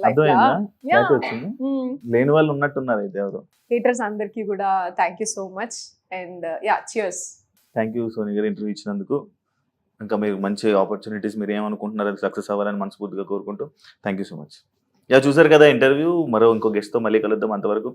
లేని వాళ్ళు ఉన్నట్టున్నారు అయితే ఎవరు. హేటర్స్ అందరికీ కూడా thank you so much. And cheers. Thank you Soni గారు ఇంటర్వ్యూ ఇచ్చినందుకు. ఇంకా మీరు మంచి ఆపర్చునిటీస్ మీరు ఏమనుకుంటున్నారు అది సక్సెస్ అవ్వాలని మనస్ఫూర్తిగా కోరుకుంటూ థ్యాంక్ యూ సో మచ్. చూసారు కదా ఇంటర్వ్యూ. ఇంకో గెస్ట్తో మళ్ళీ కలుద్దాం. అంతవరకు